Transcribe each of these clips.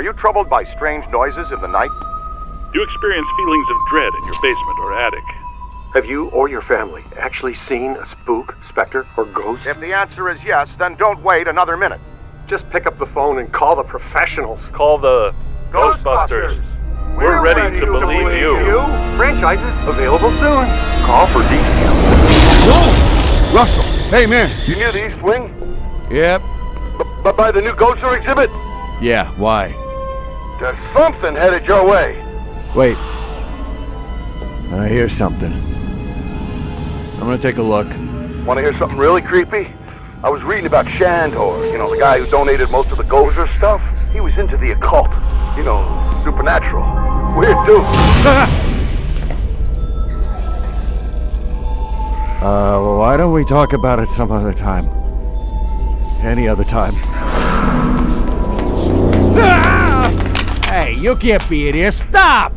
Are you troubled by strange noises in the night? Do you experience feelings of dread in your basement or attic? Have you or your family actually seen a spook, specter, or ghost? If the answer is yes, then don't wait another minute. Just pick up the phone and call the professionals. Call the Ghostbusters. We're ready to believe you. Franchises available soon. Call for details. Whoa! Russell! Hey, man. You near the East Wing? Yep. But by the new Ghoster exhibit? Yeah, why? There's something headed your way. Wait. I hear something. I'm gonna take a look. Want to hear something really creepy? I was reading about Shandor, the guy who donated most of the Gozer stuff. He was into the occult, supernatural. Weird dude. Why don't we talk about it some other time? Any other time. Hey, you can't be in here. Stop!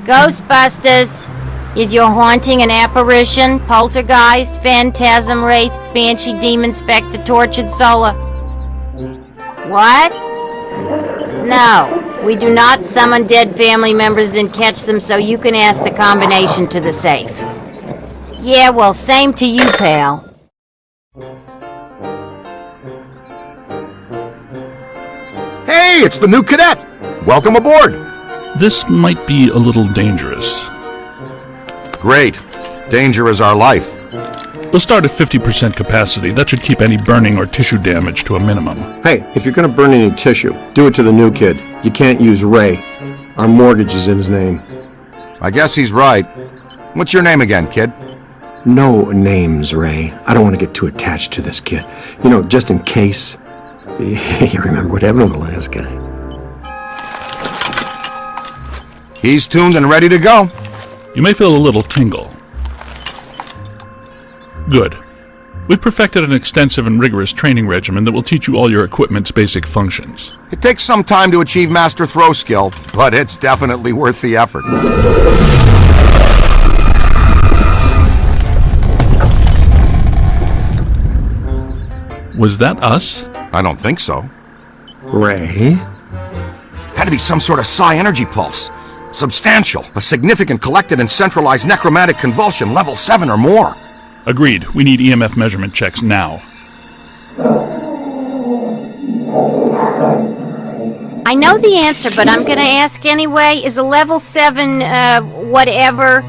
Ghostbusters! Is your haunting an apparition, poltergeist, phantasm, wraith, banshee, demon, spectre, tortured soul? What? No, we do not summon dead family members and catch them, so you can ask the combination to the safe. Yeah, well, same to you, pal. Hey, it's the new cadet! Welcome aboard! This might be a little dangerous. Great. Danger is our life. We'll start at 50% capacity. That should keep any burning or tissue damage to a minimum. Hey, if you're gonna burn any tissue, do it to the new kid. You can't use Ray. Our mortgage is in his name. I guess he's right. What's your name again, kid? No names, Ray. I don't want to get too attached to this kid. Just in case. You remember what happened to the last guy. He's tuned and ready to go. You may feel a little tingle. Good. We've perfected an extensive and rigorous training regimen that will teach you all your equipment's basic functions. It takes some time to achieve master throw skill, but it's definitely worth the effort. Was that us? I don't think so. Ray? Had to be some sort of psi energy pulse. Substantial. A significant collected and centralized necromantic convulsion, level 7 or more. Agreed. We need EMF measurement checks now. I know the answer, but I'm gonna ask anyway. Is a level 7, whatever,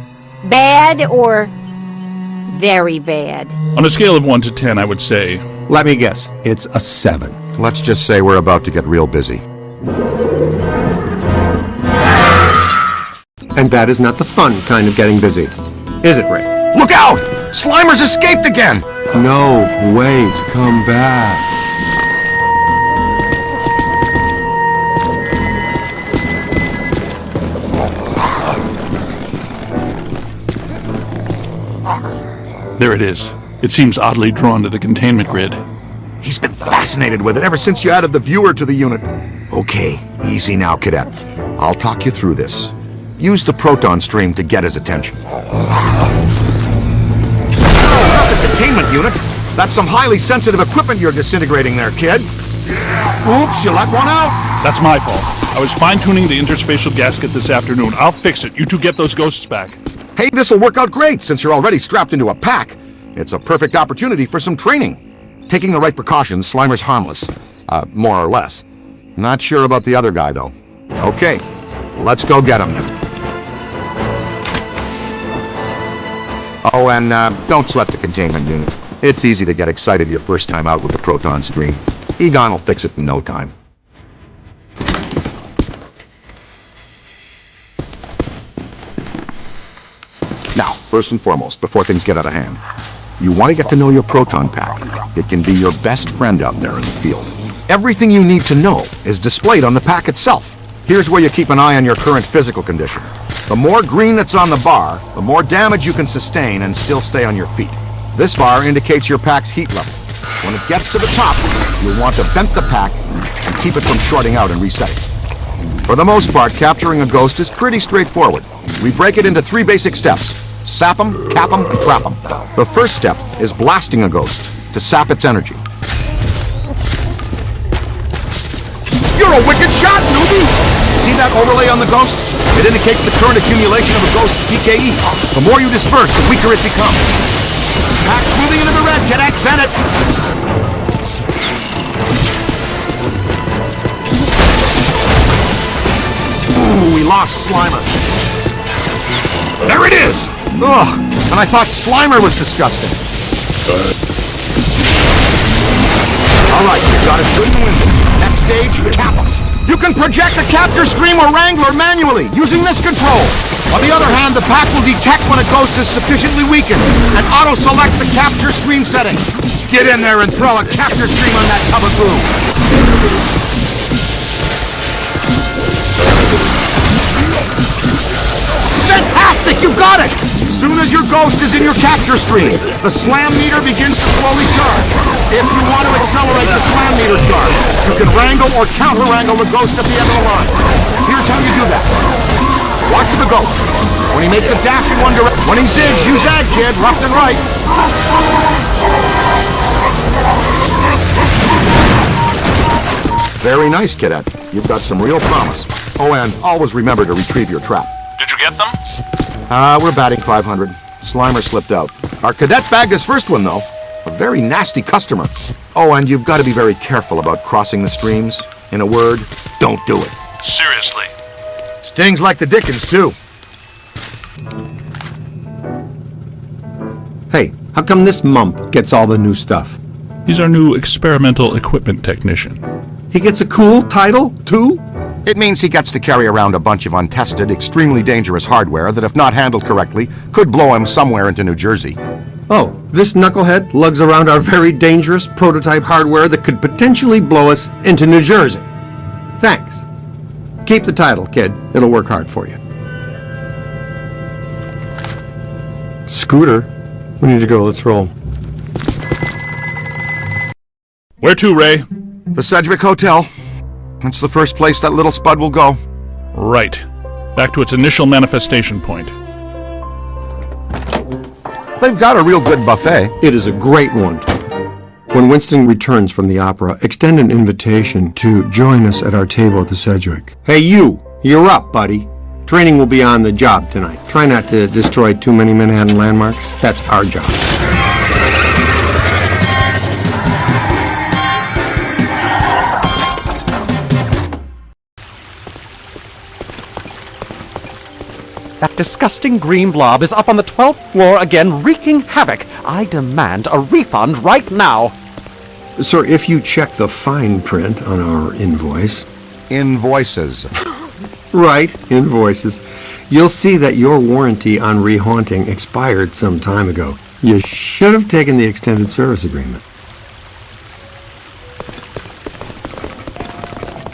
bad or very bad? On a scale of 1 to 10, I would say... Let me guess. It's a 7. Let's just say we're about to get real busy. And that is not the fun kind of getting busy. Is it, Ray? Look out! Slimer's escaped again! No, wait, come back. There it is. It seems oddly drawn to the containment grid. He's been fascinated with it ever since you added the viewer to the unit. Okay, easy now, cadet. I'll talk you through this. Use the proton stream to get his attention. Not the containment unit. That's some highly sensitive equipment you're disintegrating there, kid. Oops, you let one out. That's my fault. I was fine-tuning the interspatial gasket this afternoon. I'll fix it. You two get those ghosts back. Hey, this'll work out great since you're already strapped into a pack. It's a perfect opportunity for some training. Taking the right precautions, Slimer's harmless. More or less. Not sure about the other guy, though. Okay, let's go get him then. Oh, and don't sweat the containment unit. It's easy to get excited your first time out with the proton stream. Egon will fix it in no time. Now, first and foremost, before things get out of hand, you want to get to know your proton pack. It can be your best friend out there in the field. Everything you need to know is displayed on the pack itself. Here's where you keep an eye on your current physical condition. The more green that's on the bar, the more damage you can sustain and still stay on your feet. This bar indicates your pack's heat level. When it gets to the top, you'll want to vent the pack and keep it from shorting out and resetting. For the most part, capturing a ghost is pretty straightforward. We break it into 3 basic steps. Sap them, cap them, and trap them. The first step is blasting a ghost to sap its energy. You're a wicked shot, newbie! See that overlay on the ghost? It indicates the current accumulation of a ghost's PKE. The more you disperse, the weaker it becomes. Pack's moving into the red, Cadet Bennett! Ooh, we lost Slimer. There it is! Ugh, and I thought Slimer was disgusting. Alright, you got it good and winded. Next stage, cap 'em. You can project the capture stream or wrangler manually, using this control. On the other hand, the pack will detect when a ghost is sufficiently weakened, and auto-select the capture stream setting. Get in there and throw a capture stream on that tub of glue. Fantastic! You got it! As soon as your ghost is in your capture stream, the slam meter begins to slowly charge. If you want to accelerate the slam meter charge, you can wrangle or counter-wrangle the ghost at the end of the line. Here's how you do that. Watch the ghost. When he makes a dash in one direction, when he zigs, you zag, kid, left and right. Very nice, Cadet. You've got some real promise. Oh, and always remember to retrieve your trap. Did you get them? We're batting 500. Slimer slipped out. Our cadet bagged his first one, though. A very nasty customer. Oh, and you've got to be very careful about crossing the streams. In a word, don't do it. Seriously. Stings like the dickens, too. Hey, how come this mump gets all the new stuff? He's our new experimental equipment technician. He gets a cool title, too? It means he gets to carry around a bunch of untested, extremely dangerous hardware that, if not handled correctly, could blow him somewhere into New Jersey. Oh, this knucklehead lugs around our very dangerous prototype hardware that could potentially blow us into New Jersey. Thanks. Keep the title, kid. It'll work hard for you. Scooter, we need to go. Let's roll. Where to, Ray? The Sedgwick Hotel. That's the first place that little spud will go. Right. Back to its initial manifestation point. They've got a real good buffet. It is a great one. When Winston returns from the opera, extend an invitation to join us at our table at the Sedgwick. Hey, you're up, buddy. Training will be on the job tonight. Try not to destroy too many Manhattan landmarks. That's our job. That disgusting green blob is up on the 12th floor again, wreaking havoc. I demand a refund right now. Sir, if you check the fine print on our invoice... Invoices. Right, invoices. You'll see that your warranty on rehaunting expired some time ago. You should have taken the extended service agreement.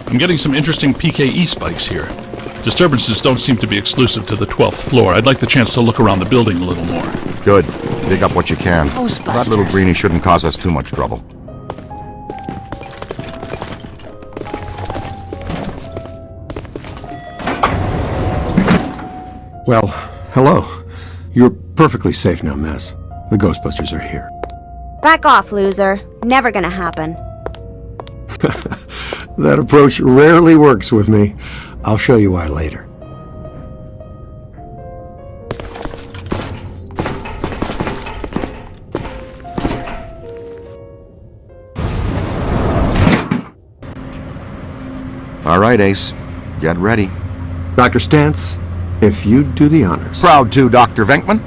I'm getting some interesting PKE spikes here. Disturbances don't seem to be exclusive to the 12th floor. I'd like the chance to look around the building a little more. Good. Dig up what you can. That little greenie shouldn't cause us too much trouble. Well, hello. You're perfectly safe now, Miss. The Ghostbusters are here. Back off, loser. Never gonna happen. That approach rarely works with me. I'll show you why later. All right, Ace. Get ready. Dr. Stantz, if you'd do the honors. Proud to, Dr. Venkman.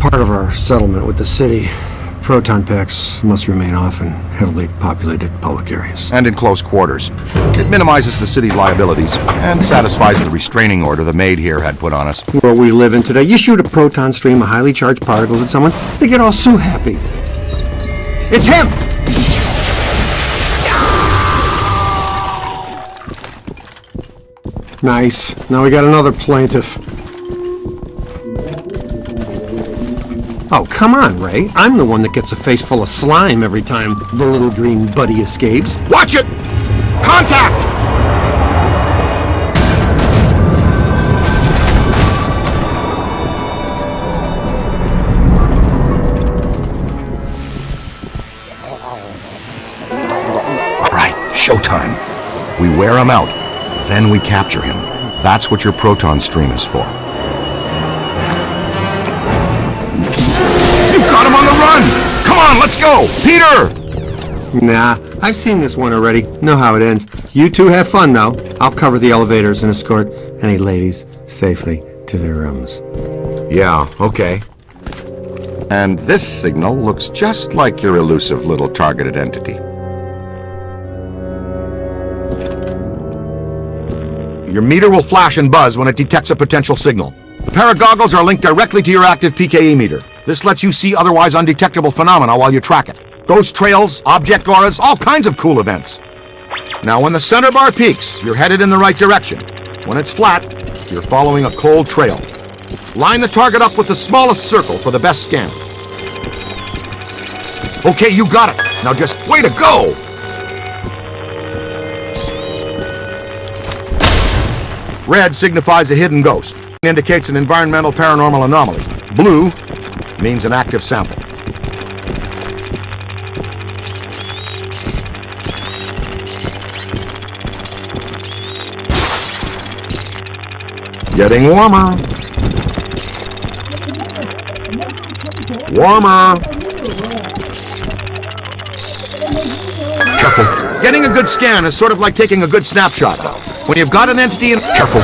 Part of our settlement with the city proton packs must remain off in heavily populated public areas. And in close quarters. It minimizes the city's liabilities and satisfies the restraining order the maid here had put on us. The world we live in today, you shoot a proton stream of highly charged particles at someone, they get all so happy. It's him! Nice. Now we got another plaintiff. Oh, come on, Ray. I'm the one that gets a face full of slime every time the little green buddy escapes. Watch it! Contact! All right, showtime. We wear him out, then we capture him. That's what your proton stream is for. Got him on the run! Come on, let's go! Peter! Nah, I've seen this one already. Know how it ends. You two have fun, though. I'll cover the elevators and escort any ladies safely to their rooms. Yeah, okay. And this signal looks just like your elusive little targeted entity. Your meter will flash and buzz when it detects a potential signal. The paragoggles are linked directly to your active PKE meter. This lets you see otherwise undetectable phenomena while you track it. Ghost trails, object auras, all kinds of cool events. Now when the center bar peaks, you're headed in the right direction. When it's flat, you're following a cold trail. Line the target up with the smallest circle for the best scan. Okay, you got it. Now just way to go! Red signifies a hidden ghost. Indicates an environmental paranormal anomaly. Blue means an active sample. Getting warmer. Warmer. Careful. Getting a good scan is sort of like taking a good snapshot. When you've got an entity in... Careful.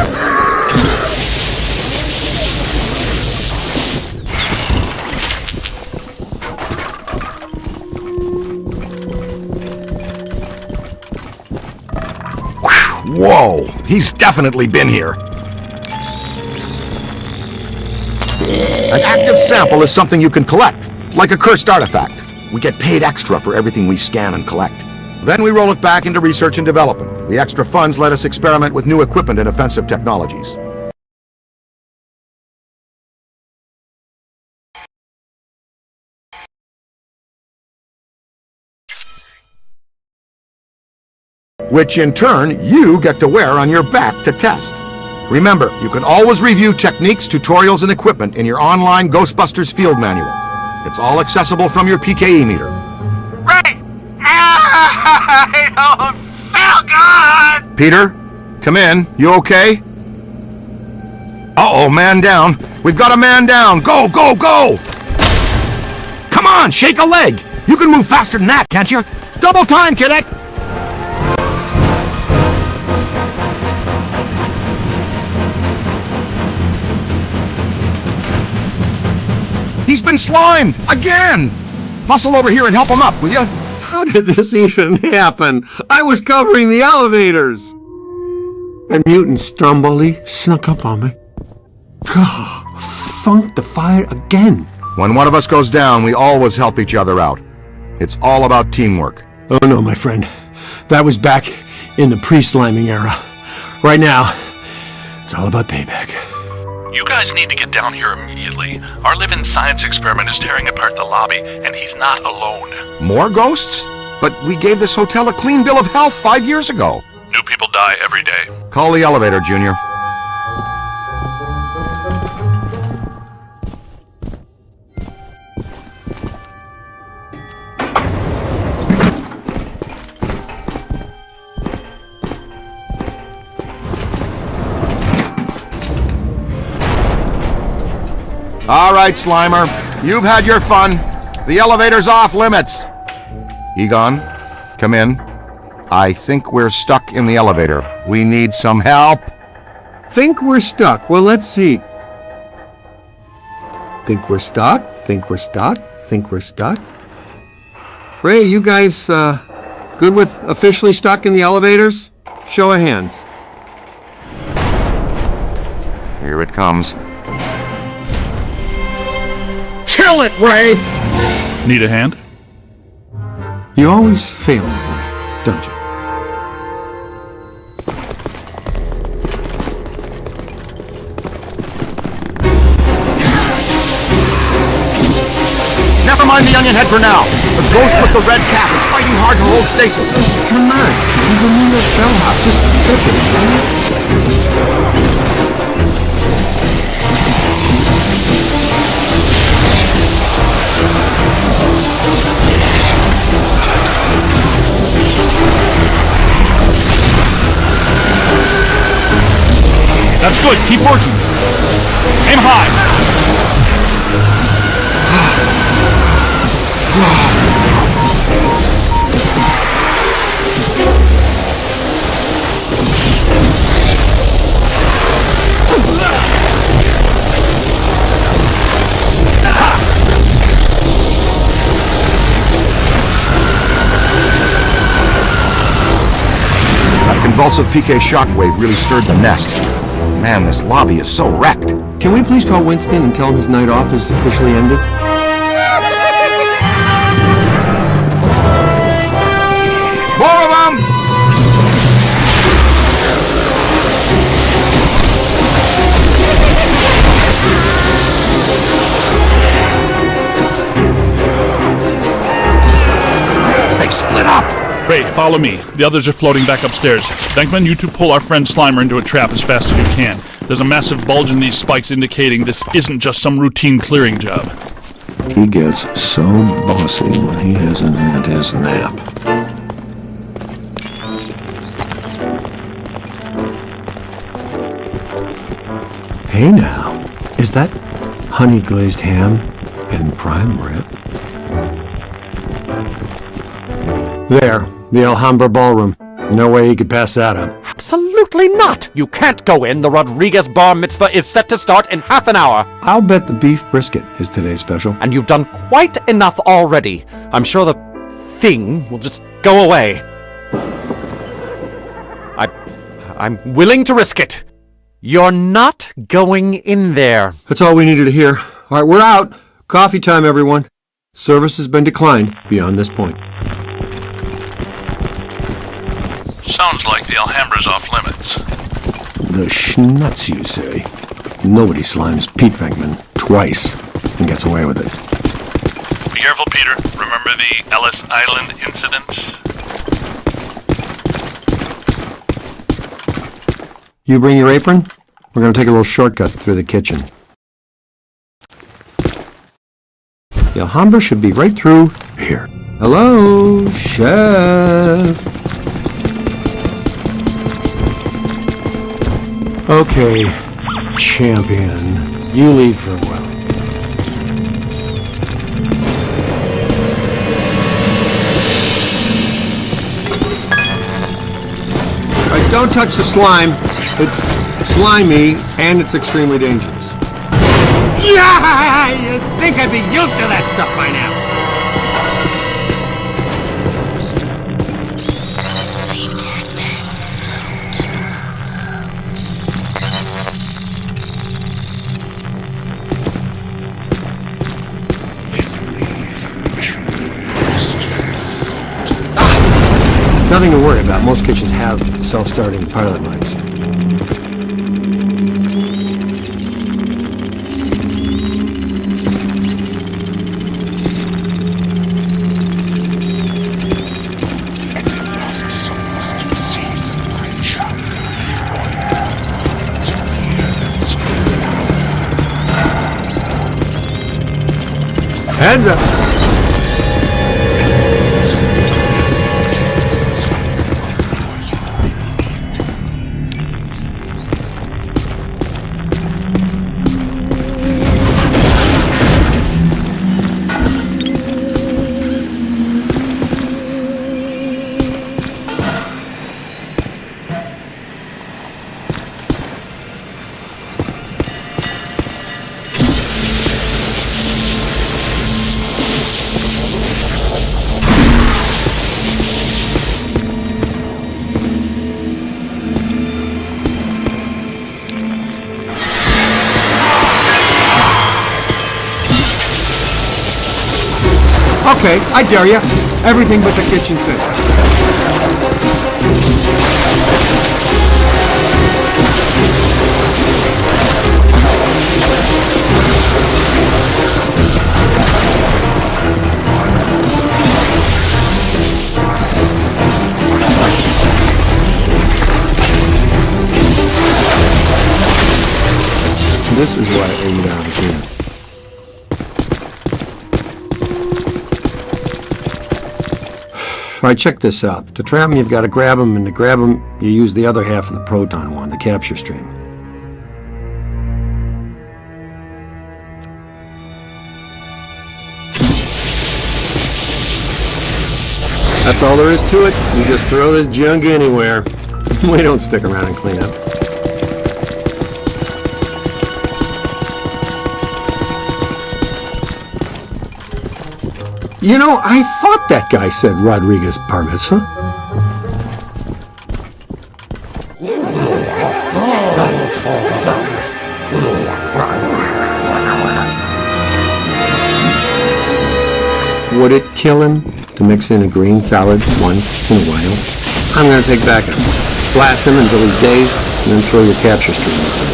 Whoa, he's definitely been here. An active sample is something you can collect, like a cursed artifact. We get paid extra for everything we scan and collect. Then we roll it back into research and development. The extra funds let us experiment with new equipment and offensive technologies. Which in turn, you get to wear on your back to test. Remember, you can always review techniques, tutorials, and equipment in your online Ghostbusters field manual. It's all accessible from your PKE meter. Right! I don't feel good! Peter, come in. You okay? Uh-oh, man down. We've got a man down. Go, go, go! Come on, shake a leg. You can move faster than that, can't you? Double time, kiddick! He's been slimed! Again! Hustle over here and help him up, will you? How did this even happen? I was covering the elevators! And mutant Stromboli snuck up on me. Funked the fire again. When one of us goes down, we always help each other out. It's all about teamwork. Oh no, my friend. That was back in the pre-sliming era. Right now, it's all about payback. You guys need to get down here immediately. Our living science experiment is tearing apart the lobby, and he's not alone. More ghosts? But we gave this hotel a clean bill of health 5 years ago. New people die every day. Call the elevator, Junior. All right, Slimer. You've had your fun. The elevator's off limits. Egon, come in. I think we're stuck in the elevator. We need some help. Think we're stuck. Well, let's see. Think we're stuck? Think we're stuck? Think we're stuck? Ray, you guys, good with officially stuck in the elevators? Show of hands. Here it comes. Kill it, Ray! Need a hand? You always fail that way, don't you? Never mind the onion head for now. The ghost with the red cap is fighting hard to hold stasis. Come on, he's a New York bellhop. Just pick it, man. That's good. Keep working. Aim high. That convulsive PK shockwave really stirred the nest. Man, this lobby is so wrecked. Can we please call Winston and tell him his night off is officially ended? More of them! They split up! Ray, follow me. The others are floating back upstairs. Venkman, you two pull our friend Slimer into a trap as fast as you can. There's a massive bulge in these spikes indicating this isn't just some routine clearing job. He gets so bossy when he hasn't had his nap. Hey now, is that honey glazed ham and prime rib? There, the Alhambra Ballroom. No way he could pass that up. Absolutely not! You can't go in. The Rodriguez bar mitzvah is set to start in half an hour. I'll bet the beef brisket is today's special. And you've done quite enough already. I'm sure the thing will just go away. I'm willing to risk it. You're not going in there. That's all we needed to hear. All right, we're out. Coffee time, everyone. Service has been declined beyond this point. Sounds like the Alhambra's off limits. The schnutz, you say? Nobody slimes Pete Venkman twice and gets away with it. Be careful, Peter. Remember the Ellis Island incident? You bring your apron? We're going to take a little shortcut through the kitchen. The Alhambra should be right through here. Hello, chef. Okay, champion. You lead for a while. All right, don't touch the slime. It's slimy, and it's extremely dangerous. Yeah! You'd think I'd be used to that stuff by now. Nothing to worry about. Most kitchens have self-starting pilot lights. Heads up. Okay, I dare you. Everything but the kitchen sink. This is why I aim it out again. All right, check this out. To trap them, you've got to grab them, and to grab them, you use the other half of the proton one, the capture stream. That's all there is to it. You just throw this junk anywhere. We don't stick around and clean up. You know, I thought that guy said Rodriguez bar mitzvah. Would it kill him to mix in a green salad once in a while? I'm gonna take back him. Blast him until he's dazed, and then throw your capture stream on.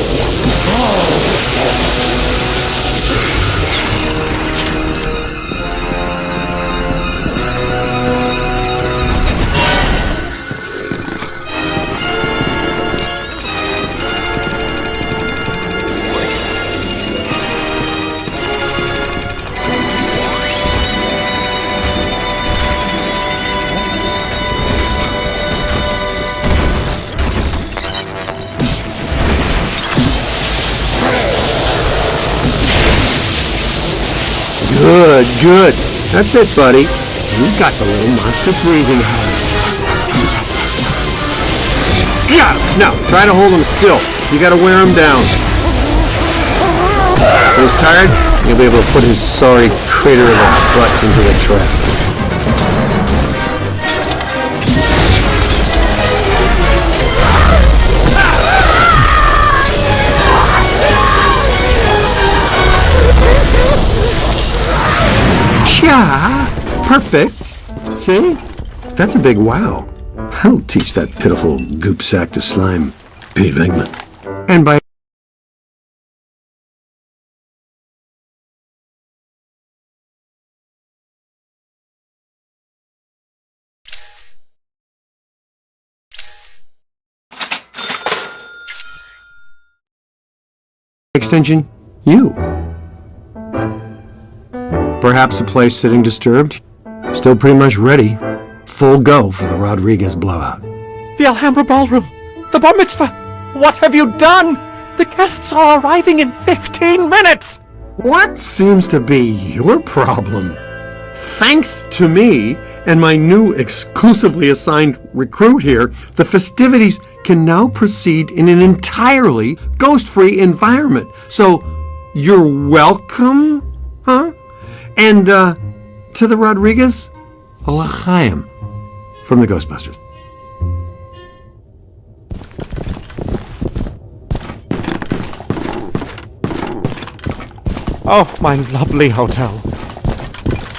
Good. That's it, buddy. You've got the little monster breathing hard. Yeah, now, try to hold him still. You gotta wear him down. When he's tired, you'll be able to put his sorry crater of a butt into the trap. Yeah, perfect. See? That's a big wow. That'll teach that pitiful goop sack to slime Pete Venkman. And by extension, you. Perhaps a place sitting disturbed, still pretty much ready, full go for the Rodriguez blowout. The Alhambra Ballroom! The bar mitzvah! What have you done? The guests are arriving in 15 minutes! What seems to be your problem? Thanks to me and my new exclusively assigned recruit here, the festivities can now proceed in an entirely ghost-free environment. So, you're welcome, huh? And, to the Rodriguez, a l'chaim from the Ghostbusters. Oh, my lovely hotel.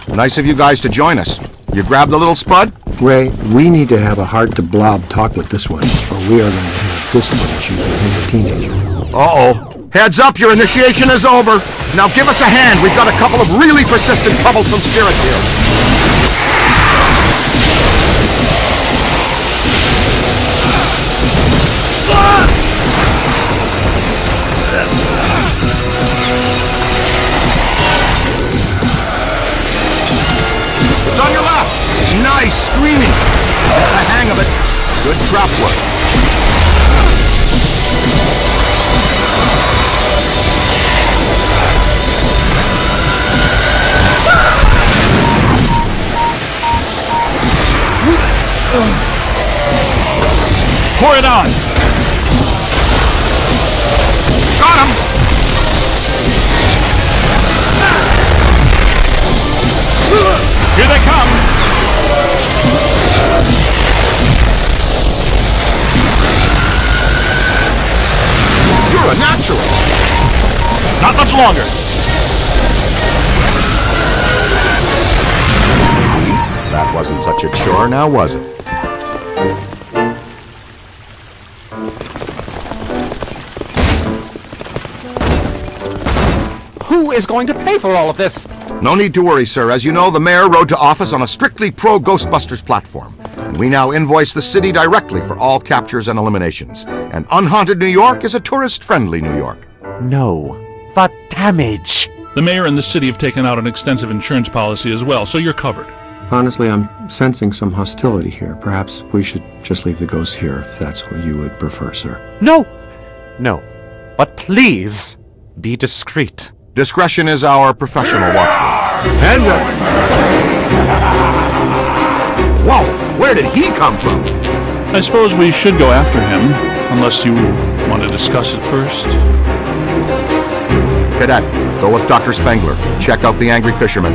Nice of you guys to join us. You grabbed the little spud? Ray, we need to have a heart-to-blob talk with this one, or we are going to have discipline issues when he's a teenager. Uh-oh. Heads up, your initiation is over. Now give us a hand. We've got a couple of really persistent, troublesome spirits here. It's on your left. Nice, screaming. Got the hang of it. Good trap work. Pour it on! Got him! Here they come! You're a natural! Not much longer! Wasn't such a chore, now was it? Who is going to pay for all of this? No need to worry, sir. As you know, the mayor rode to office on a strictly pro-Ghostbusters platform. And we now invoice the city directly for all captures and eliminations. And unhaunted New York is a tourist-friendly New York. No. The damage. The mayor and the city have taken out an extensive insurance policy as well, so you're covered. Honestly, I'm sensing some hostility here. Perhaps we should just leave the ghosts here if that's what you would prefer, sir. No. No. But please, be discreet. Discretion is our professional watchword. Hands up! Whoa! Where did he come from? I suppose we should go after him, unless you want to discuss it first. Cadet, go with Dr. Spengler. Check out the angry fisherman.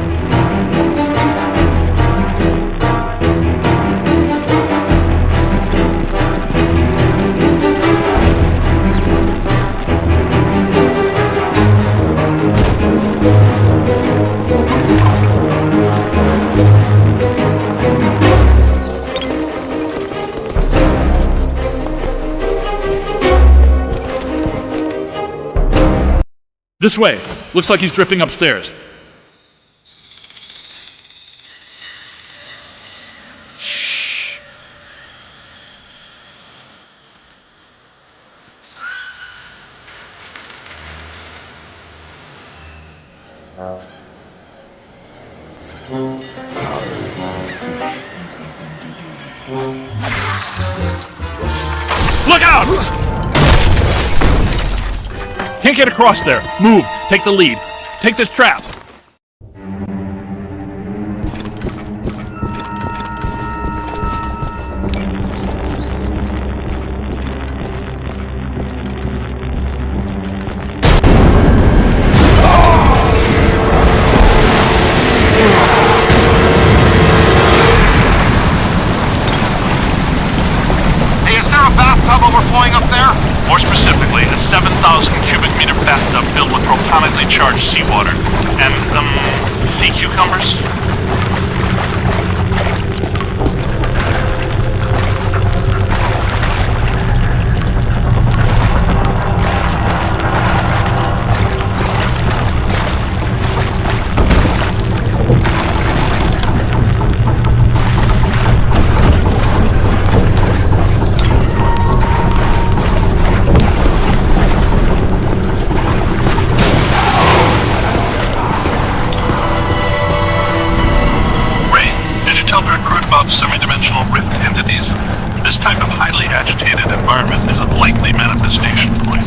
This way. Looks like he's drifting upstairs. Shh. Look out! Can't get across there. Move. Take the lead. Take this trap. Hey, is there a bathtub overflowing up there? More specifically, a 7,000 cubic meter bathtub filled with protonically charged seawater. And, sea cucumbers? Semi-dimensional rift entities. This type of highly agitated environment is a likely manifestation point.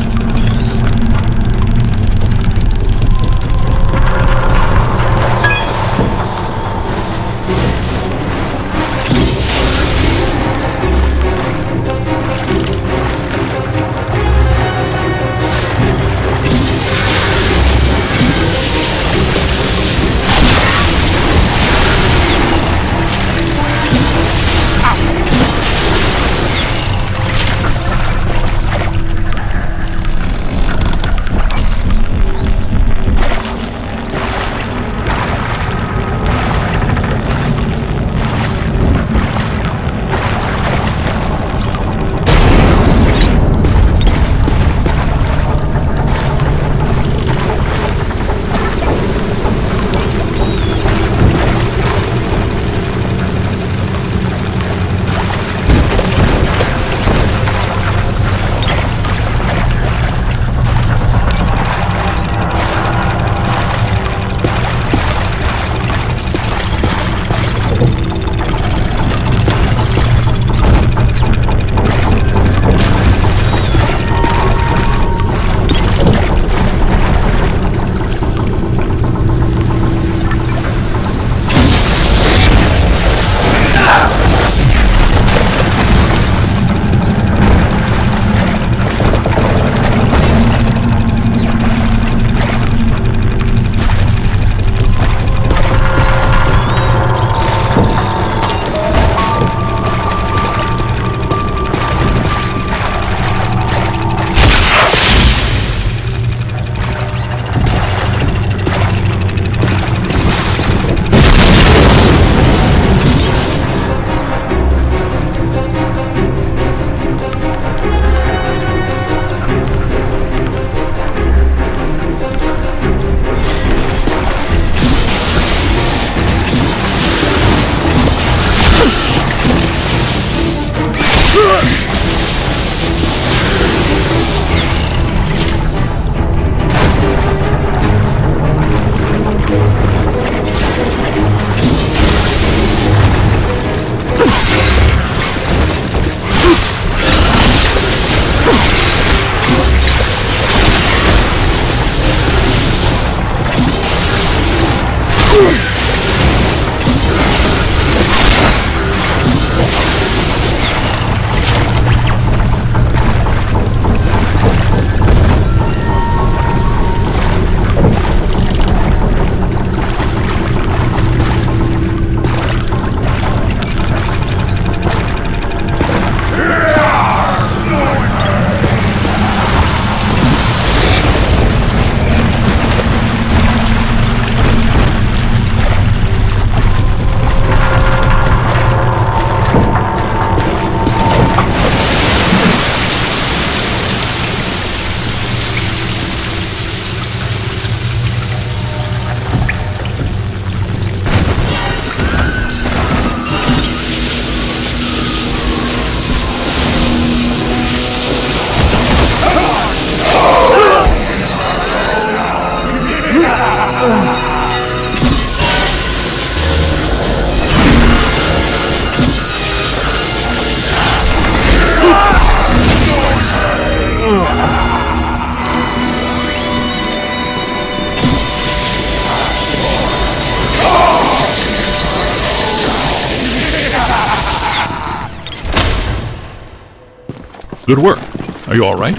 Good work. Are you all right?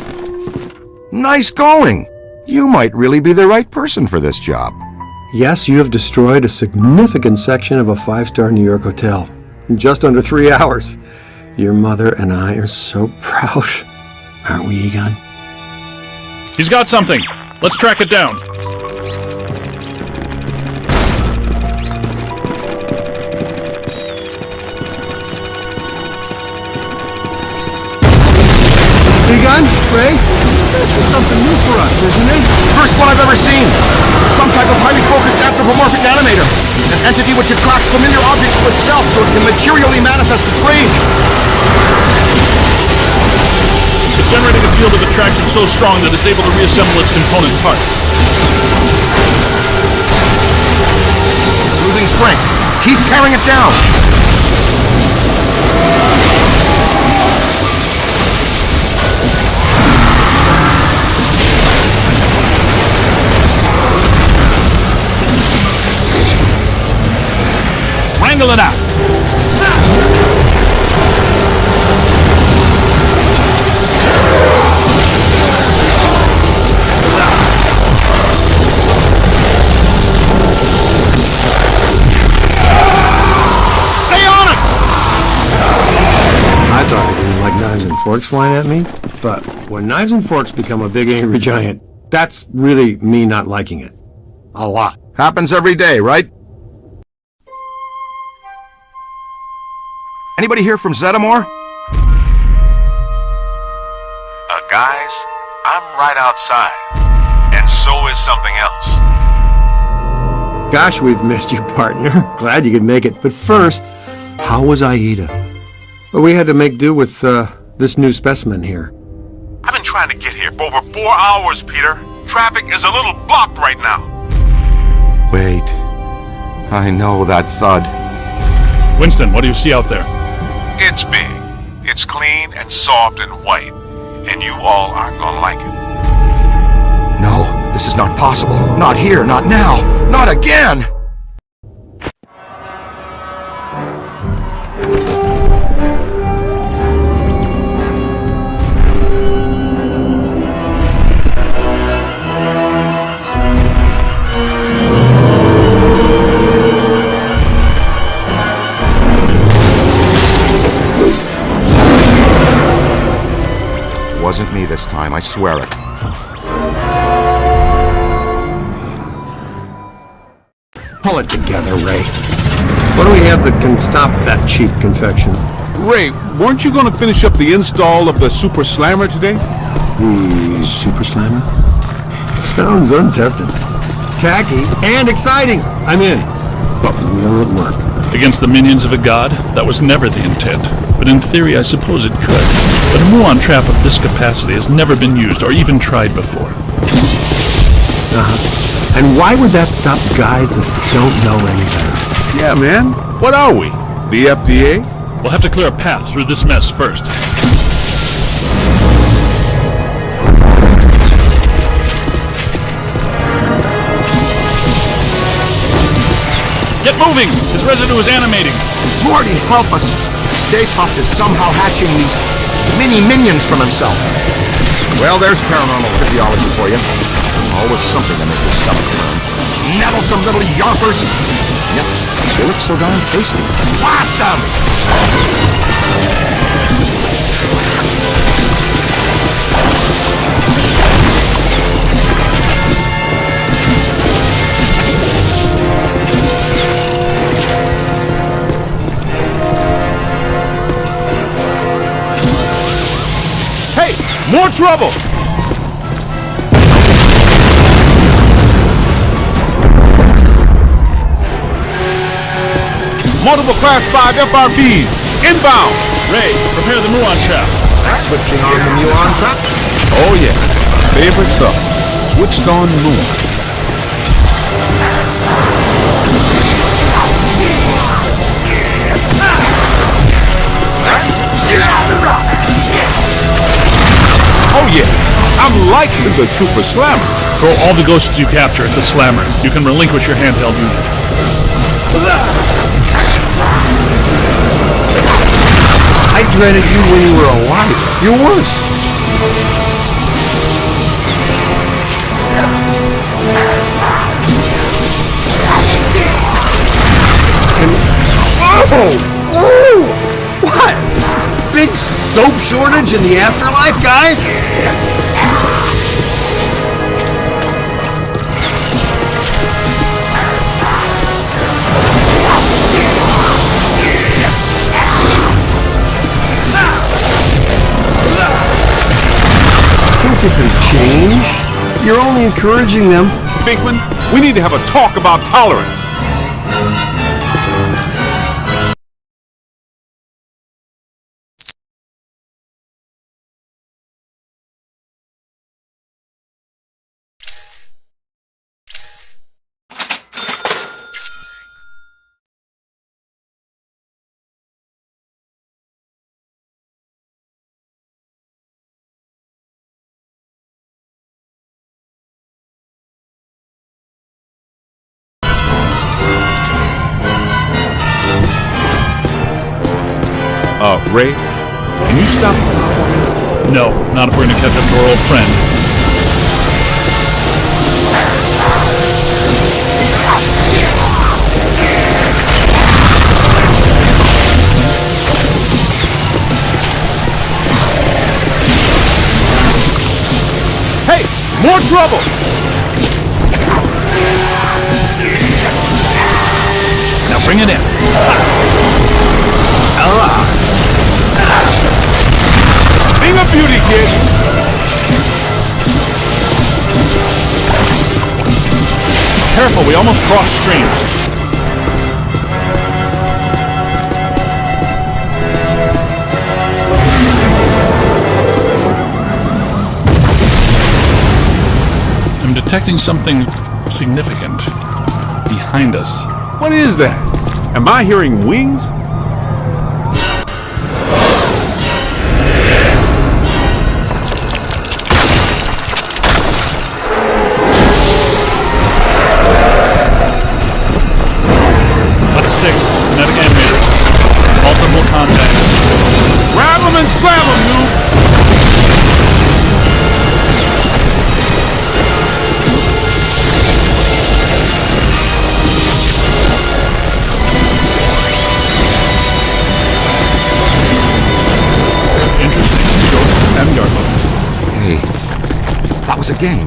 Nice going. You might really be the right person for this job. Yes, you have destroyed a significant section of a 5-star New York hotel in just under 3 hours. Your mother and I are so proud. Aren't we, Egon? He's got something. Let's track it down. Egon? Ray? This is something new for us, isn't it? First one I've ever seen. Some type of highly focused anthropomorphic animator. An entity which attracts familiar objects to itself so it can materially manifest its rage. It's generating a field of attraction so strong that it's able to reassemble its component parts. It's losing strength. Keep tearing it down. Wrangle it out. I thought it didn't like knives and forks flying at me, but when knives and forks become a big angry giant, that's really me not liking it. A lot. Happens every day, right? Anybody here from Zetamore? Guys, I'm right outside. And so is something else. Gosh, we've missed you, partner. Glad you could make it. But first, how was Aida? Well, we had to make do with this new specimen here. I've been trying to get here for over 4 hours, Peter. Traffic is a little blocked right now. Wait. I know that thud. Winston, what do you see out there? It's big. It's clean and soft and white. And you all aren't gonna like it. No, this is not possible. Not here, not now, not again! Wasn't me this time, I swear it. Pull it together, Ray. What do we have that can stop that cheap confection? Ray, weren't you going to finish up the install of the Super Slammer today? The Super Slammer? Sounds untested. Tacky and exciting. I'm in. But will it work? Against the minions of a god? That was never the intent. But in theory, I suppose it could. But a muon trap of this capacity has never been used or even tried before. And why would that stop guys that don't know any better? Yeah, man. What are we? The FDA? We'll have to clear a path through this mess first. Get moving! His residue is animating. Morty, help us! Stay Puft is somehow hatching these mini-minions from himself. Well, there's paranormal physiology for you. Always something to make your stomach turn. Nettlesome little yarpers! Yep, they look so darn tasty. Blast them! Hey, more trouble! Multiple Class 5 FRBs, inbound! Ray, prepare the muon trap. Switching on the muon trap? Oh yeah, favorite stuff. Switched on moon. Oh yeah, I'm liking the Super Slammer. Throw all the ghosts you capture at the slammer. You can relinquish your handheld unit. I I dreaded you when you were alive. You're worse. Oh! What? Big soap shortage in the afterlife, guys? Think you can change? You're only encouraging them. Pinkman, we need to have a talk about tolerance. Ray, can you stop? No, not if we're gonna catch up to our old friend. Hey, more trouble! Now bring it in. Being a beauty, kid! Careful, we almost crossed streams. I'm detecting something significant behind us. What is that? Am I hearing wings? Kinetic animators. Multiple contacts. Grab them and slam them, noob! Interesting. Ghosts and gargoyles. Hey, that was a game.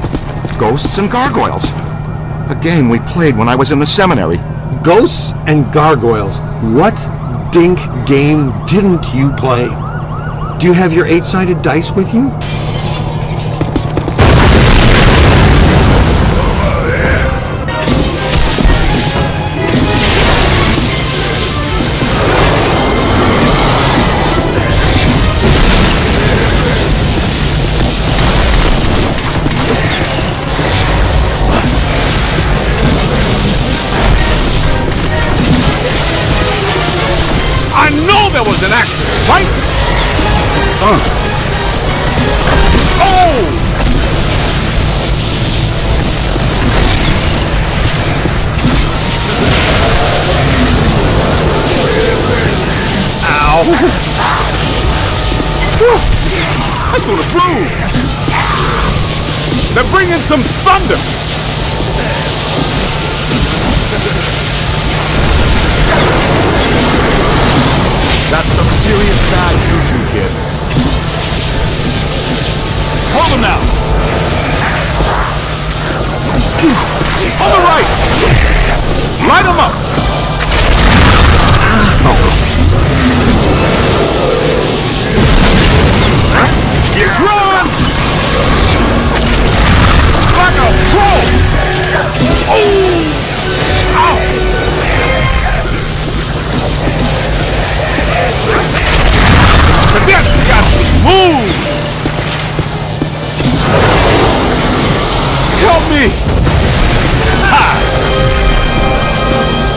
Ghosts and Gargoyles. A game we played when I was in the seminary. Ghosts and Gargoyles. What dink game didn't you play? Do you have your 8-sided dice with you? I know there was an accident, right? Oh! Ow! That's gonna prove. They're bringing some thunder. That's some serious bad juju, kid. Hold them now. On the right! Light them up! Run! Like a pro! Oh! Ow! Cadet's got to move! Help me! Ha!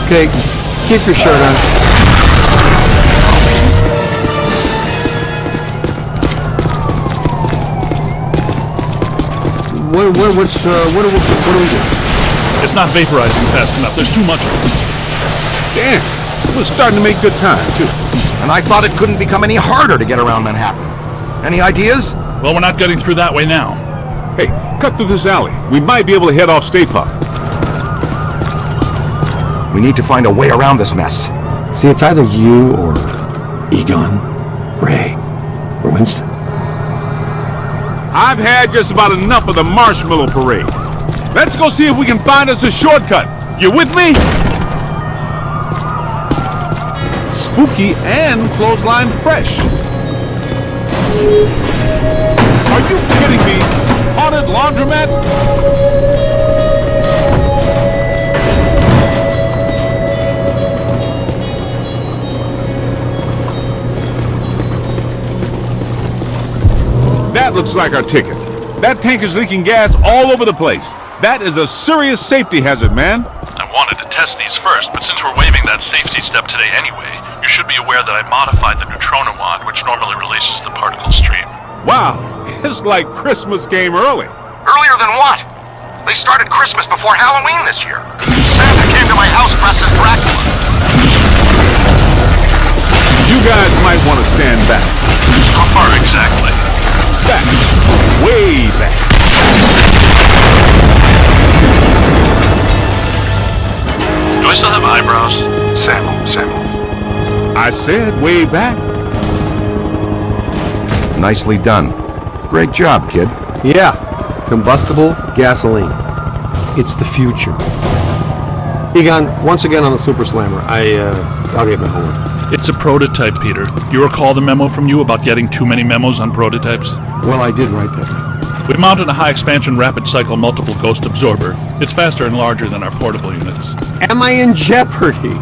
Okay, keep your shirt on. What do we do? It's not vaporizing fast enough. There's too much of it. Damn, we're starting to make good time, too. and I thought it couldn't become any harder to get around Manhattan. Any ideas? Well, we're not getting through that way now. Hey, cut through this alley. We might be able to head off Stay Puft. We need to find a way around this mess. See, it's either you or Egon, Ray, or Winston. I've had just about enough of the marshmallow parade. Let's go see if we can find us a shortcut. You with me? Spooky and clothesline fresh. Are you kidding me? Haunted laundromat? That looks like our ticket. That tank is leaking gas all over the place. That is a serious safety hazard, man. I wanted to test these first, but since we're waiving that safety step today anyway, you should be aware that I modified the neutrona wand, which normally releases the particle stream. Wow, it's like Christmas came early. Earlier than what? They started Christmas before Halloween this year. Santa came to my house dressed as Dracula. You guys might want to stand back. How far exactly? Back. Way back. Do I still have eyebrows? Samuel. I said way back. Nicely done. Great job, kid. Yeah, combustible gasoline. It's the future. Egon, once again on the Super Slammer. I'll get my homework. It's a prototype, Peter. You recall the memo from you about getting too many memos on prototypes? Well, I did write that. We mounted a high-expansion rapid-cycle multiple ghost absorber. It's faster and larger than our portable units. Am I in jeopardy?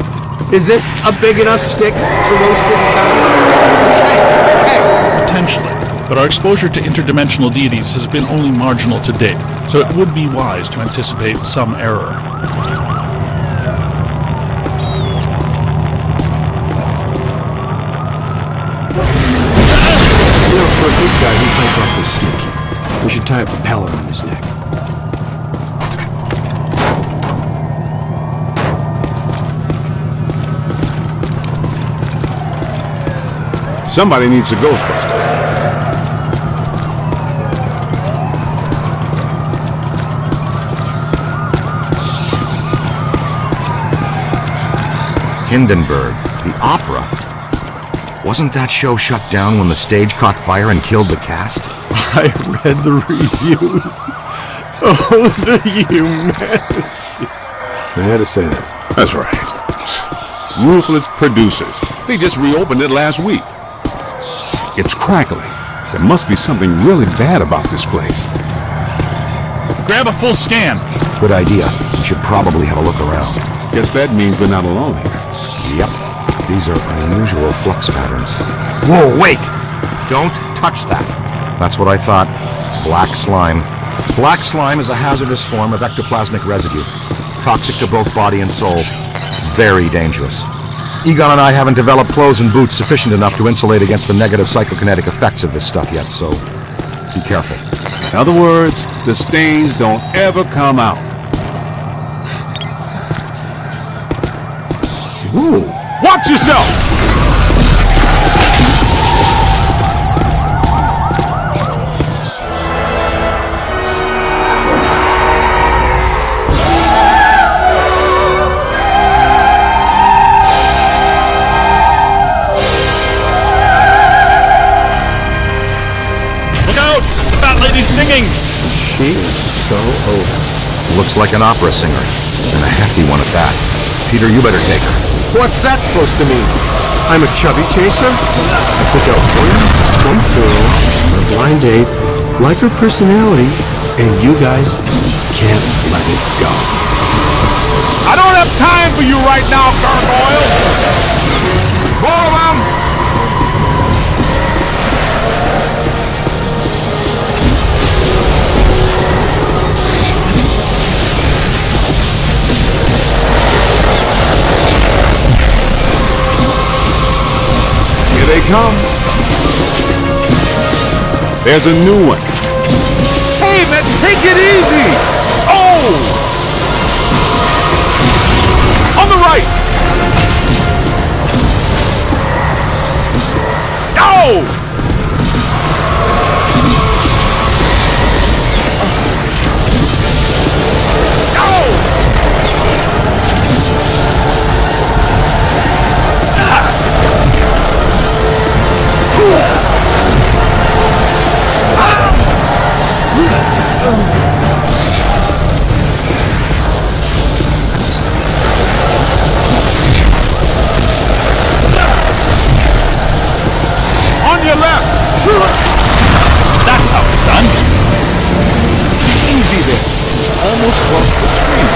Is this a big enough stick to roast this guy? Hey! Potentially, but our exposure to interdimensional deities has been only marginal to date, so it would be wise to anticipate some error. You know, for a good guy, he fights awfully sneaky. We should tie a propeller on his neck. Somebody needs a Ghostbuster. Hindenburg, the opera. Wasn't that show shut down when the stage caught fire and killed the cast? I read the reviews. Oh, the humanity. I had to say that. That's right. Ruthless producers. They just reopened it last week. It's crackling. There must be something really bad about this place. Grab a full scan. Good idea. We should probably have a look around. Guess that means we're not alone here. Yep. These are unusual flux patterns. Whoa, wait! Don't touch that. That's what I thought. Black slime. Black slime is a hazardous form of ectoplasmic residue. Toxic to both body and soul. Very dangerous. Egon and I haven't developed clothes and boots sufficient enough to insulate against the negative psychokinetic effects of this stuff yet, so be careful. In other words, the stains don't ever come out. Ooh. Watch yourself! Singing! She is so over. Looks like an opera singer, and a hefty one at that. Peter, you better take her. What's that supposed to mean? I'm a chubby chaser? It's a girlfriend, some girl, a blind date, like her personality, and you guys can't let it go. I don't have time for you right now, gargoyle! All of them! Here they come. There's a new one. Hey, man, take it easy! Oh! On the right! On your left! That's how it's done. Easy there. Almost crossed the screen.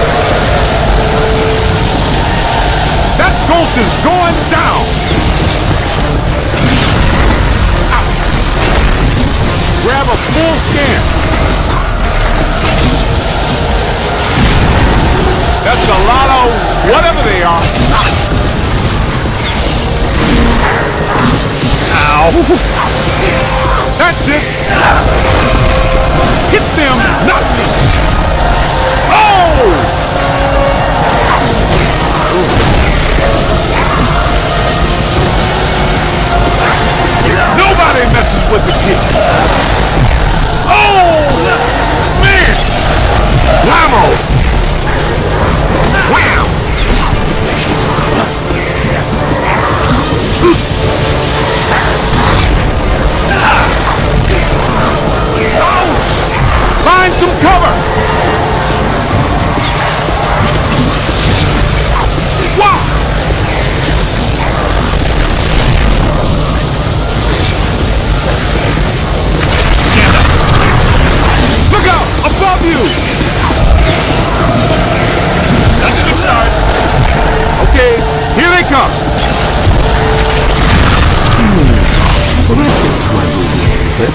That ghost is going down! Ow. Grab a full scan. That's a lot of whatever they are. Ow! That's it! Hit them, not me! Oh! Nobody messes with the kid! Oh! Man! Blammo! Wham! Find some cover! Wow! Stand up! Look out! Above you! That's a good start. Okay, here they come! Well, that fixes my movie a little bit.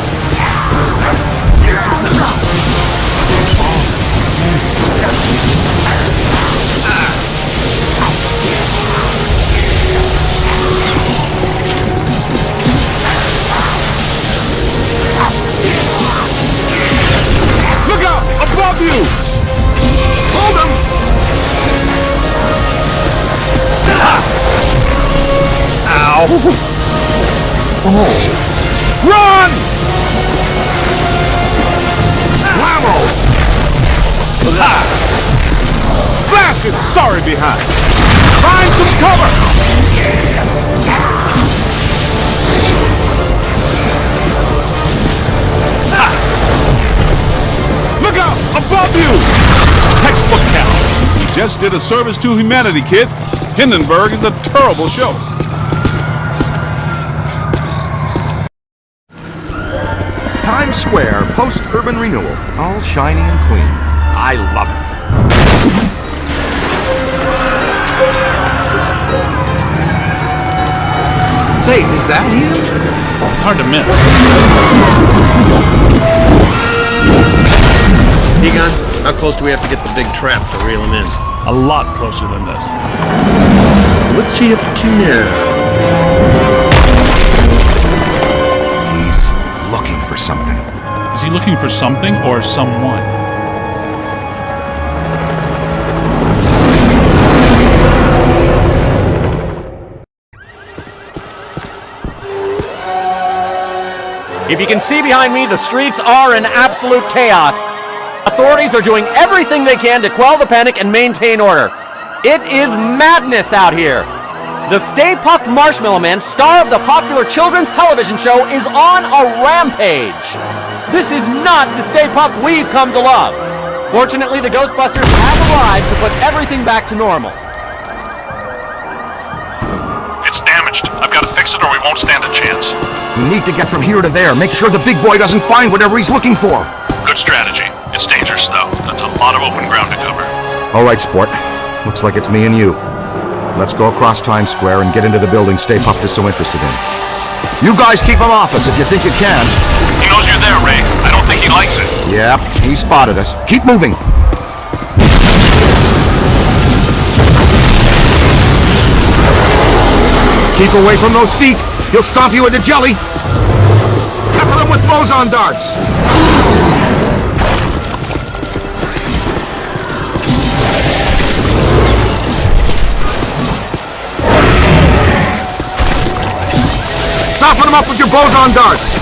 Look out! Above you! Hold him! Ow! Oh! Run! Blammo! Ha! Blast it! Sorry behind! Find some cover! Ha! Look out! Above you! Textbook count. You just did a service to humanity, kid. Hindenburg is a terrible show. Times Square post-urban renewal. All shiny and clean. I love it. Say, is that him? It's hard to miss. Egon, how close do we have to get the big trap to reel him in? A lot closer than this. What's he up to now? He's looking for something. Is he looking for something or someone? If you can see behind me, the streets are in absolute chaos. Authorities are doing everything they can to quell the panic and maintain order. It is madness out here. The Stay Puft Marshmallow Man, star of the popular children's television show, is on a rampage. This is not the Stay Puft we've come to love. Fortunately, the Ghostbusters have arrived to put everything back to normal. It's damaged. I've got to fix it or we won't stand a chance. We need to get from here to there. Make sure the big boy doesn't find whatever he's looking for. Good strategy. It's dangerous, though. That's a lot of open ground to cover. All right, sport. Looks like it's me and you. Let's go across Times Square and get into the building Stay Puft is so interested in. You guys keep him off us if you think you can. He knows you're there, Ray. I don't think he likes it. Yep, he spotted us. Keep moving. Keep away from those feet. He'll stomp you into jelly. Pepper him with boson darts. Soften him up with your boson darts.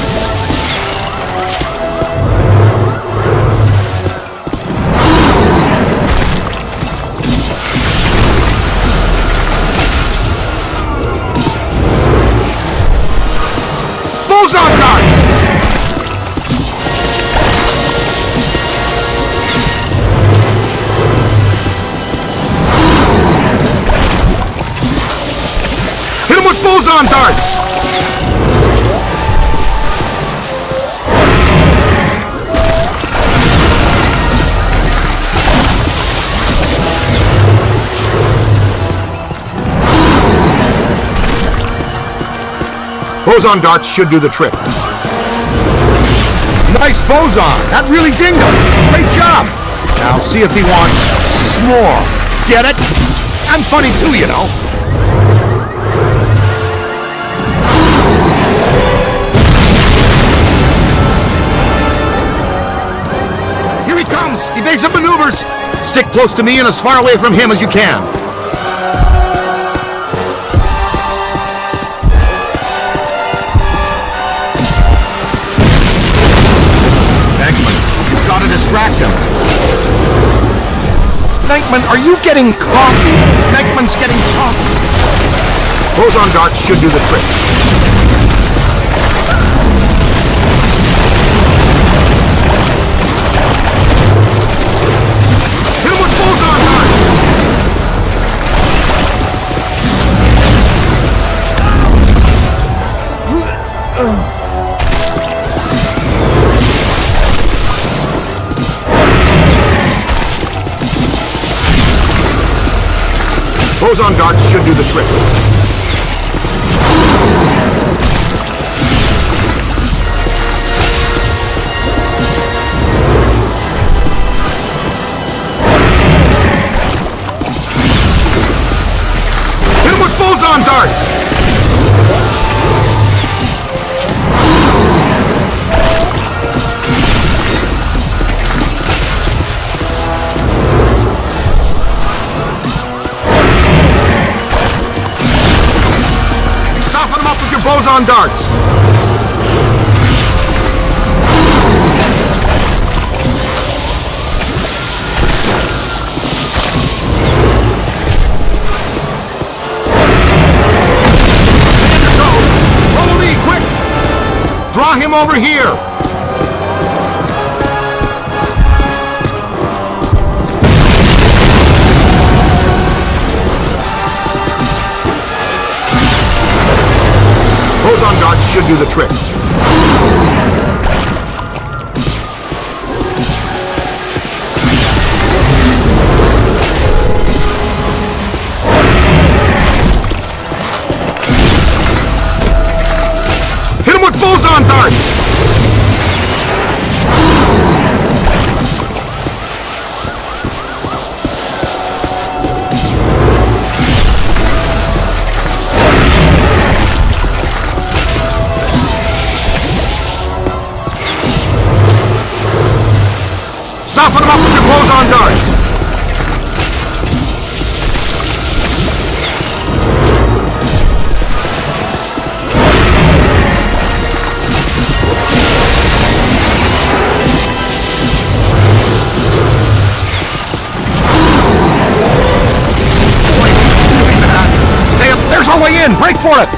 Boson darts! Boson darts! Boson darts should do the trick. Nice boson! That really dinged him! Great job! Now see if he wants s'more. Get it? I'm funny too, you know. Here he comes! Evasive maneuvers! Stick close to me and as far away from him as you can. Gotta distract him. Venkman, are you getting coffee? Venkman's getting coffee. Boson darts should do the trick. Hit him with boson darts! Boson darts should do the trick. Hit him with boson darts! Boson darts. Follow me, quick! Draw him over here. Boson darts should do the trick. Hit him with boson darts! Soften him up with your boson darts! Stay up, there's our way in! Break for it!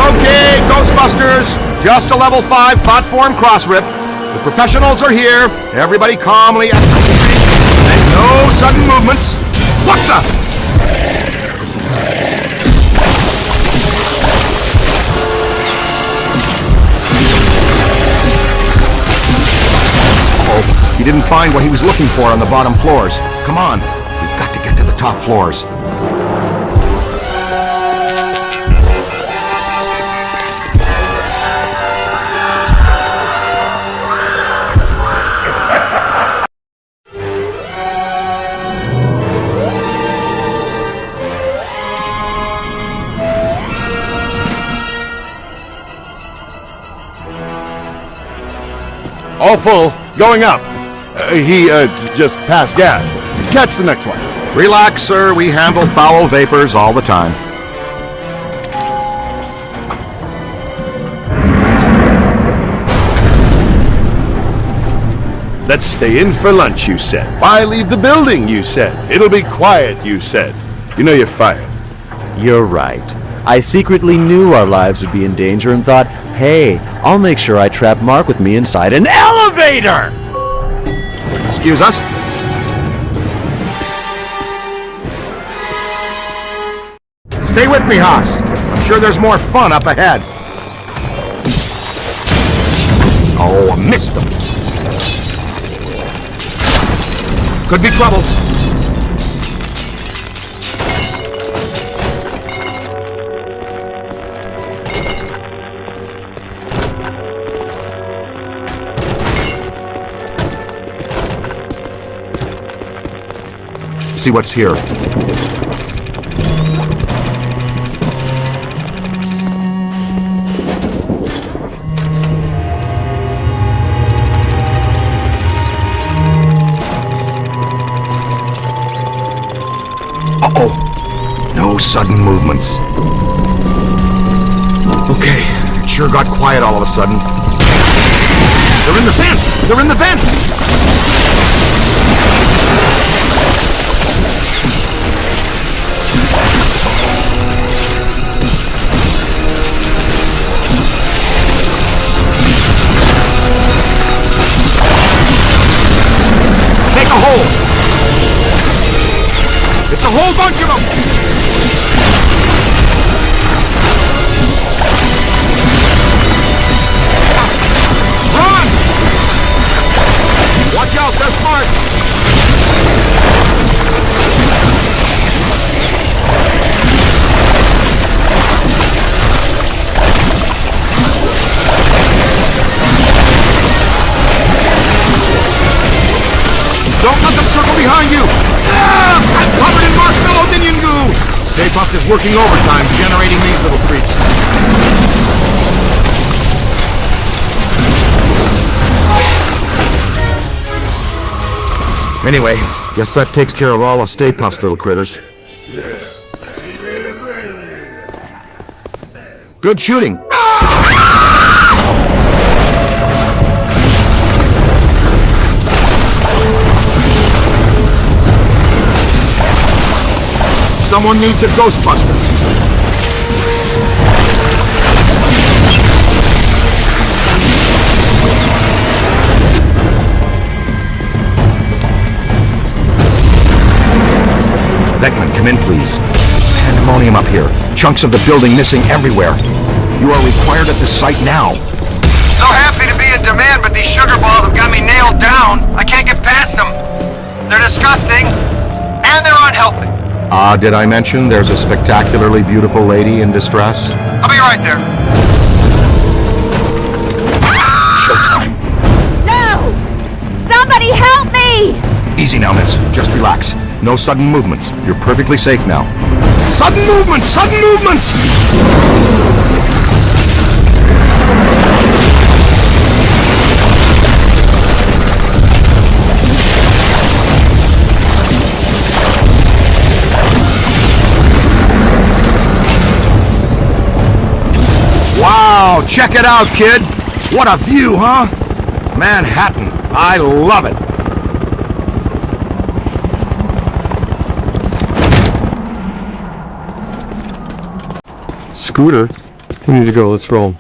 Okay, Ghostbusters, just a level 5 platform cross-rip. The professionals are here. Everybody calmly exit the street. And no sudden movements. What the? Oh, he didn't find what he was looking for on the bottom floors. Come on, we've got to get to the top floors. All full. Going up. He just passed gas. Catch the next one. Relax, sir. We handle foul vapors all the time. Let's stay in for lunch, you said. Why leave the building, you said. It'll be quiet, you said. You know you're fired. You're right. I secretly knew our lives would be in danger and thought, hey, I'll make sure I trap Mark with me inside an elevator! Excuse us? Stay with me, Haas. I'm sure there's more fun up ahead. Oh, I missed them. Could be trouble. See what's here. Uh-oh. No sudden movements. Okay, it sure got quiet all of a sudden. They're in the vents! They're in the vents! Make a hole! It's a whole bunch of them! Run! Watch out, they're smart! Don't let them circle behind you! Ah! I'm covered in marshmallow minion goo! Stay Puft is working overtime, generating these little freaks. Anyway, guess that takes care of all of Stay Puft's little critters. Good shooting. Someone needs a Ghostbuster. Vecman, come in, please. Pandemonium up here. Chunks of the building missing everywhere. You are required at the site now. So happy to be in demand, but these sugar balls have got me nailed down. I can't get past them. They're disgusting, and they're unhealthy. Did I mention there's a spectacularly beautiful lady in distress? I'll be right there. Showtime. No! Somebody help me! Easy now, miss. Just relax. No sudden movements. You're perfectly safe now. Sudden movements! Sudden movements! Wow, check it out, kid. What a view, huh? Manhattan. I love it. Scooter, we need to go. Let's roll.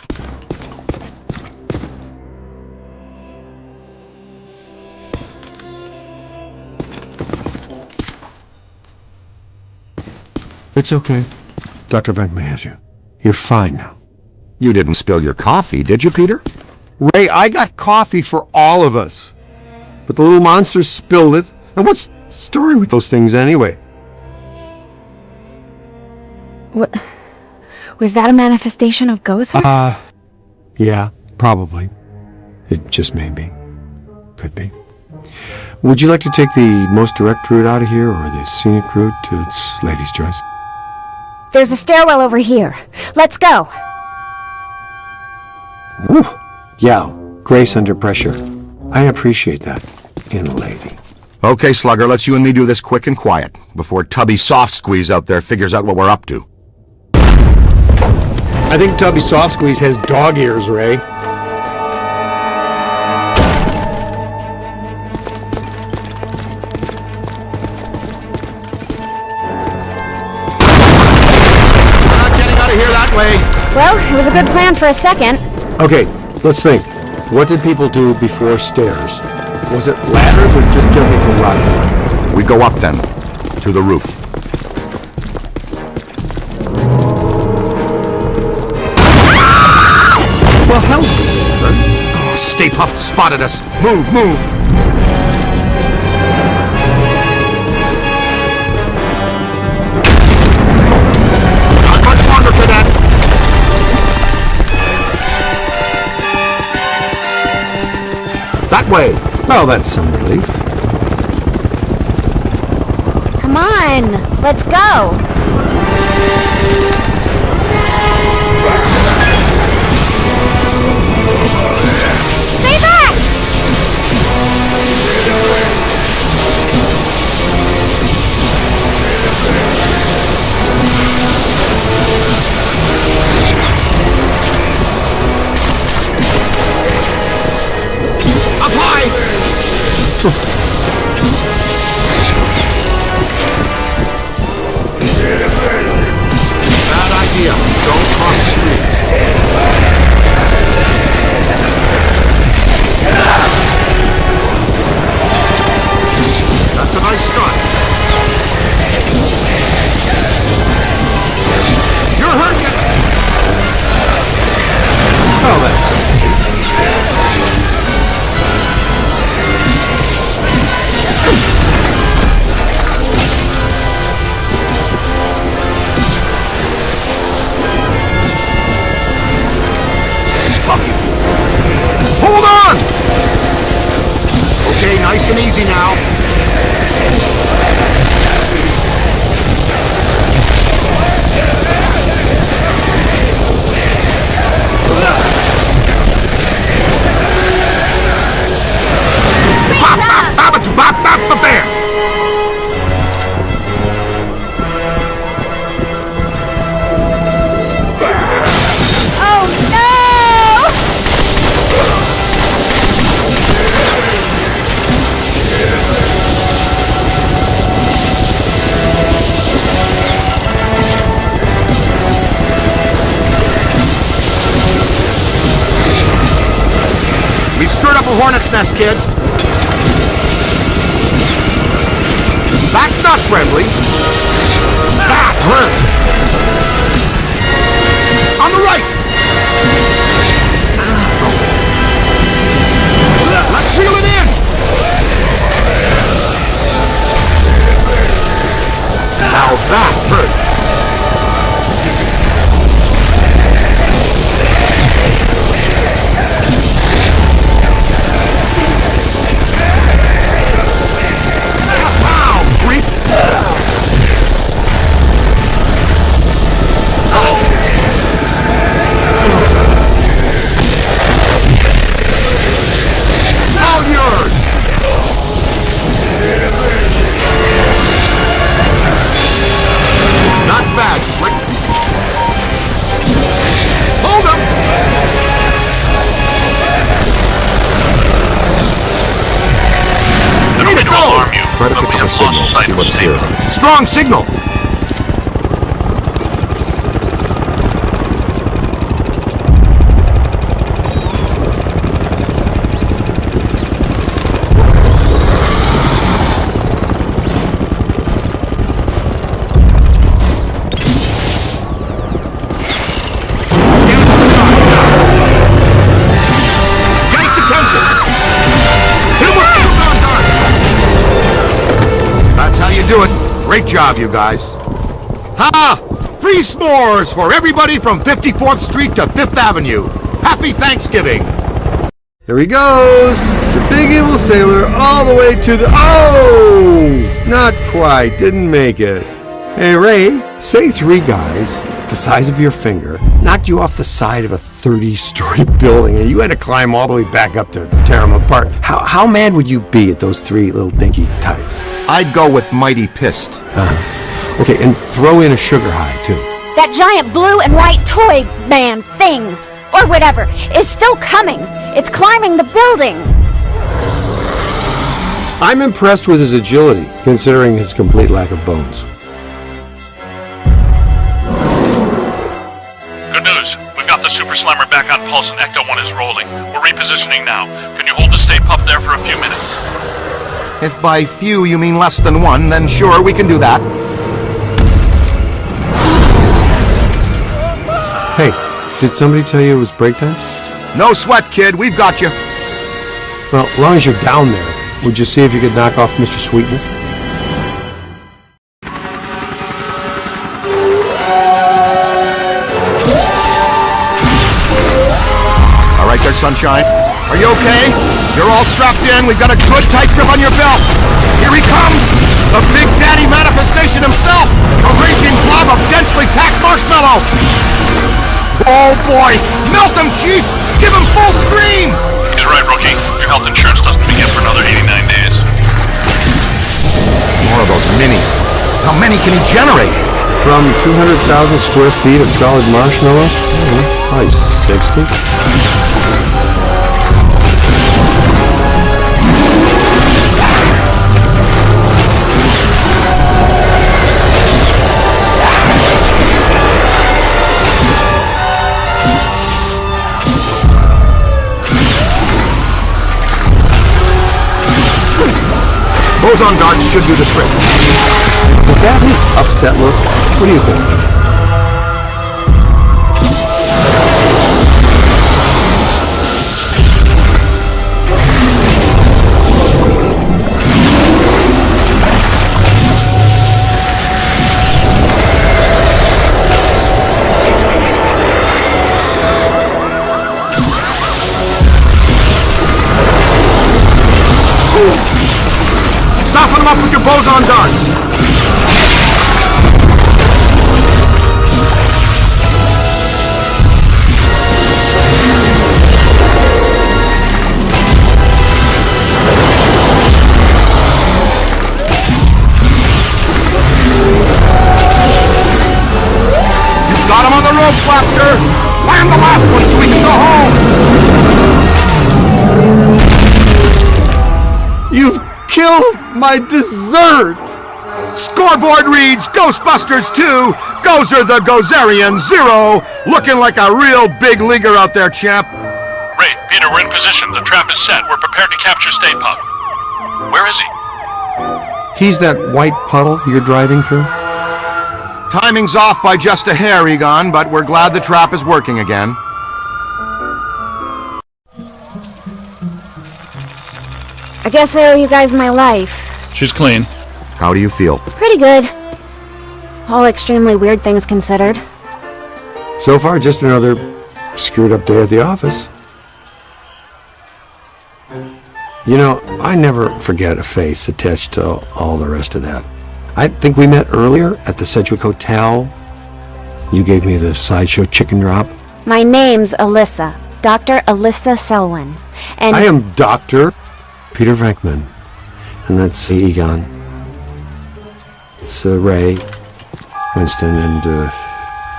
It's okay. Dr. Venkman has you. You're fine now. You didn't spill your coffee, did you, Peter? Ray, I got coffee for all of us. But the little monsters spilled it. And what's the story with those things anyway? What? Was that a manifestation of ghosts? Yeah, probably. It just may be. Could be. Would you like to take the most direct route out of here, or the scenic route? It's lady's choice. There's a stairwell over here. Let's go. Woo! Yeah, grace under pressure. I appreciate that in a lady. Okay, Slugger, let's you and me do this quick and quiet, before Tubby Soft Squeeze out there figures out what we're up to. I think Tubby Soft Squeeze has dog ears, Ray. way. Well, it was a good plan for a second. Okay, let's think. What did people do before stairs? Was it ladders or just jumping from rock to rock? We go up then, to the roof. Well, help! Oh, Stay Puft spotted us. Move, move. Not much longer, cadet. That way. Well, that's some relief. Come on, let's go. Stay back! Up high! Bad idea. Don't cross the street. That's a nice start. You're hurting! Oh, that's so Hold on! Okay, nice and easy now. Bam! Oh no! We've stirred up a hornet's nest, kid. That's not friendly. That hurt. On the right. Let's reel it in. Now that hurt. Lost sight of signal. Strong signal. Do it. Great job, you guys. Ha! Free s'mores for everybody from 54th Street to 5th Avenue. Happy Thanksgiving. There he goes! The big evil sailor all the way to the... Oh! Not quite. Didn't make it. Hey, Ray, say 3 guys, the size of your finger, knocked you off the side of a 30-story building and you had to climb all the way back up to tear them apart. How mad would you be at those 3 little dinky types? I'd go with mighty pissed. Okay, and throw in a sugar high, too. That giant blue and white toy man thing, or whatever, is still coming. It's climbing the building. I'm impressed with his agility, considering his complete lack of bones. Super Slimer back on pulse and Ecto-1 is rolling. We're repositioning now. Can you hold the Stay Puft there for a few minutes? If by few you mean less than one, then sure, we can do that. Hey, did somebody tell you it was break time? No sweat, kid. We've got you. Well, as long as you're down there, would you see if you could knock off Mr. Sweetness? All right there, Sunshine. Are you okay? You're all strapped in. We've got a good tight grip on your belt. Here he comes! The Big Daddy manifestation himself! A raging blob of densely packed marshmallow! Oh boy! Melt him, Chief! Give him full screen! He's right, Rookie. Your health insurance doesn't begin for another 89 days. More of those minis. How many can he generate? From 200,000 square feet of solid marshmallow? Probably 60. Boson darts should do the trick. Is that his upset look? What do you think? Soften them up with your boson darts. You've got him on the rope, Flapster. Land the last one so we can go home. You've killed my dessert! Scoreboard reads Ghostbusters 2, Gozer the Gozerian 0, looking like a real big leaguer out there, champ. Ray, Peter, we're in position. The trap is set. We're prepared to capture Stay Puft. Where is he? He's that white puddle you're driving through? Timing's off by just a hair, Egon, but we're glad the trap is working again. I guess I owe you guys my life. She's clean. How do you feel? Pretty good. All extremely weird things considered. So far, just another screwed up day at the office. You know, I never forget a face attached to all the rest of that. I think we met earlier at the Sedgwick Hotel. You gave me the sideshow chicken drop. My name's Alyssa. Dr. Alyssa Selwyn. And I am Dr. Peter Venkman. And that's Egon. It's Ray, Winston, and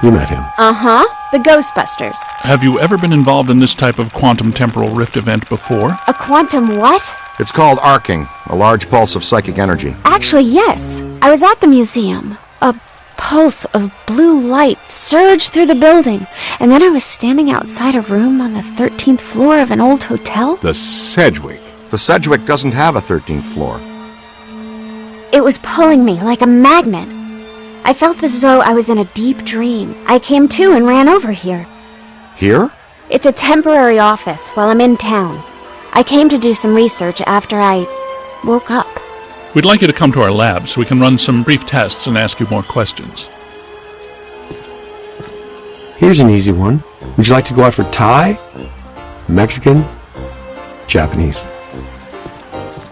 you met him. Uh-huh. The Ghostbusters. Have you ever been involved in this type of quantum temporal rift event before? A quantum what? It's called arcing, a large pulse of psychic energy. Actually, yes. I was at the museum. A pulse of blue light surged through the building, and then I was standing outside a room on the 13th floor of an old hotel. The Sedgwick. The Sedgwick doesn't have a 13th floor. It was pulling me like a magnet. I felt as though I was in a deep dream. I came to and ran over here. Here? It's a temporary office while I'm in town. I came to do some research after I woke up. We'd like you to come to our lab so we can run some brief tests and ask you more questions. Here's an easy one. Would you like to go out for Thai? Mexican? Japanese?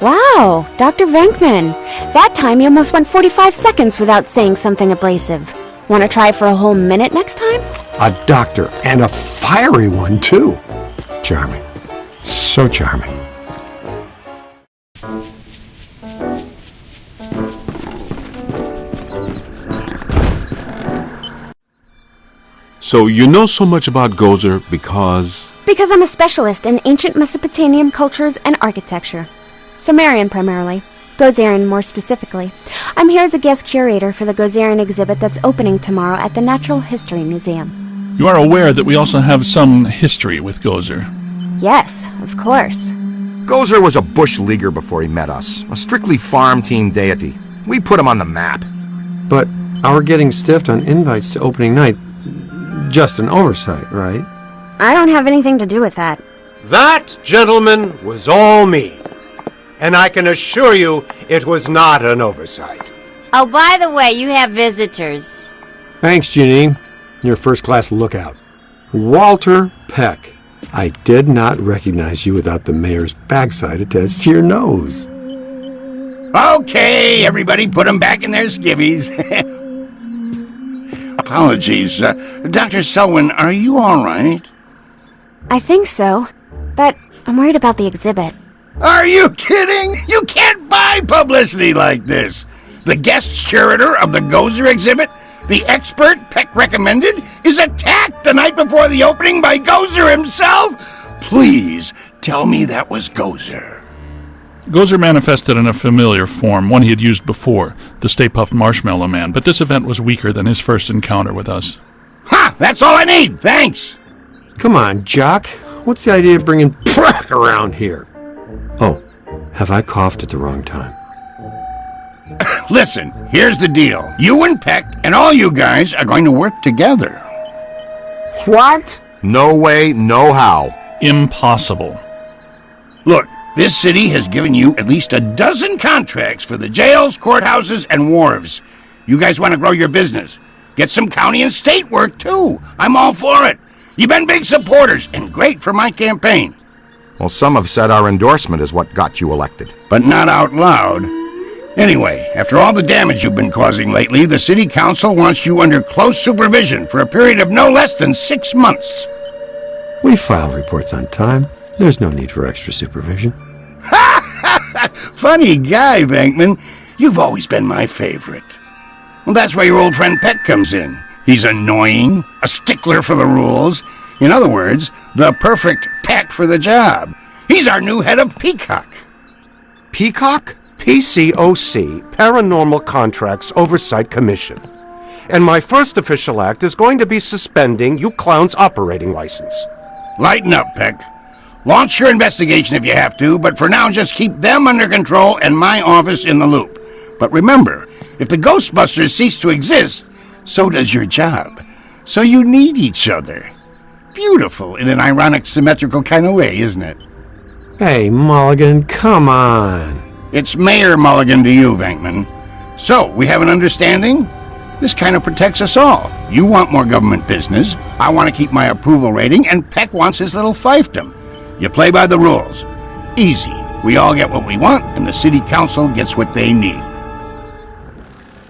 Wow, Dr. Venkman. That time you almost went 45 seconds without saying something abrasive. Want to try for a whole minute next time? A doctor, and a fiery one, too. Charming. So charming. So you know so much about Gozer because... Because I'm a specialist in ancient Mesopotamian cultures and architecture. Sumerian primarily. Gozerian more specifically. I'm here as a guest curator for the Gozerian exhibit that's opening tomorrow at the Natural History Museum. You are aware that we also have some history with Gozer. Yes, of course. Gozer was a bush leaguer before he met us, a strictly farm team deity. We put him on the map. But our getting stiffed on invites to opening night, just an oversight, right? I don't have anything to do with that. That, gentlemen, was all me. And I can assure you it was not an oversight. Oh, by the way, you have visitors. Thanks, Janine. You're a first-class lookout. Walter Peck. I did not recognize you without the mayor's backside attached to your nose. Okay, everybody put them back in their skivvies. Apologies. Dr. Selwyn, are you all right? I think so, but I'm worried about the exhibit. Are you kidding? You can't buy publicity like this. The guest curator of the Gozer exhibit, the expert Peck recommended, is attacked the night before the opening by Gozer himself? Please tell me that was Gozer. Gozer manifested in a familiar form, one he had used before, the Stay Puft Marshmallow Man, but this event was weaker than his first encounter with us. Ha! That's all I need, thanks! Come on, Jock. What's the idea of bringing Peck around here? Oh, have I coughed at the wrong time? Listen, here's the deal. You and Peck and all you guys are going to work together. What? No way, no how. Impossible. Look, this city has given you at least a dozen contracts for the jails, courthouses, and wharves. You guys want to grow your business. Get some county and state work, too. I'm all for it. You've been big supporters and great for my campaign. Well, some have said our endorsement is what got you elected. But not out loud. Anyway, after all the damage you've been causing lately, the city council wants you under close supervision for a period of no less than 6 months. We file reports on time. There's no need for extra supervision. Funny guy, Venkman. You've always been my favorite. Well, that's where your old friend Peck comes in. He's annoying, a stickler for the rules. In other words, the perfect Peck for the job. He's our new head of Peacock. Peacock? PCOC, Paranormal Contracts Oversight Commission. And my first official act is going to be suspending you clowns' operating license. Lighten up, Peck. Launch your investigation if you have to, but for now just keep them under control and my office in the loop. But remember, if the Ghostbusters cease to exist, so does your job. So you need each other. Beautiful in an ironic, symmetrical kind of way, isn't it? Hey, Mulligan, come on. It's Mayor Mulligan to you, Venkman. So, we have an understanding? This kind of protects us all. You want more government business, I want to keep my approval rating, and Peck wants his little fiefdom. You play by the rules. Easy. We all get what we want, and the city council gets what they need.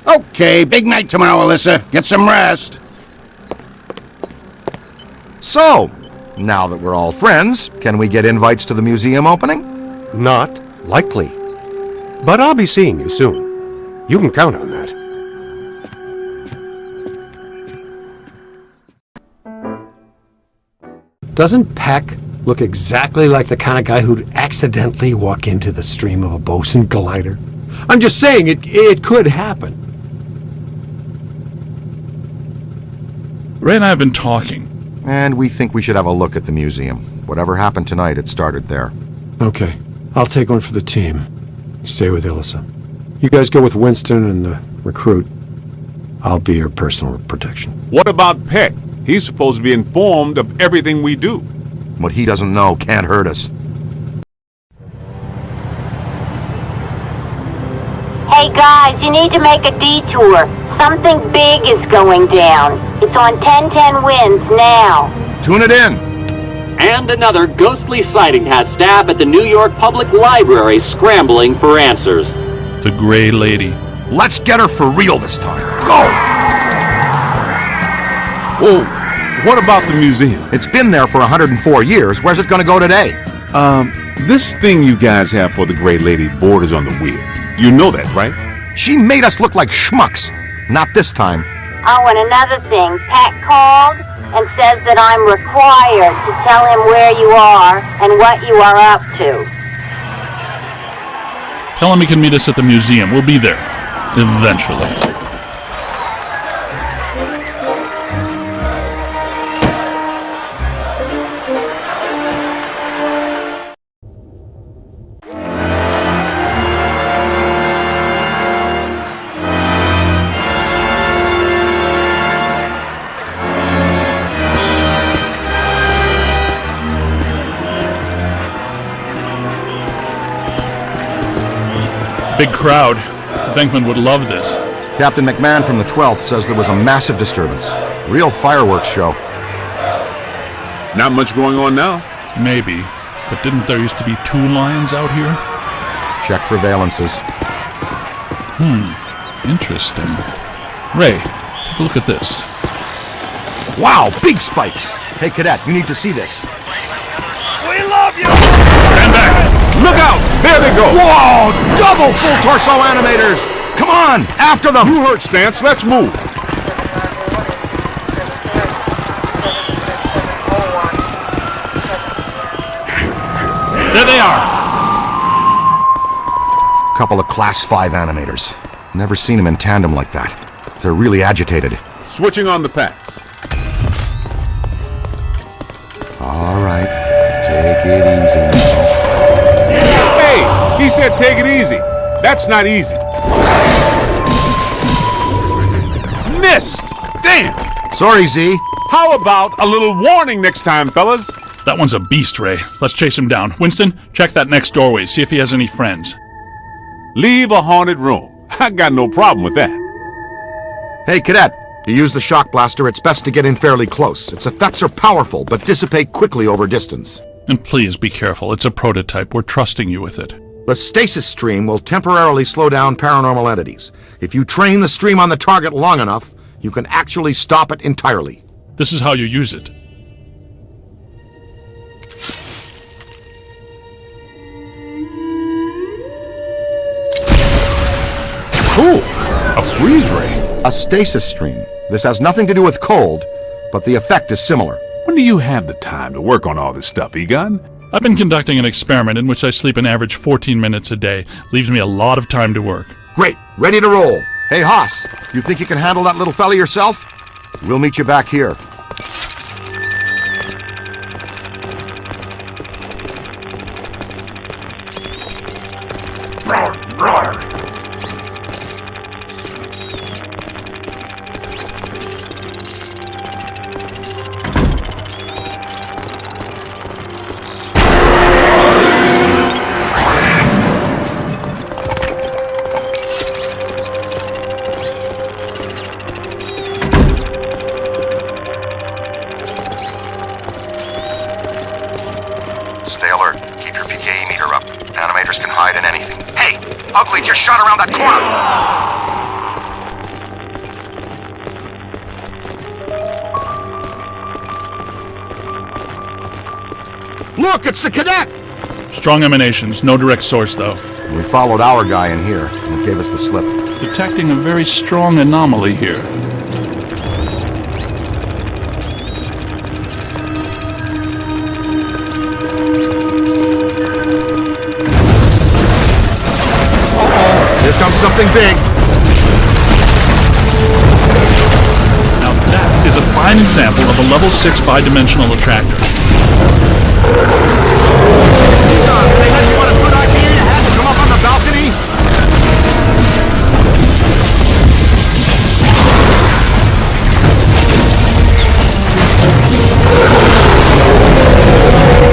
Okay, big night tomorrow, Alyssa. Get some rest. So, now that we're all friends, can we get invites to the museum opening? Not likely. But I'll be seeing you soon. You can count on that. Doesn't Peck look exactly like the kind of guy who'd accidentally walk into the stream of a bosun glider? I'm just saying, it could happen. Ray and I have been talking. And we think we should have a look at the museum. Whatever happened tonight, it started there. Okay, I'll take one for the team. Stay with Alyssa. You guys go with Winston and the recruit. I'll be your personal protection. What about Peck? He's supposed to be informed of everything we do. What he doesn't know can't hurt us. Hey guys, you need to make a detour. Something big is going down. It's on 1010 Winds now. Tune it in. And another ghostly sighting has staff at the New York Public Library scrambling for answers. The Gray Lady. Let's get her for real this time. Go! Whoa, what about the museum? It's been there for 104 years. Where's it going to go today? This thing you guys have for the Gray Lady borders on the weird. You know that, right? She made us look like schmucks. Not this time. Oh, and another thing, Pat called and says that I'm required to tell him where you are and what you are up to. Tell him he can meet us at the museum. We'll be there. Eventually. big crowd. Venkman would love this. Captain McMahon from the 12th says there was a massive disturbance. Real fireworks show. Not much going on now. Maybe. But didn't there used to be 2 lions out here? Check for valences. Interesting. Ray, take a look at this. Wow, big spikes! Hey, Cadet, you need to see this. We love you! Stand back! Look out! There they go! Whoa! Double full torso animators! Come on, after them! You heard Stance, let's move! There they are! Couple of Class 5 animators. Never seen them in tandem like that. They're really agitated. Switching on the packs. All right, take it easy. Hey, he said take it easy. That's not easy. Missed! Damn! Sorry, Z. How about a little warning next time, fellas? That one's a beast, Ray. Let's chase him down. Winston, check that next doorway. See if he has any friends. Leave a haunted room. I got no problem with that. Hey, Cadet. To use the shock blaster, it's best to get in fairly close. Its effects are powerful, but dissipate quickly over distance. And please be careful. It's a prototype. We're trusting you with it. The stasis stream will temporarily slow down paranormal entities. If you train the stream on the target long enough, you can actually stop it entirely. This is how you use it. Cool! A freeze ray. A stasis stream. This has nothing to do with cold, but the effect is similar. When do you have the time to work on all this stuff, Egon? I've been conducting an experiment in which I sleep an average 14 minutes a day. Leaves me a lot of time to work. Great. Ready to roll. Hey, Haas, you think you can handle that little fella yourself? We'll meet you back here. Stay alert. Keep your PKE meter up. Animators can hide in anything. Hey! Ugly just shot around that corner! Look, it's the cadet! Strong emanations, no direct source though. We followed our guy in here, and it gave us the slip. Detecting a very strong anomaly here. Here comes something big. Now that is a fine example of a level 6 bidimensional attractor. They let you on a good idea you had to come up on the balcony?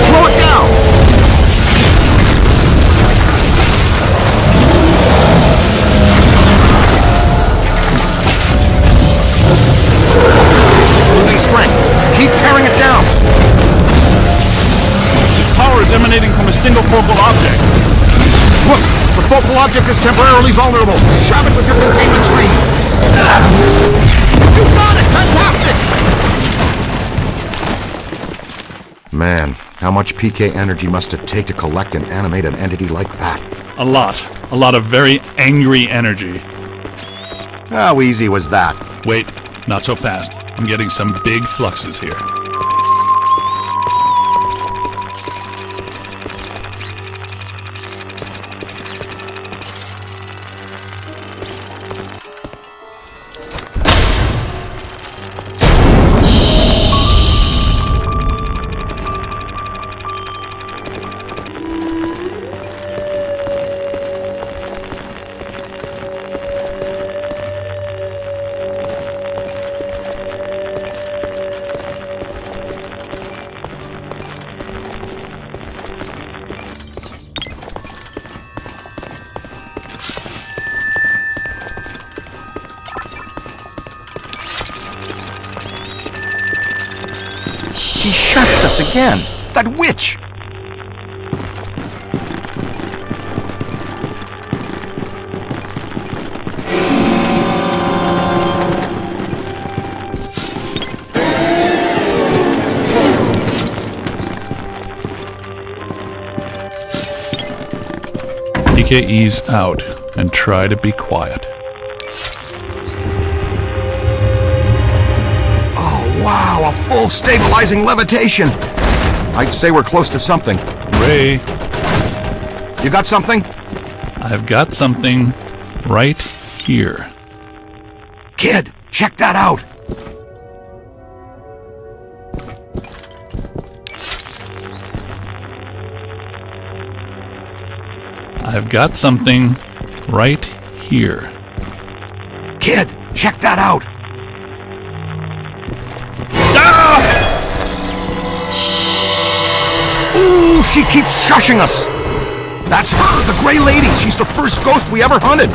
Slow it down! Losing strength. Keep tearing it down. Its power is emanating from a single focal object. Look, the focal object is temporarily vulnerable. Shove it with your containment screen. You got it! Fantastic! Man, how much PK energy must it take to collect and animate an entity like that? A lot. A lot of very angry energy. How easy was that? Wait, not so fast. I'm getting some big fluxes here. She shucked us again. That witch! ease out and try to be quiet. Oh, wow, a full stabilizing levitation. I'd say we're close to something. Ray. You got something? I've got something right here. Kid, check that out. I've got something right here. Kid, check that out. Ah! Ooh, she keeps shushing us. That's her, the Gray Lady. She's the first ghost we ever hunted.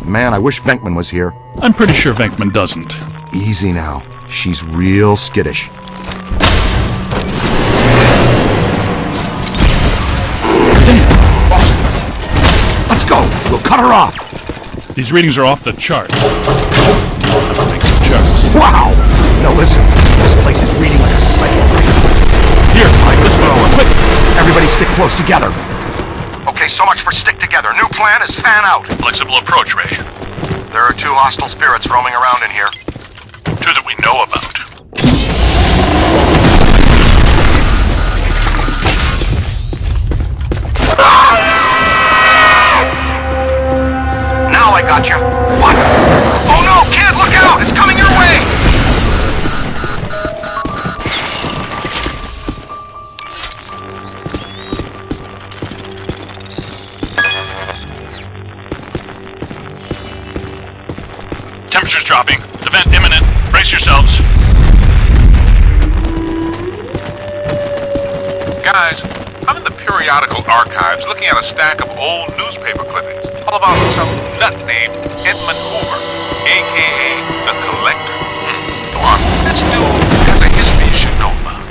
Man, I wish Venkman was here. I'm pretty sure Venkman doesn't. Easy now. She's real skittish. Damn! Let's go. We'll cut her off. These readings are off the charts. Charts. Wow! Now listen, this place is reading like a psychovision. Here, this one, quick! Everybody stick close together. Okay, so much for stick together. New plan is fan out. Flexible approach, Ray. There are 2 hostile spirits roaming around in here. 2 that we know about. Now I got you. What? Oh no, kid, look out! It's coming your way! Temperature's dropping. Event imminent. Brace yourselves. Guys, I'm in the periodical archives looking at a stack of old newspaper clippings, all about some nut named Edmund Hoover, a.k.a. The Collector. Come on, this dude has a history you should know about.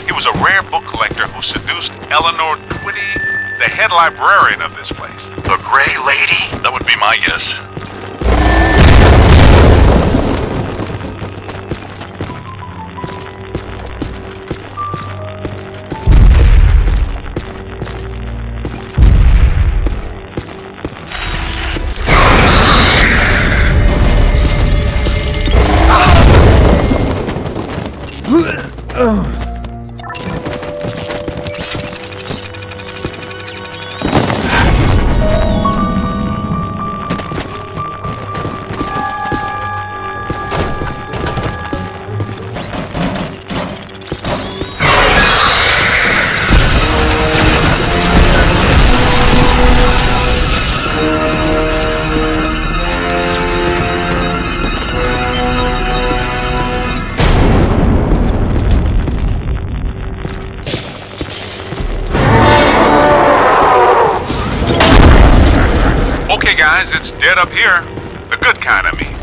He was a rare book collector who seduced Eleanor Twitty, the head librarian of this place. The Gray Lady? That would be my guess. Okay guys, it's dead up here. The good kind, I mean.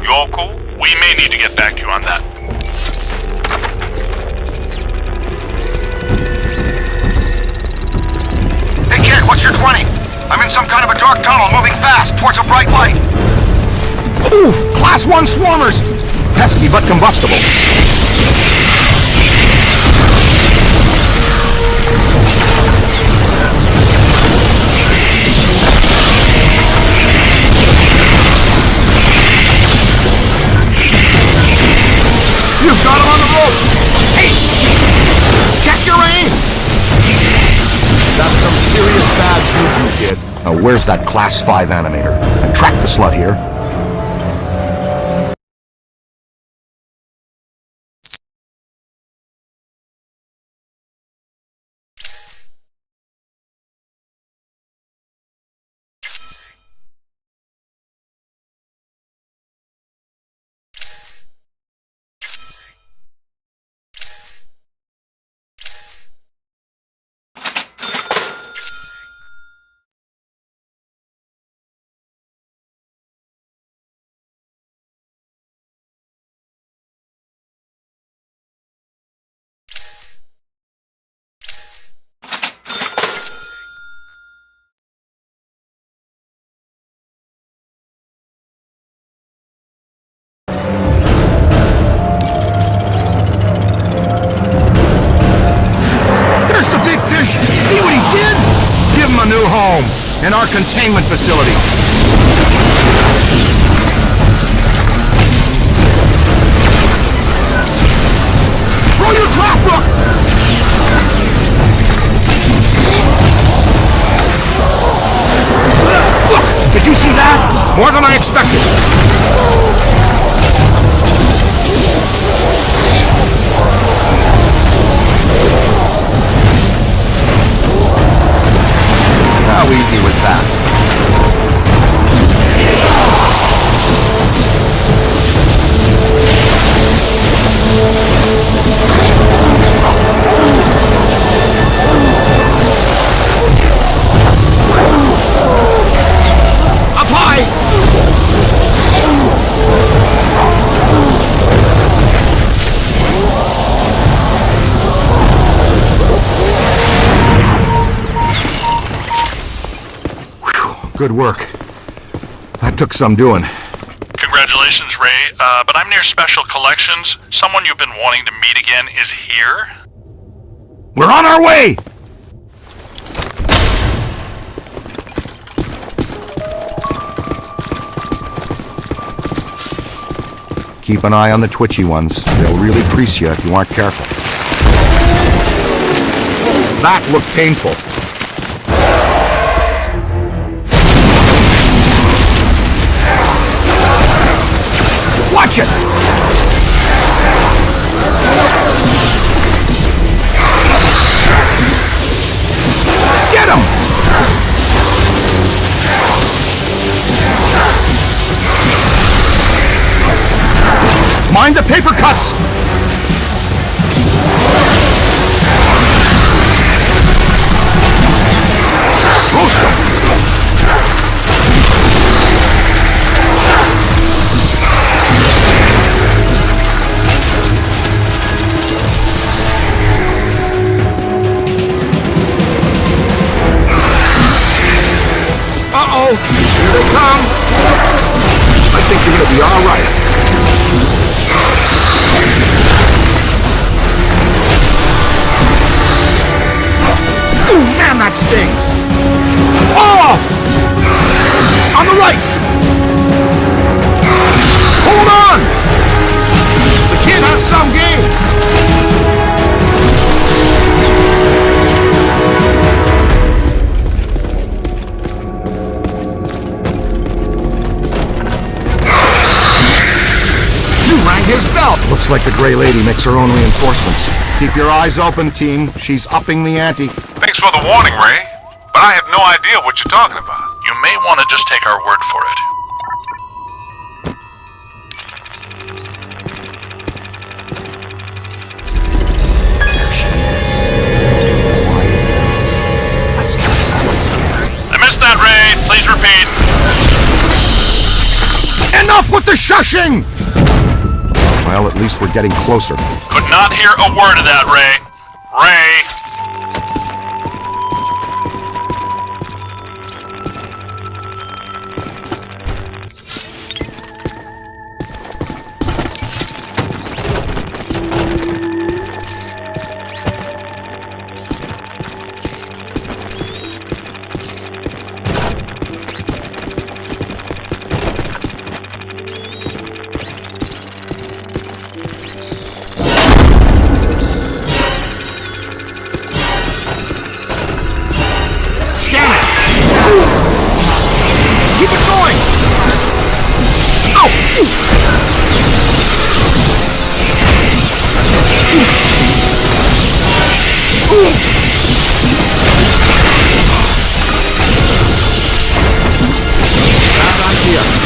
You all cool? We may need to get back to you on that. Hey kid, what's your 20? I'm in some kind of a dark tunnel moving fast towards a bright light. Oof! Class 1 swarmers! Pesky but combustible. You've got him on the rope! Hey! Check your aim! That's some serious bad juju, kid. Now where's that Class 5 animator? And track the slut here. our containment facility. Throw your trap hook! Look! Did you see that? More than I expected. How easy was that? Up high! Good work. That took some doing. Congratulations, Ray. But I'm near Special Collections. Someone you've been wanting to meet again is here. We're on our way! Keep an eye on the twitchy ones. They'll really crease you if you aren't careful. That looked painful. Watch it! Get him! Mind the paper cuts! Roast them! Uh-oh! Here they come! I think you're gonna be all right. Ooh, man, that stings! Oh! On the right! Hold on! The kid has some game! Rang his bell. Looks like the Grey Lady makes her own reinforcements. Keep your eyes open, team. She's upping the ante. Thanks for the warning, Ray. But I have no idea what you're talking about. You may want to just take our word for it. There she is. Let's get a silent scare. I missed that, Ray. Please repeat. Enough with the shushing! Well, at least we're getting closer. Could not hear a word of that, Ray. Ray!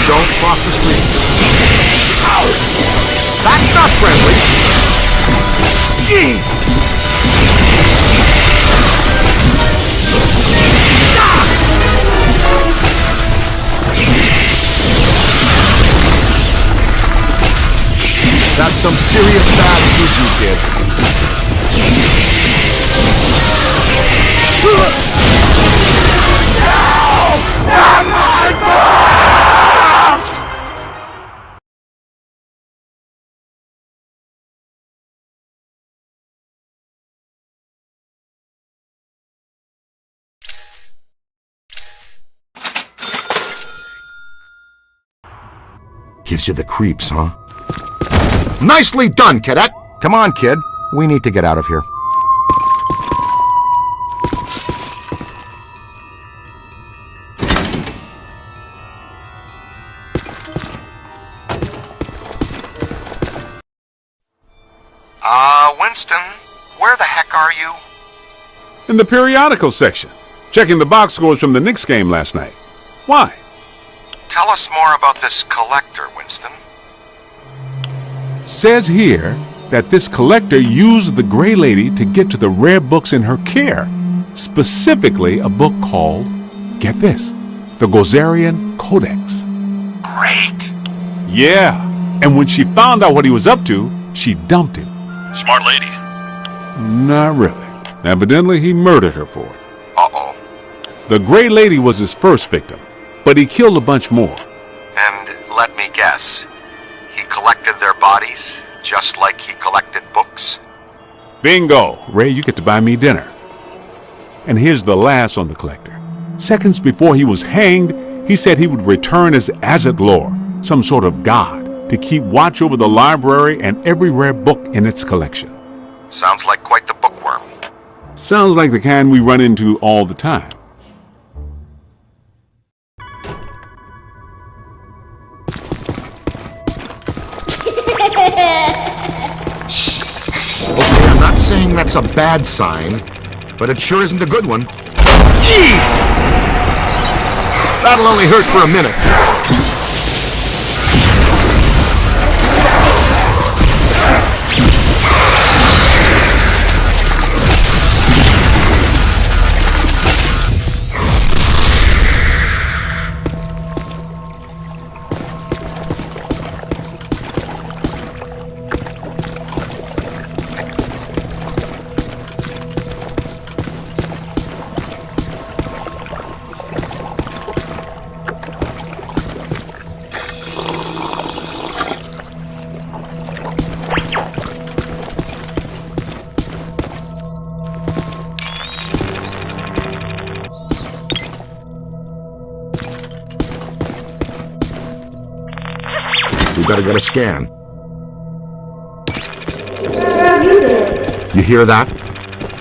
Don't cross the street. Ow! That's not friendly! Jeez! Ah! That's some serious bad juju, kid. Gives you the creeps, huh? Nicely done, cadet! Come on, kid. We need to get out of here. Winston, where the heck are you? In the periodical section, checking the box scores from the Knicks game last night. Why? Tell us more about this collector, Winston. Says here that this collector used the Gray Lady to get to the rare books in her care. Specifically, a book called, get this, the Gozerian Codex. Great! Yeah, and when she found out what he was up to, she dumped him. Smart lady. Not really. Evidently, he murdered her for it. Uh-oh. The Gray Lady was his first victim, but he killed a bunch more. And let me guess, he collected their bodies, just like he collected books? Bingo! Ray, you get to buy me dinner. And here's the last on the collector. Seconds before he was hanged, he said he would return as Azat-Lor, some sort of god, to keep watch over the library and every rare book in its collection. Sounds like quite the bookworm. Sounds like the kind we run into all the time. Okay, I'm not saying that's a bad sign, but it sure isn't a good one. Jeez! That'll only hurt for a minute. We better get a scan. You hear that?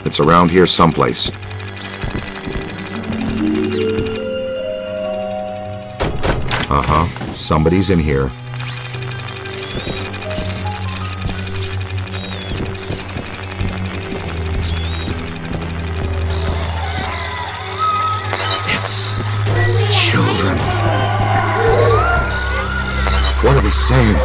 It's around here someplace. Uh-huh. Somebody's in here. It's children. What are they saying?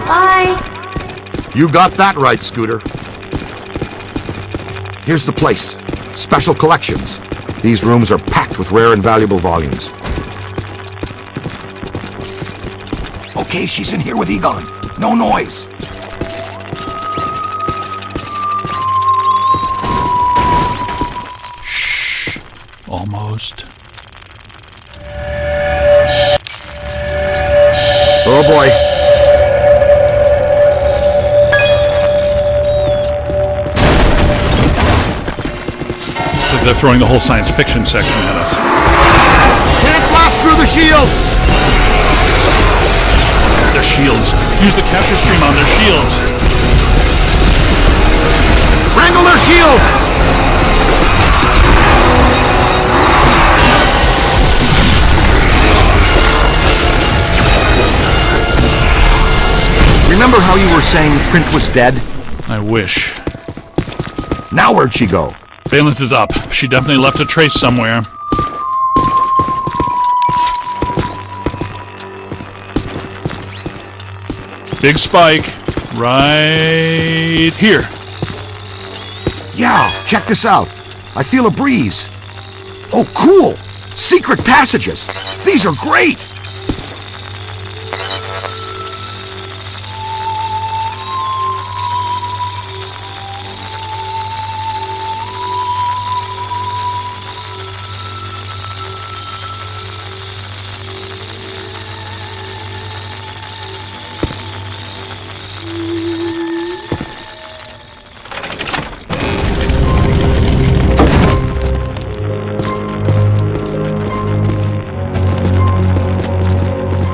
Bye. You got that right, Scooter. Here's the place. Special collections. These rooms are packed with rare and valuable volumes. Okay, she's in here with Egon. No noise. Almost. Oh boy. Looks like they're throwing the whole science fiction section at us. Can't blast through the shield! Their shields. Use the capture stream on their shields. Wrangle their shields! Remember how you were saying Print was dead? I wish. Now where'd she go? Valence is up. She definitely left a trace somewhere. Big spike. Right here. Yeah, check this out. I feel a breeze. Oh, cool. Secret passages! These are great!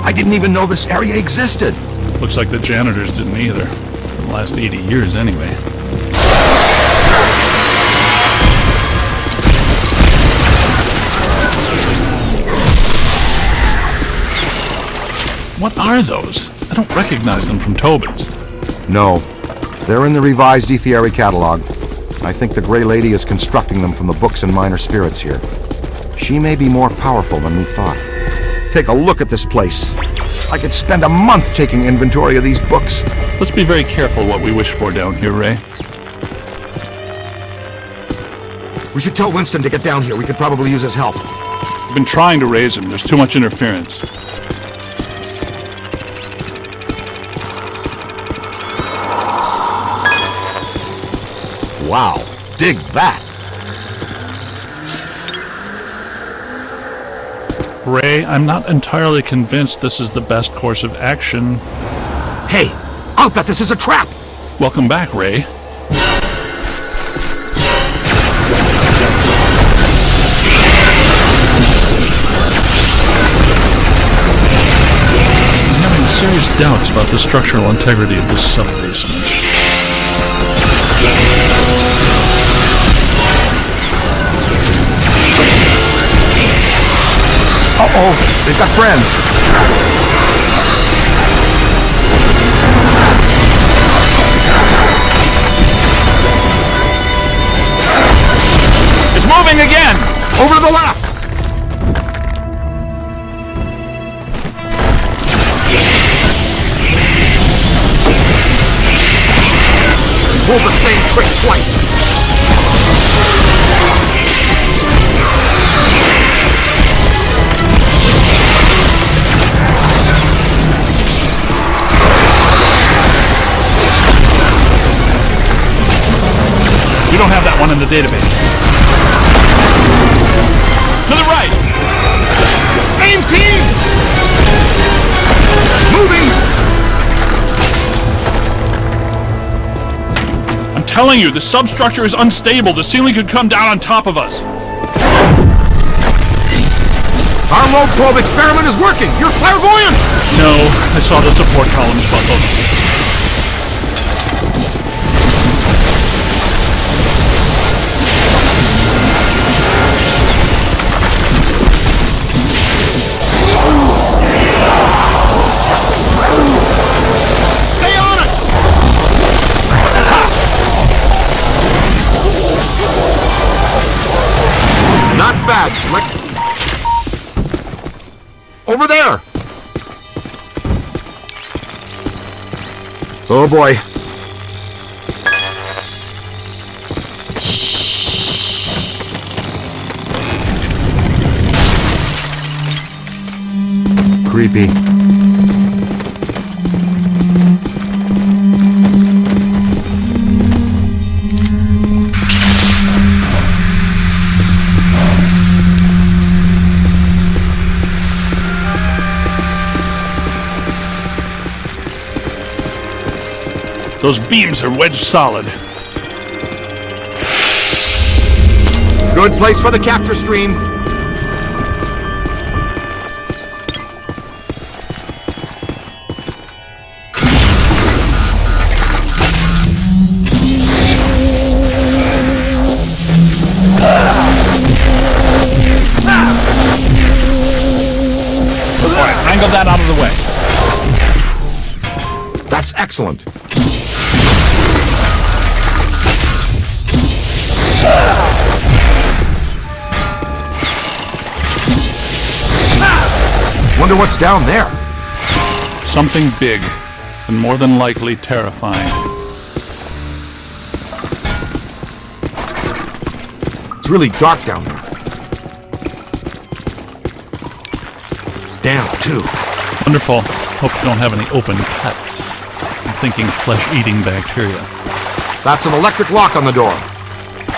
I didn't even know this area existed. Looks like the janitors didn't either. For the last 80 years, anyway. What are those? I don't recognize them from Tobin's. No. They're in the revised Ethiary catalog. I think the Grey Lady is constructing them from the books and minor spirits here. She may be more powerful than we thought. Take a look at this place. I could spend a month taking inventory of these books. Let's be very careful what we wish for down here, Ray. We should tell Winston to get down here. We could probably use his help. We've been trying to raise him. There's too much interference. Wow. Dig that. Ray, I'm not entirely convinced this is the best course of action. Hey, I'll bet this is a trap! Welcome back, Ray. I'm having serious doubts about the structural integrity of this sub-basement. Uh-oh, they've got friends. It's moving again! Over to the left! Pull the same trick twice! We don't have that one in the database. To the right! Same team! Moving! I'm telling you, the substructure is unstable. The ceiling could come down on top of us. Our low probe experiment is working! You're clairvoyant! No, I saw the support columns buckle. Bad, Slick. Over there. Oh boy. Creepy. Those beams are wedged solid. Good place for the capture stream. All right, wrangle that out of the way. That's excellent. Wonder what's down there. Something big, and more than likely terrifying. It's really dark down there. damp, too. Wonderful. Hope you don't have any open cuts. I'm thinking flesh-eating bacteria. That's an electric lock on the door.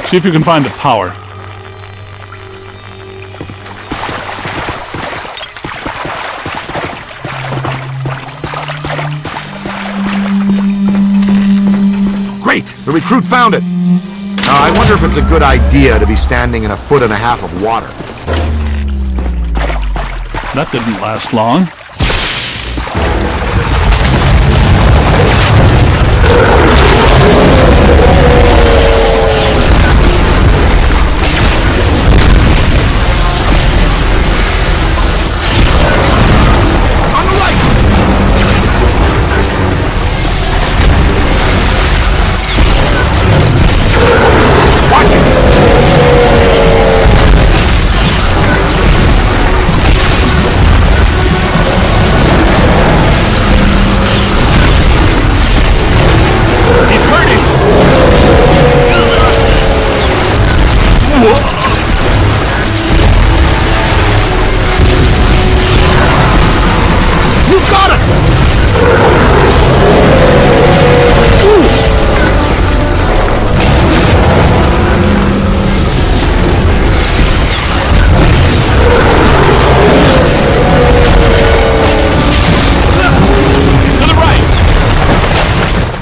See if you can find the power. Great! The recruit found it! Now, I wonder if it's a good idea to be standing in 1.5 feet of water. That didn't last long. On the right! Watch it!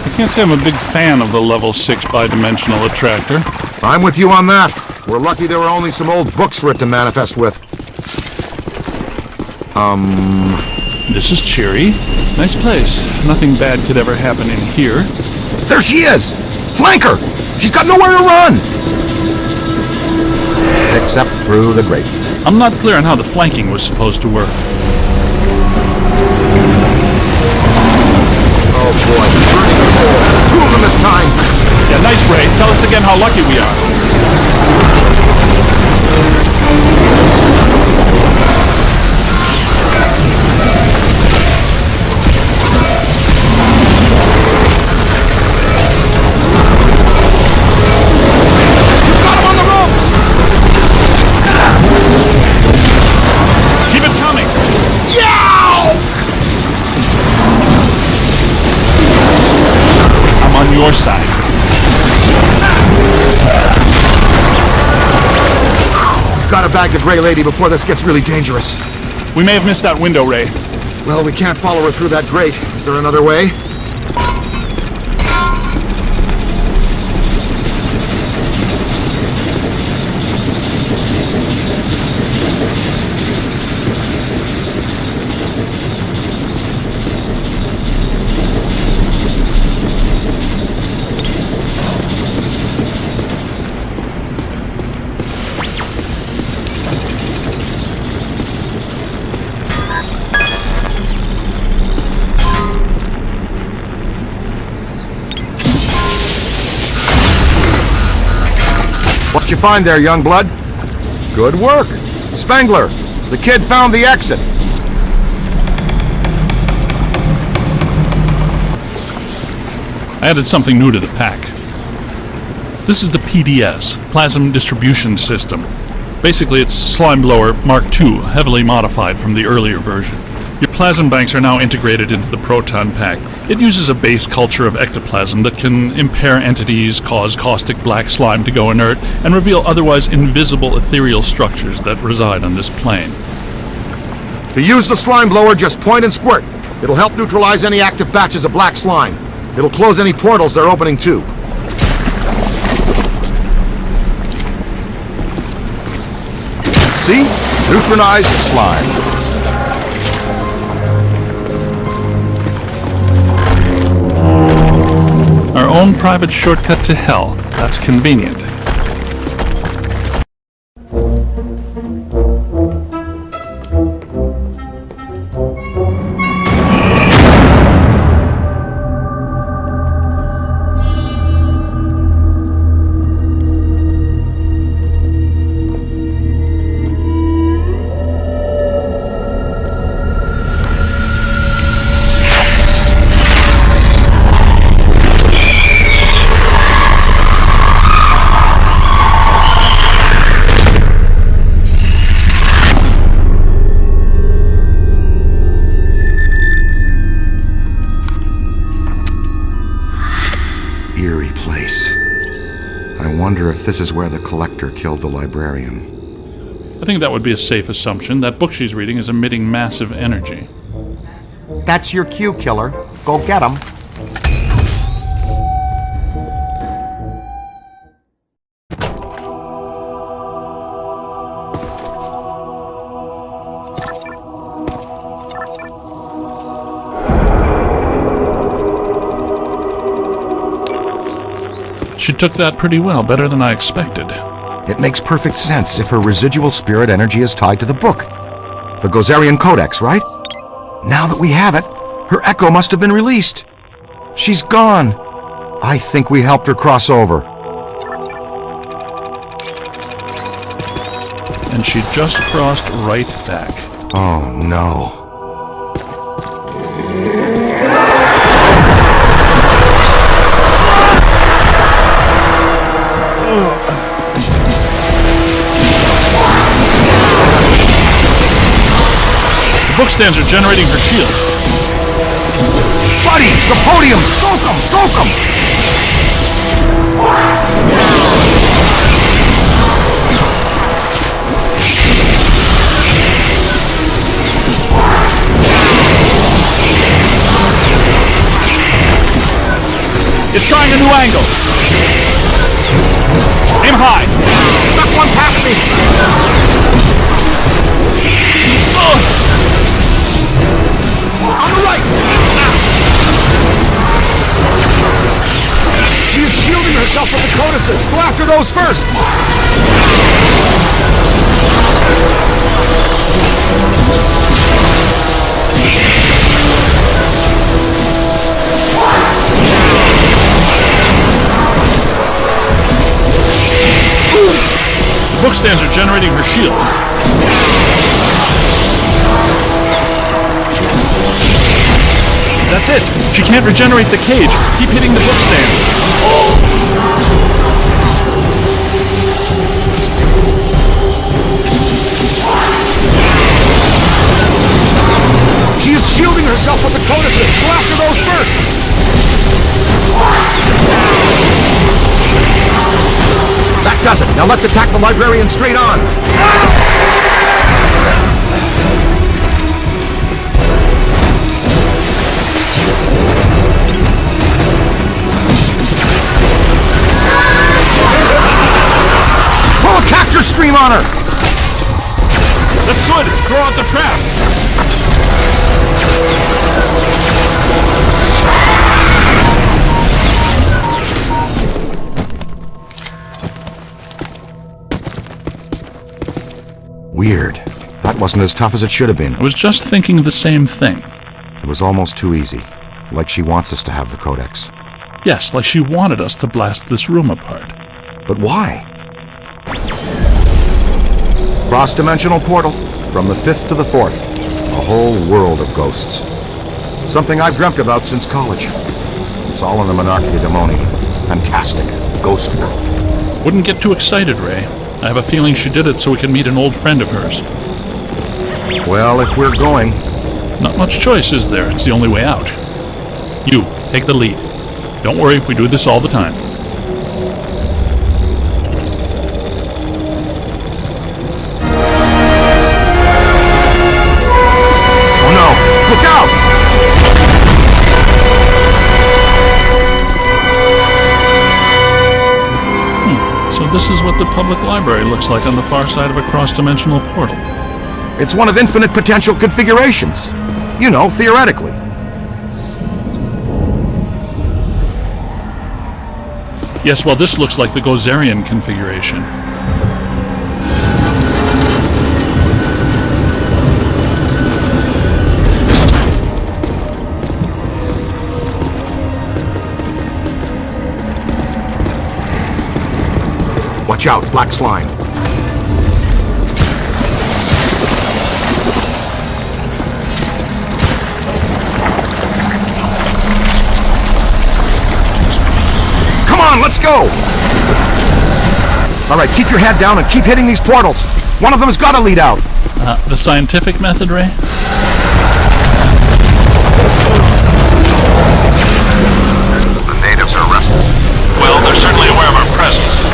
I can't say I'm a big fan of the level 6 bidimensional attractor. I'm with you on that. We're lucky there were only some old books for it to manifest with. This is cheery. Nice place. Nothing bad could ever happen in here. There she is! Flank her! She's got nowhere to run! Except through the grate. I'm not clear on how the flanking was supposed to work. Oh boy, burning the hole. 2 of them this time! Yeah, nice, Ray. Tell us again how lucky we are. You've got him on the ropes! Keep it coming! Yow! I'm on your side. Gotta bag the Gray Lady before this gets really dangerous. We may have missed that window, Ray. Well, we can't follow her through that grate. Is there another way? What you find there, young blood? Good work. Spengler, the kid found the exit. I added something new to the pack. This is the PDS, Plasm Distribution System. Basically, it's Slime Blower Mark II, heavily modified from the earlier version. Your plasm banks are now integrated into the proton pack. It uses a base culture of ectoplasm that can impair entities, cause caustic black slime to go inert, and reveal otherwise invisible ethereal structures that reside on this plane. To use the slime blower, just point and squirt. It'll help neutralize any active batches of black slime. It'll close any portals they're opening too. See? Neutralize the slime. Our own private shortcut to hell. That's convenient. I wonder if this is where the collector killed the librarian. I think that would be a safe assumption. That book she's reading is emitting massive energy. That's your cue, killer. Go get him. She took that pretty well, better than I expected. It makes perfect sense if her residual spirit energy is tied to the book. The Gozerian Codex, right? Now that we have it, her echo must have been released. She's gone. I think we helped her cross over. And she just crossed right back. Oh, no. The book stands are generating her shield. Buddy, the podium! Soak him! Soak him! It's trying a new angle. Aim high. Knock one past me! On the right! She is shielding herself from the codices! Go after those first! The book stands are generating her shield. That's it! She can't regenerate the cage. Keep hitting the book stand. She is shielding herself with the codices. Go after those first! That does it. Now let's attack the librarian straight on. Pull a capture stream on her! That's good! Throw out the trap! Weird. That wasn't as tough as it should have been. I was just thinking the same thing. It was almost too easy. Like she wants us to have the Codex. Yes, like she wanted us to blast this room apart. But why? Cross-dimensional portal. From the 5th to the 4th. A whole world of ghosts. Something I've dreamt about since college. It's all in the Monarchia Demoni. Fantastic. Ghost world. Wouldn't get too excited, Ray. I have a feeling she did it so we can meet an old friend of hers. Well, if we're going... Not much choice, is there? It's the only way out. You, take the lead. Don't worry, we do this all the time. Oh no! Look out! So this is what the public library looks like on the far side of a cross-dimensional portal. It's one of infinite potential configurations. You know, theoretically. Yes, well, this looks like the Gozerian configuration. Watch out, black slime. Come on, let's go! All right, keep your head down and keep hitting these portals. One of them's got to lead out. The scientific method, Ray? The natives are restless. Well, they're certainly aware of our presence.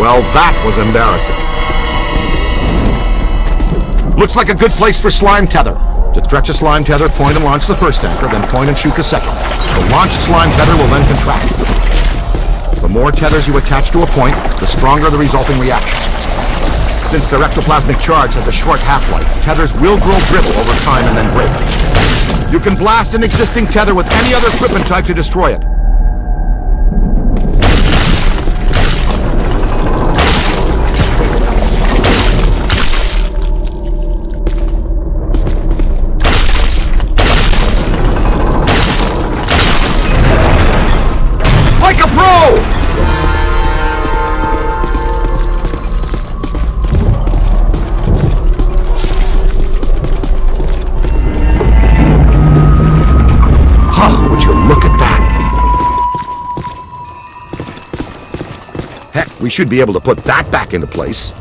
Well, that was embarrassing. Looks like a good place for slime tether. To stretch a slime tether, point and launch the first anchor, then point and shoot the second. The launched slime tether will then contract. The more tethers you attach to a point, the stronger the resulting reaction. Since their ectoplasmic charge has a short half-life, tethers will grow brittle over time and then break. You can blast an existing tether with any other equipment type to destroy it. Like a pro! Would you look at that? Heck, we should be able to put that back into place.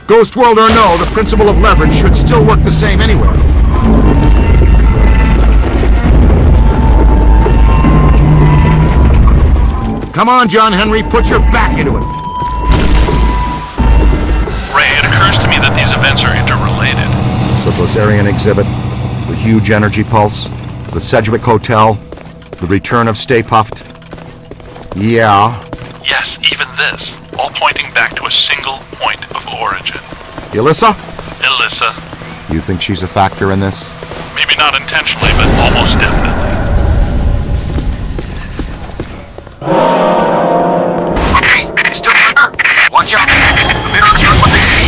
Ghost world or no, the principle of leverage should still work the same anywhere. Come on, John Henry, put your back into it. Ray, it occurs to me that these events are interrelated. The Blazarian exhibit, the huge energy pulse, the Sedgwick Hotel, the return of Stay Puft. Yeah. Yes, even this, all pointing back to a single point of origin. Alyssa? Alyssa. You think she's a factor in this? Maybe not intentionally, but almost definitely. Okay, still there. Watch out. The mirrors are what they see.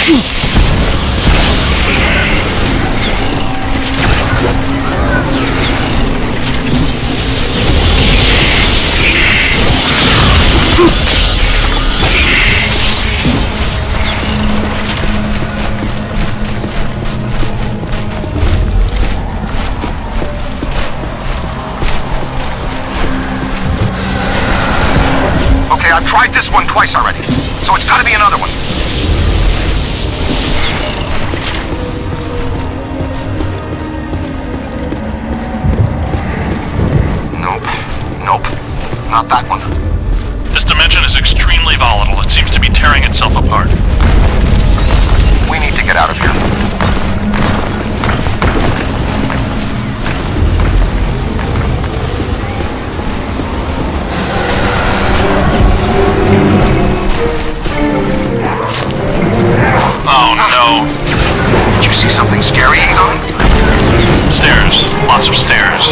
Okay, I've tried this one twice already, so it's gotta be another one. Nope. Not that one. This dimension is extremely volatile. It seems to be tearing itself apart. We need to get out of here. Oh no. Did you see something scary, Egon? Stairs. Lots of stairs.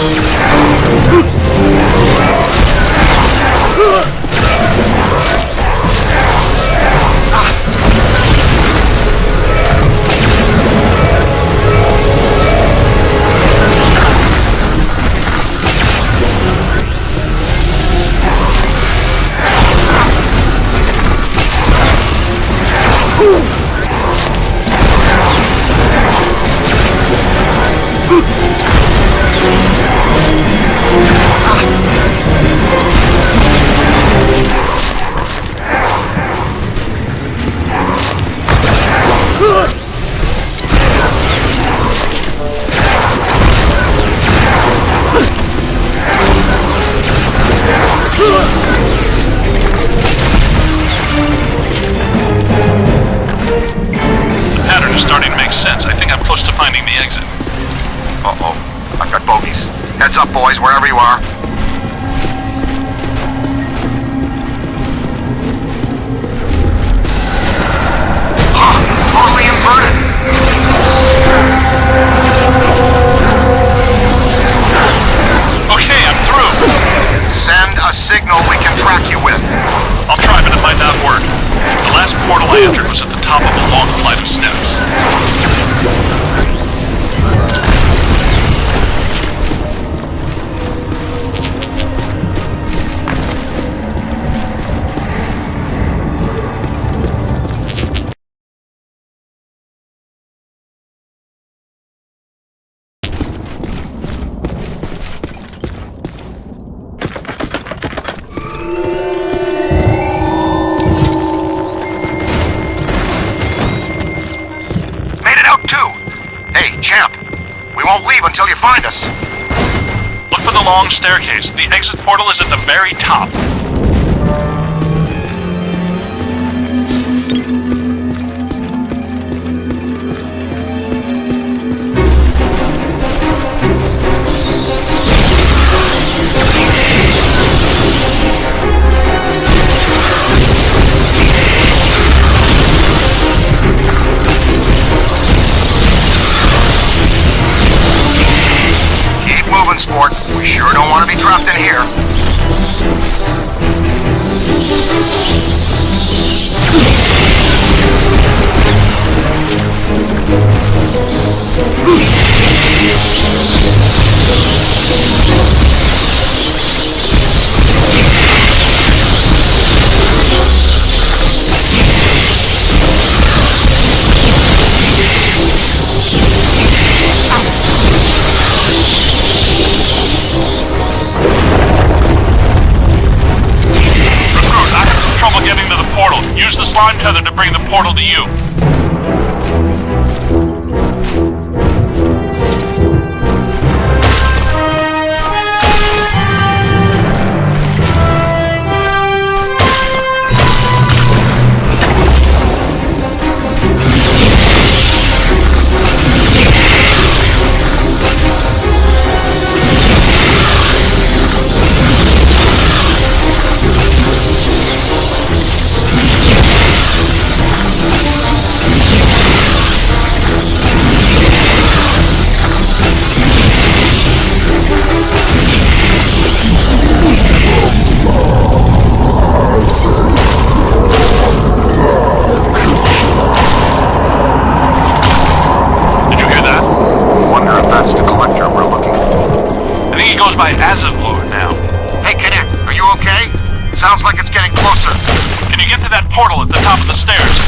Heads up, boys, wherever you are. Totally inverted. Okay, I'm through. Send a signal we can track you with. I'll try, but it might not work. The last portal I entered was at the top of a long flight of steps. Won't leave until you find us. Look for the long staircase. The exit portal is at the very top. Sport. We sure don't want to be trapped in here. Use the slime tether to bring the portal to you. Sounds like it's getting closer. Can you get to that portal at the top of the stairs?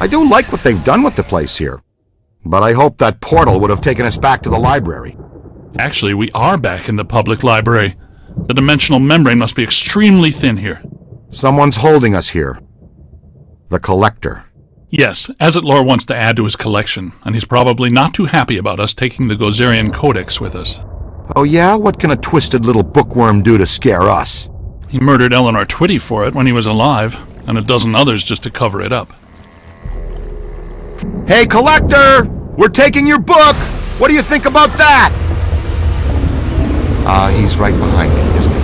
I do like what they've done with the place here. But I hope that portal would have taken us back to the library. Actually, we are back in the public library. The dimensional membrane must be extremely thin here. Someone's holding us here. The Collector. Yes, Azetlor wants to add to his collection, and he's probably not too happy about us taking the Gozerian Codex with us. Oh yeah? What can a twisted little bookworm do to scare us? He murdered Eleanor Twitty for it when he was alive, and a dozen others just to cover it up. Hey, Collector! We're taking your book! What do you think about that? He's right behind me, isn't he?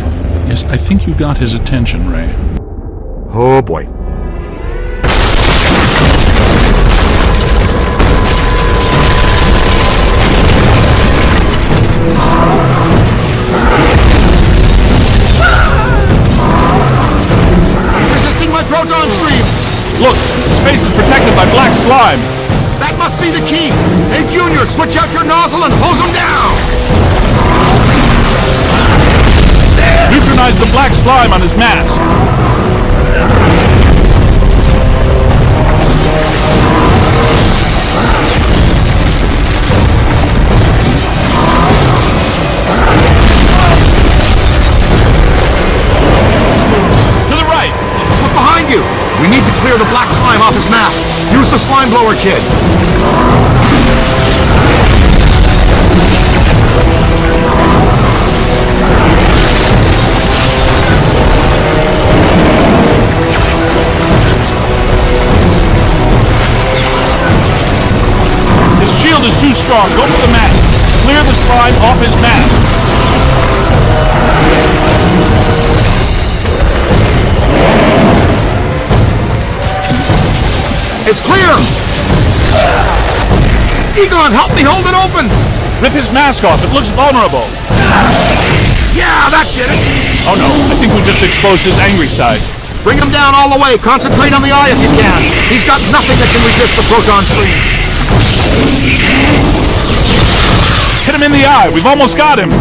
Yes, I think you got his attention, Ray. Oh, boy. He's resisting my proton stream! Look, his face is protected by black slime. That must be the key! Hey, Junior, switch out your nozzle and hose him down! Neutralize the black slime on his mask. To the right. Look behind you! We need to clear the black slime off his mask. Use the slime blower, kid. His shield is too strong. Go for the mask. Clear the slime off his mask. It's clear! Egon, help me hold it open! Rip his mask off. It looks vulnerable. Yeah, that did it! Oh no, I think we just exposed his angry side. Bring him down all the way. Concentrate on the eye if you can. He's got nothing that can resist the proton stream. Hit him in the eye. We've almost got him.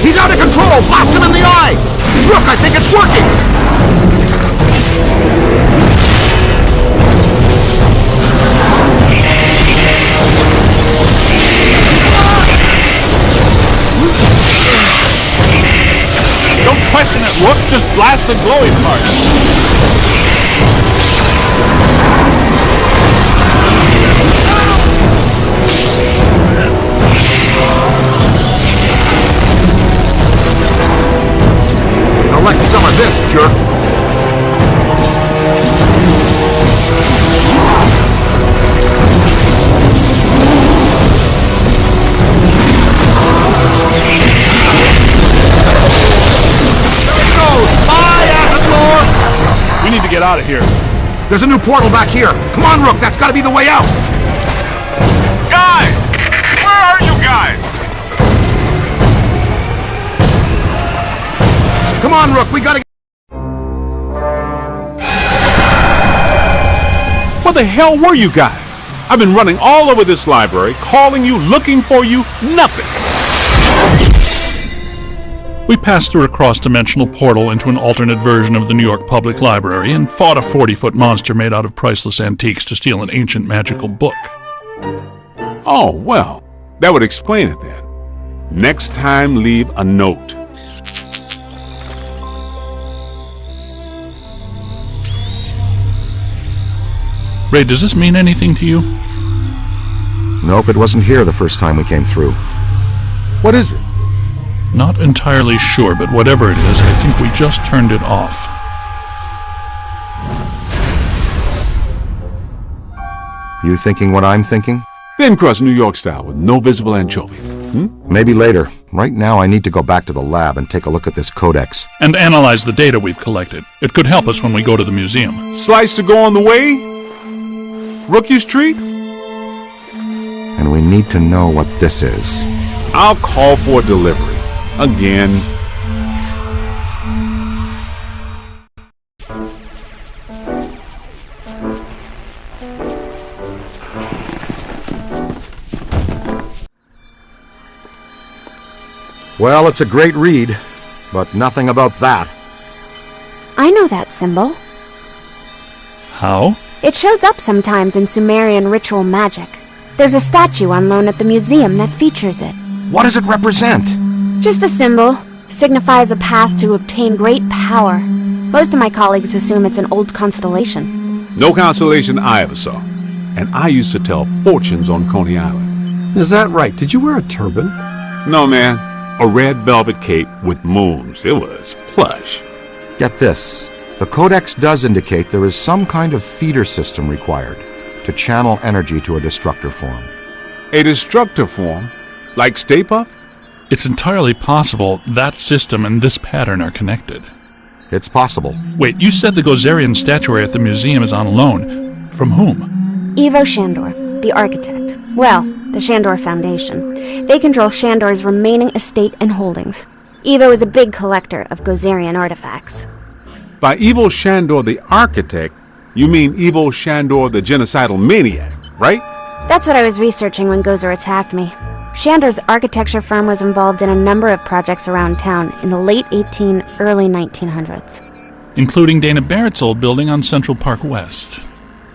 He's out of control! Blast him in the eye! Look, I think it's working! Don't question it, Rook. Just blast the glowing part. Elect some of this, jerk. We need to get out of here. There's a new portal back here. Come on, Rook. That's got to be the way out. Guys! Where are you guys? Come on, Rook. We gotta... Where the hell were you guys? I've been running all over this library, calling you, looking for you, nothing. We passed through a cross-dimensional portal into an alternate version of the New York Public Library and fought a 40-foot monster made out of priceless antiques to steal an ancient magical book. Oh, well, that would explain it then. Next time, leave a note. Ray, does this mean anything to you? Nope, it wasn't here the first time we came through. What is it? Not entirely sure, but whatever it is, I think we just turned it off. You thinking what I'm thinking? Thin crust New York style with no visible anchovy. Maybe later. Right now I need to go back to the lab and take a look at this codex. And analyze the data we've collected. It could help us when we go to the museum. Slice to go on the way? Rookie's treat? And we need to know what this is. I'll call for delivery. Again. Well, it's a great read, but nothing about that. I know that symbol. How? It shows up sometimes in Sumerian ritual magic. There's a statue on loan at the museum that features it. What does it represent? Just a symbol. Signifies a path to obtain great power. Most of my colleagues assume it's an old constellation. No constellation I ever saw. And I used to tell fortunes on Coney Island. Is that right? Did you wear a turban? No, man. A red velvet cape with moons. It was plush. Get this. The codex does indicate there is some kind of feeder system required to channel energy to a destructor form. A destructor form? Like Stay Puft? It's entirely possible that system and this pattern are connected. It's possible. Wait, you said the Gozerian statuary at the museum is on loan. From whom? Ivo Shandor, the architect. Well, the Shandor Foundation. They control Shandor's remaining estate and holdings. Ivo is a big collector of Gozerian artifacts. By Ivo Shandor the architect, you mean Ivo Shandor the genocidal maniac, right? That's what I was researching when Gozer attacked me. Shandor's architecture firm was involved in a number of projects around town in the late early 1900s. Including Dana Barrett's old building on Central Park West.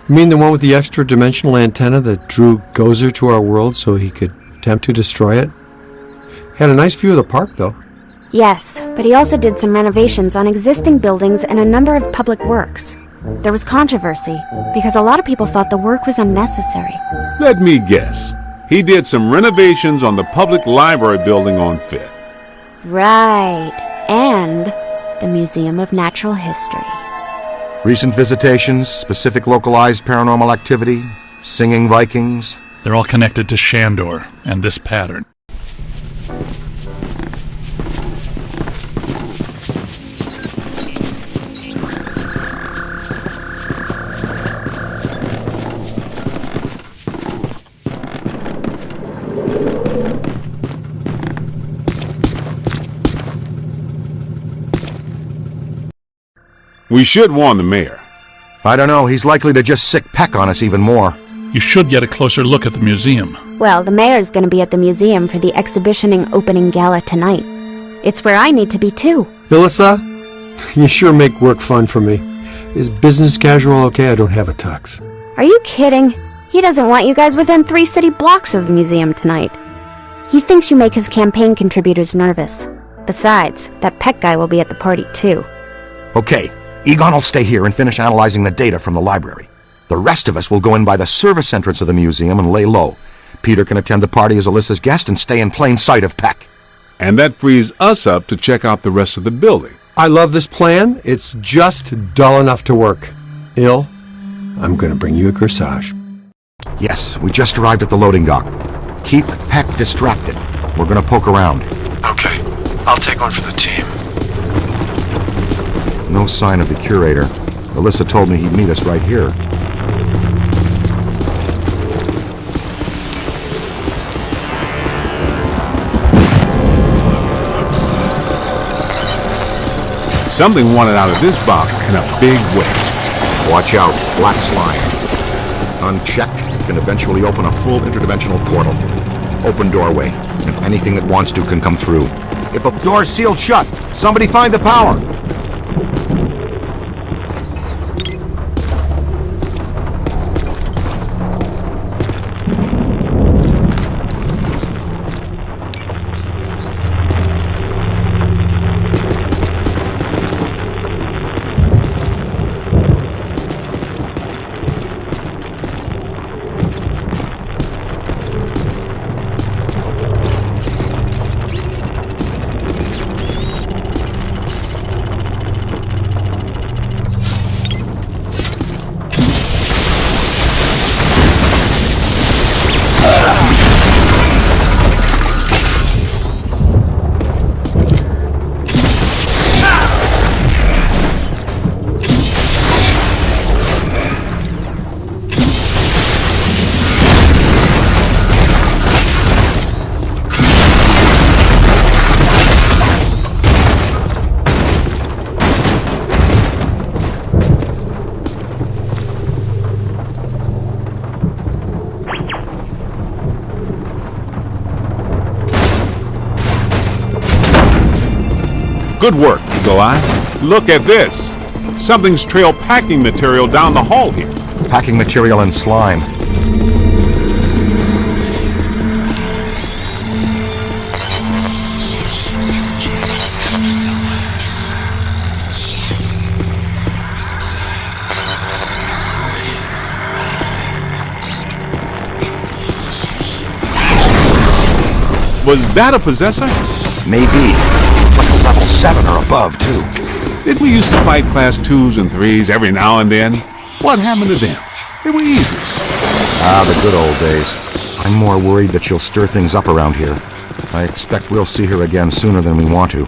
You mean the one with the extra-dimensional antenna that drew Gozer to our world so he could attempt to destroy it? Had a nice view of the park, though. Yes, but he also did some renovations on existing buildings and a number of public works. There was controversy, because a lot of people thought the work was unnecessary. Let me guess. He did some renovations on the public library building on 5th. Right. And the Museum of Natural History. Recent visitations, specific localized paranormal activity, singing Vikings. They're all connected to Shandor and this pattern. We should warn the mayor. I don't know. He's likely to just sick Peck on us even more. You should get a closer look at the museum. Well, the mayor's gonna be at the museum for the exhibitioning opening gala tonight. It's where I need to be too. Alyssa, you sure make work fun for me. Is business casual okay? I don't have a tux. Are you kidding? He doesn't want you guys within 3 city blocks of the museum tonight. He thinks you make his campaign contributors nervous. Besides, that Peck guy will be at the party too. Okay, Egon will stay here and finish analyzing the data from the library. The rest of us will go in by the service entrance of the museum and lay low. Peter can attend the party as Alyssa's guest and stay in plain sight of Peck. And that frees us up to check out the rest of the building. I love this plan. It's just dull enough to work. Il, I'm gonna bring you a corsage. Yes, we just arrived at the loading dock. Keep Peck distracted. We're gonna poke around. Okay, I'll take one for the team. No sign of the curator. Alyssa told me he'd meet us right here. Something wanted out of this box in a big way. Watch out, black slime. Unchecked, can eventually open a full interdimensional portal. Open doorway, and anything that wants to can come through. If a door's sealed shut, somebody find the power! Good work, Eagle Eye. Look at this. Something's trailed packing material down the hall here. Packing material and slime. Was that a possessor? Maybe. Like a level 7 or above, too. Didn't we used to fight class 2s and 3s every now and then? What happened to them? They were easy. Ah, the good old days. I'm more worried that she'll stir things up around here. I expect we'll see her again sooner than we want to.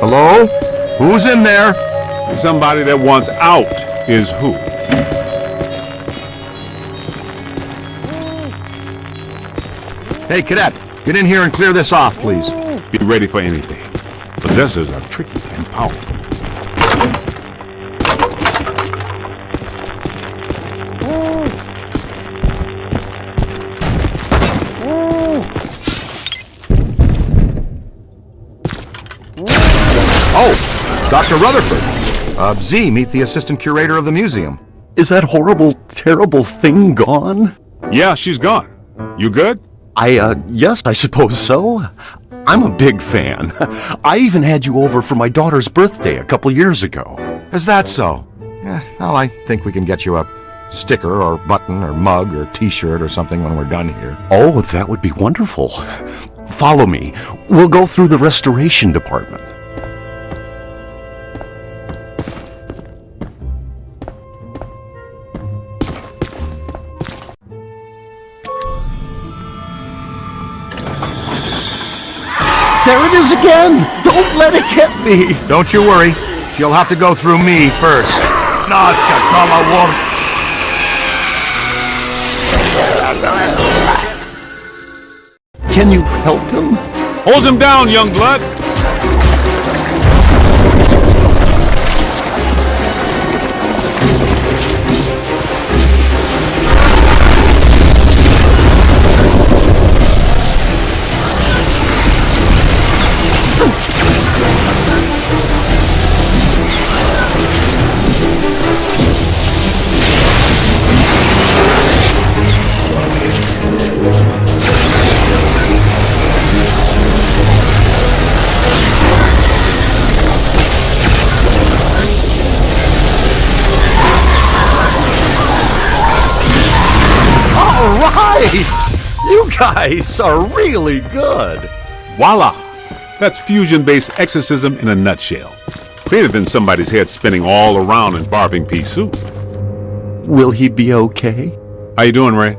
Hello? Who's in there? Somebody that wants out is who? Hey, cadet, get in here and clear this off, please. Be ready for anything. Possessors are tricky and powerful. Oh, Dr. Rutherford. Z, meet the assistant curator of the museum. Is that horrible, terrible thing gone? Yeah, she's gone. You good? Yes, I suppose so. I'm a big fan. I even had you over for my daughter's birthday a couple years ago. Is that so? Yeah, well, I think we can get you a sticker or button or mug or t-shirt or something when we're done here. Oh, that would be wonderful. Follow me. We'll go through the restoration department. There it is again! Don't let it get me! Don't you worry. She'll have to go through me first. Can you help him? Hold him down, young blood. You guys are really good. Voila! That's fusion-based exorcism in a nutshell. Cleaner than somebody's head spinning all around in barbing pea soup. Will he be okay? How you doing, Ray?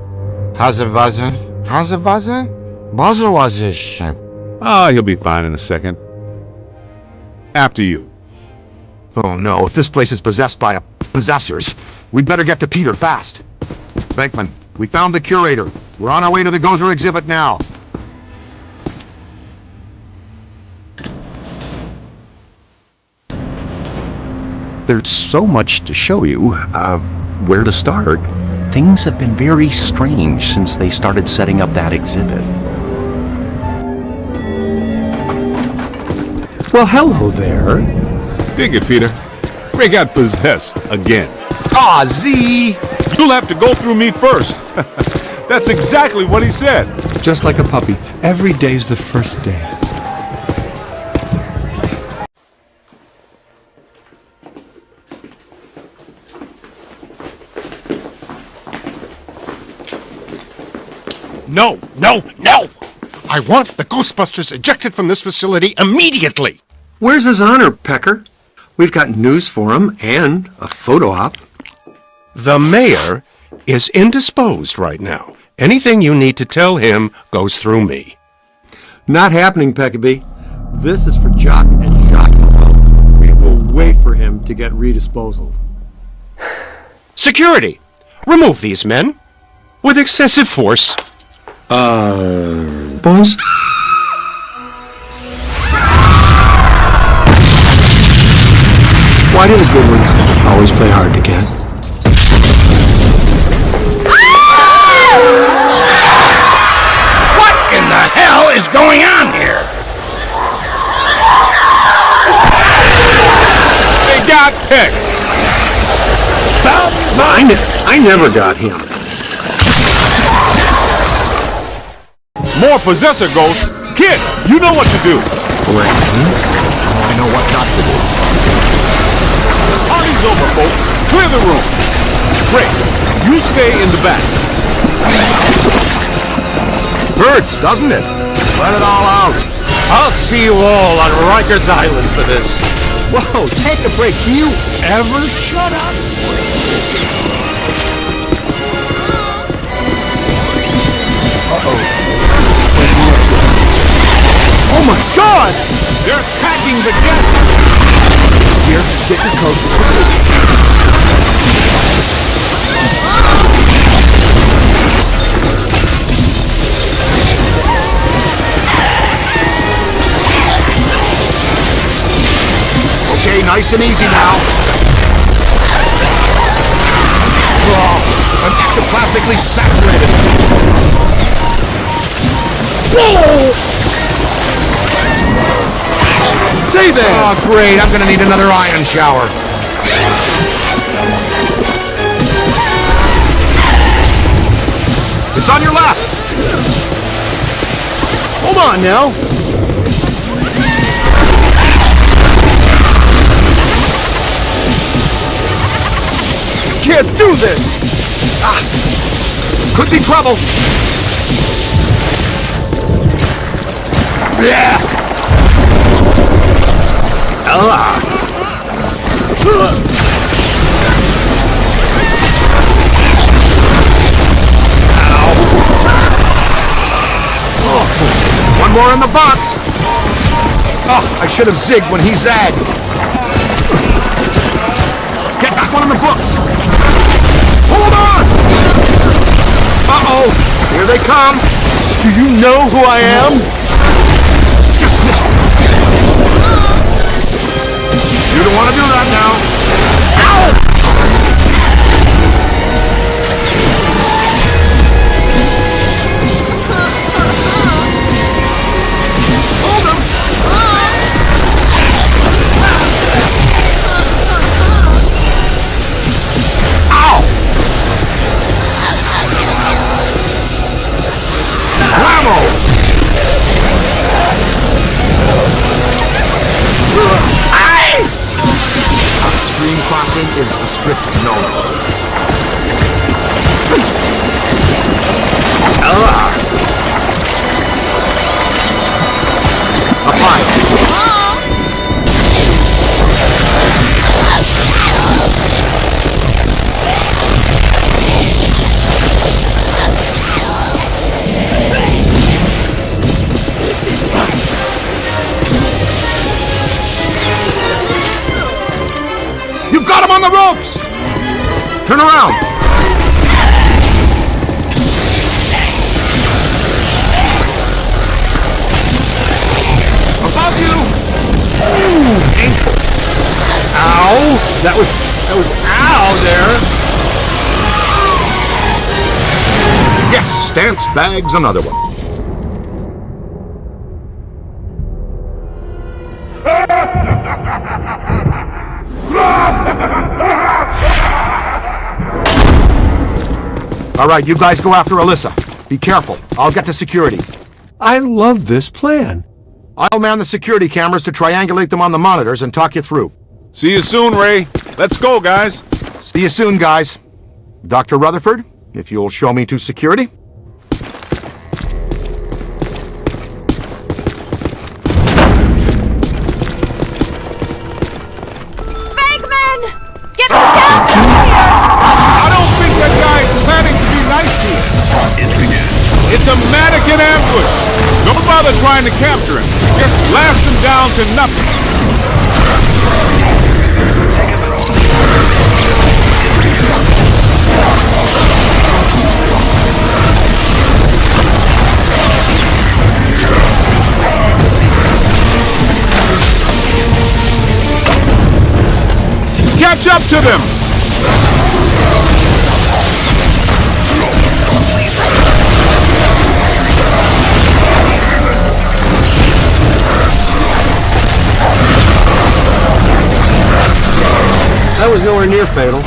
He'll be fine in a second. After you. Oh no, if this place is possessed by possessors, we'd better get to Peter fast. Venkman, we found the curator. We're on our way to the Gozer exhibit now. There's so much to show you. Where to start? Things have been very strange since they started setting up that exhibit. Well, hello there. Dig it, Peter. Ray got possessed again. Ah, Z! You'll have to go through me first. That's exactly what he said. Just like a puppy, every day's the first day. No, no, no! I want the Ghostbusters ejected from this facility immediately! Where's his honor, Pecker? We've got news for him and a photo op. The mayor is indisposed right now. Anything you need to tell him goes through me. Not happening, Peckaby. This is for Jock and Jock alone. We will wait for him to get redisposal. Security! Remove these men. With excessive force. Boys? Why do the good ones always play hard to get? What in the hell is going on here? They got picked. I never got him. More possessor ghosts. Kid, you know what to do. I know what not to do. Party's over, folks. Clear the room. Ray, you stay in the back. Hurts, doesn't it? Let it all out. I'll see you all on Rikers Island for this. Whoa, take a break. Do you ever shut up? Oh my God! They're attacking the guests. Here, get your coat. Okay, nice and easy now. I'm ectoplasmically saturated. Whoa! Say that! Oh, great. I'm gonna need another iron shower. It's on your left. Hold on now. Can't do this! Ah! Could be trouble! Yeah! One more in the box! Oh, I should have zigged when he zagged. Get back one of the books! Hold on! Uh-oh! Here they come! Do you know who I am? Just miss me! You don't want to do that now! Ow! Hold him! Ow! Bravo! Stream crossing is a strict no-no. Apply. You've got him on the ropes! Turn around! Above you! Ooh, ankle. Ow! That was ow there! Yes, Stance bags another one. All right, you guys go after Alyssa. Be careful. I'll get to security. I love this plan. I'll man the security cameras to triangulate them on the monitors and talk you through. See you soon, Ray. Let's go, guys. See you soon, guys. Dr. Rutherford, if you'll show me to security. Venkman! Get the cat out of here! I don't think that guy is planning to be nice to you. It's a mannequin ambush. Don't bother trying to capture him. Just blast him down to nothing. Catch up to them! That was nowhere near fatal.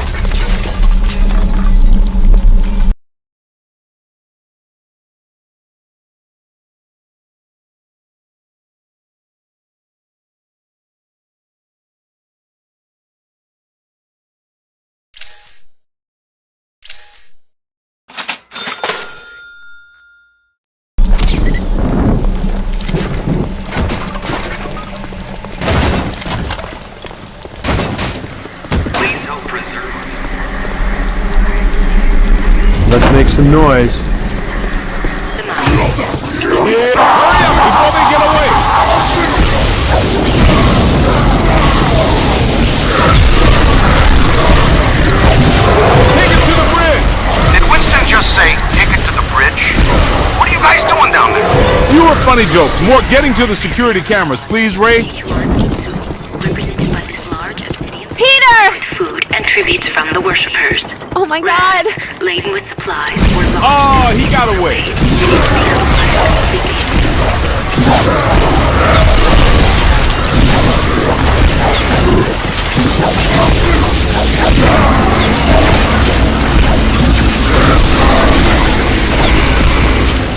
Let's make some noise. Hurry up before they get away! Take it to the bridge! Did Winston just say, take it to the bridge? What are you guys doing down there? Fewer funny jokes, more getting to the security cameras, please, Ray. Peter! Food and tributes from the worshippers. Oh my God! Laden with supplies were lost. Oh, he got away.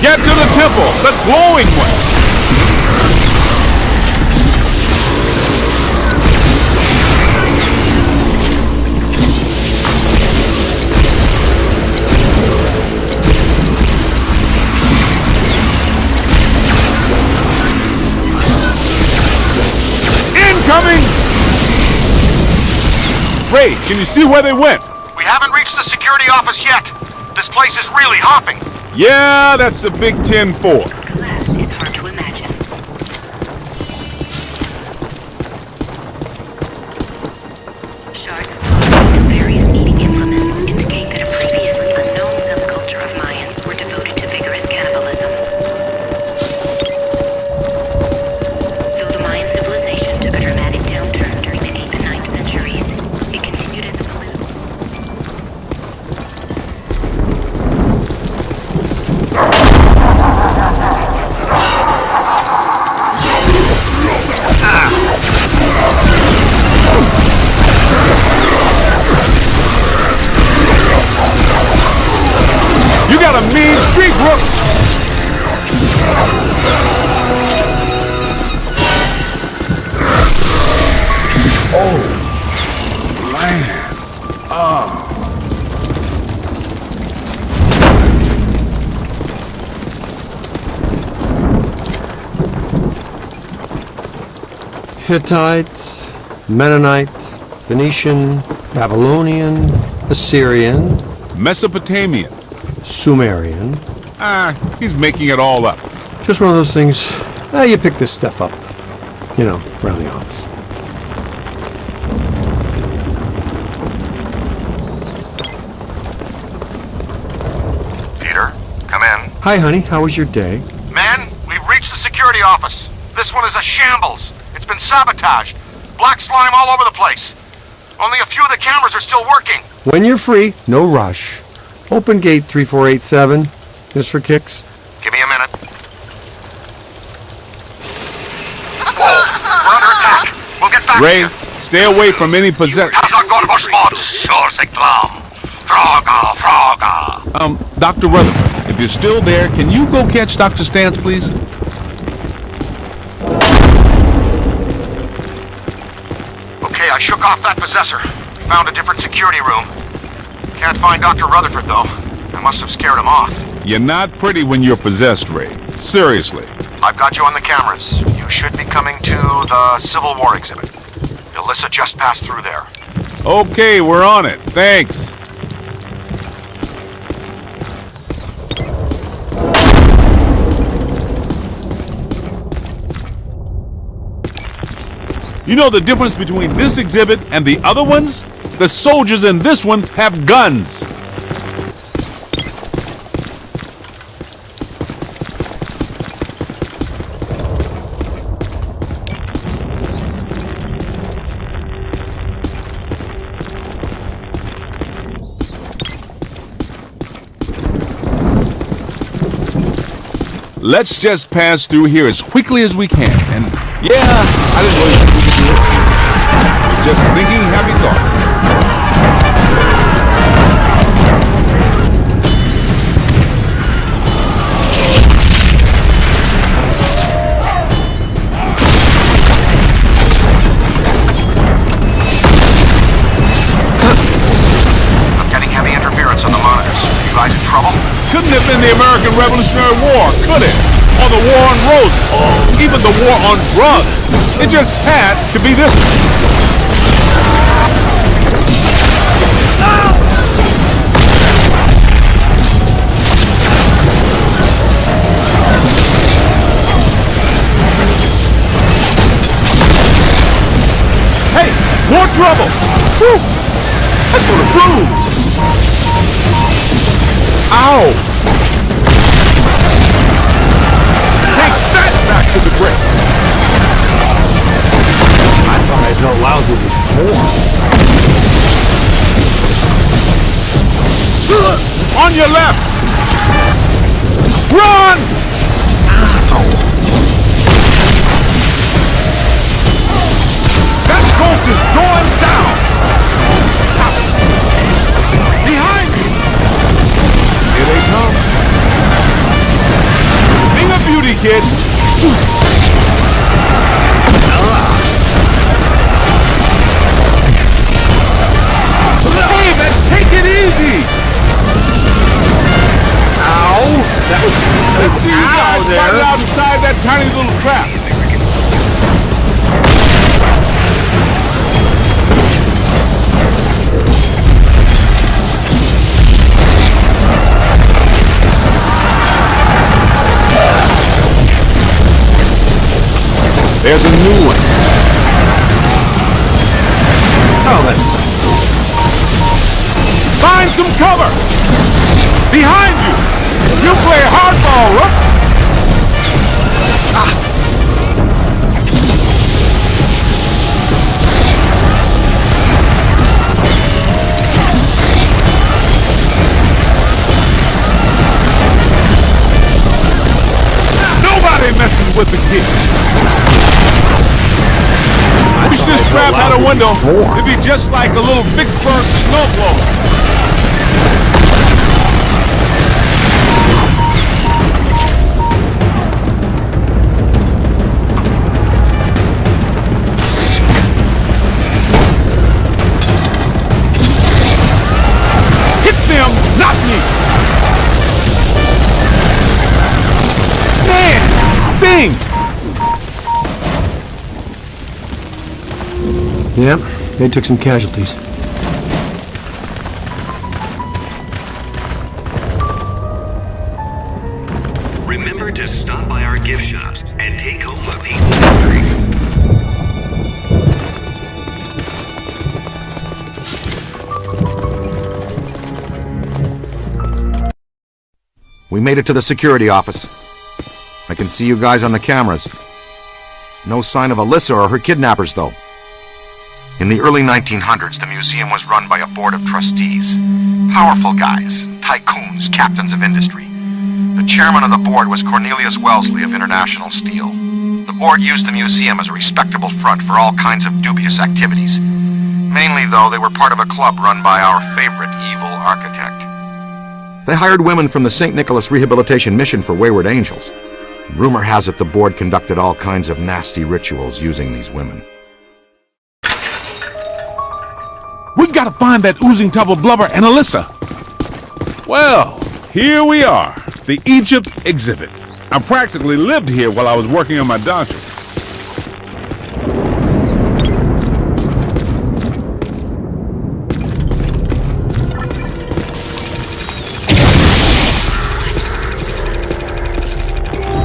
Get to the temple, the glowing one. Incoming! Ray, can you see where they went? We haven't reached the security office yet. This place is really hopping. Yeah, that's the Big 10-4. It's hard to imagine. Shards of bone and various eating implements indicate that a previously unknown subculture of Mayans were devoted to vigorous got a mean streak, Rook! Oh, man. Oh. Hittite, Mennonite, Phoenician, Babylonian, Assyrian, Mesopotamian. Sumerian. He's making it all up. Just one of those things. You pick this stuff up, around the office. Peter, come in. Hi, honey. How was your day? Man, we've reached the security office. This one is a shambles. It's been sabotaged. Black slime all over the place. Only a few of the cameras are still working. When you're free, no rush. Open gate 3487, just for kicks. Give me a minute. Whoa, we're under attack. We'll get back Ray, to you. stay away from any possession. Dr. Rutherford, if you're still there, can you go catch Dr. Stantz, please? Okay, I shook off that possessor. Found a different security room. Can't find Dr. Rutherford, though. I must have scared him off. You're not pretty when you're possessed, Ray. Seriously. I've got you on the cameras. You should be coming to the Civil War exhibit. Alyssa just passed through there. Okay, we're on it. Thanks. You know the difference between this exhibit and the other ones? The soldiers in this one have guns. Let's just pass through here as quickly as we can. And yeah, I didn't really think we could do it. I was just thinking happy thoughts. I'm getting heavy interference on the monitors. You guys in trouble? Couldn't have been the American Revolutionary War, could it? Or the war on roses, even the war on drugs. It just had to be this one. Hey, more trouble! Whew. That's gonna prove. Ow! Take that back to the brick! I thought I felt lousy before. On your left! Run! That ghost is going down! Behind you! Here they come. Thing of beauty, kid. Hey, man, take it easy. Ow. That was... Let's see you guys fight it out inside that tiny little trap. There's a new one. Oh, that's... Find some cover! Behind you! You play hardball, Rook! Nobody messing with the kid! Wish this trap had a window. It'd be just like a little Vicksburg snowblower. thing! Yep, they took some casualties. Remember to stop by our gift shops and take home a piece of history. We made it to the security office. I can see you guys on the cameras. No sign of Alyssa or her kidnappers, though. In the early 1900s, the museum was run by a board of trustees. Powerful guys, tycoons, captains of industry. The chairman of the board was Cornelius Wellesley of International Steel. The board used the museum as a respectable front for all kinds of dubious activities. Mainly, though, they were part of a club run by our favorite evil architect. They hired women from the St. Nicholas Rehabilitation Mission for Wayward Angels. Rumor has it the board conducted all kinds of nasty rituals using these women. We've got to find that oozing tub of blubber and Alyssa. Well, here we are, the Egypt exhibit. I practically lived here while I was working on my doctorate.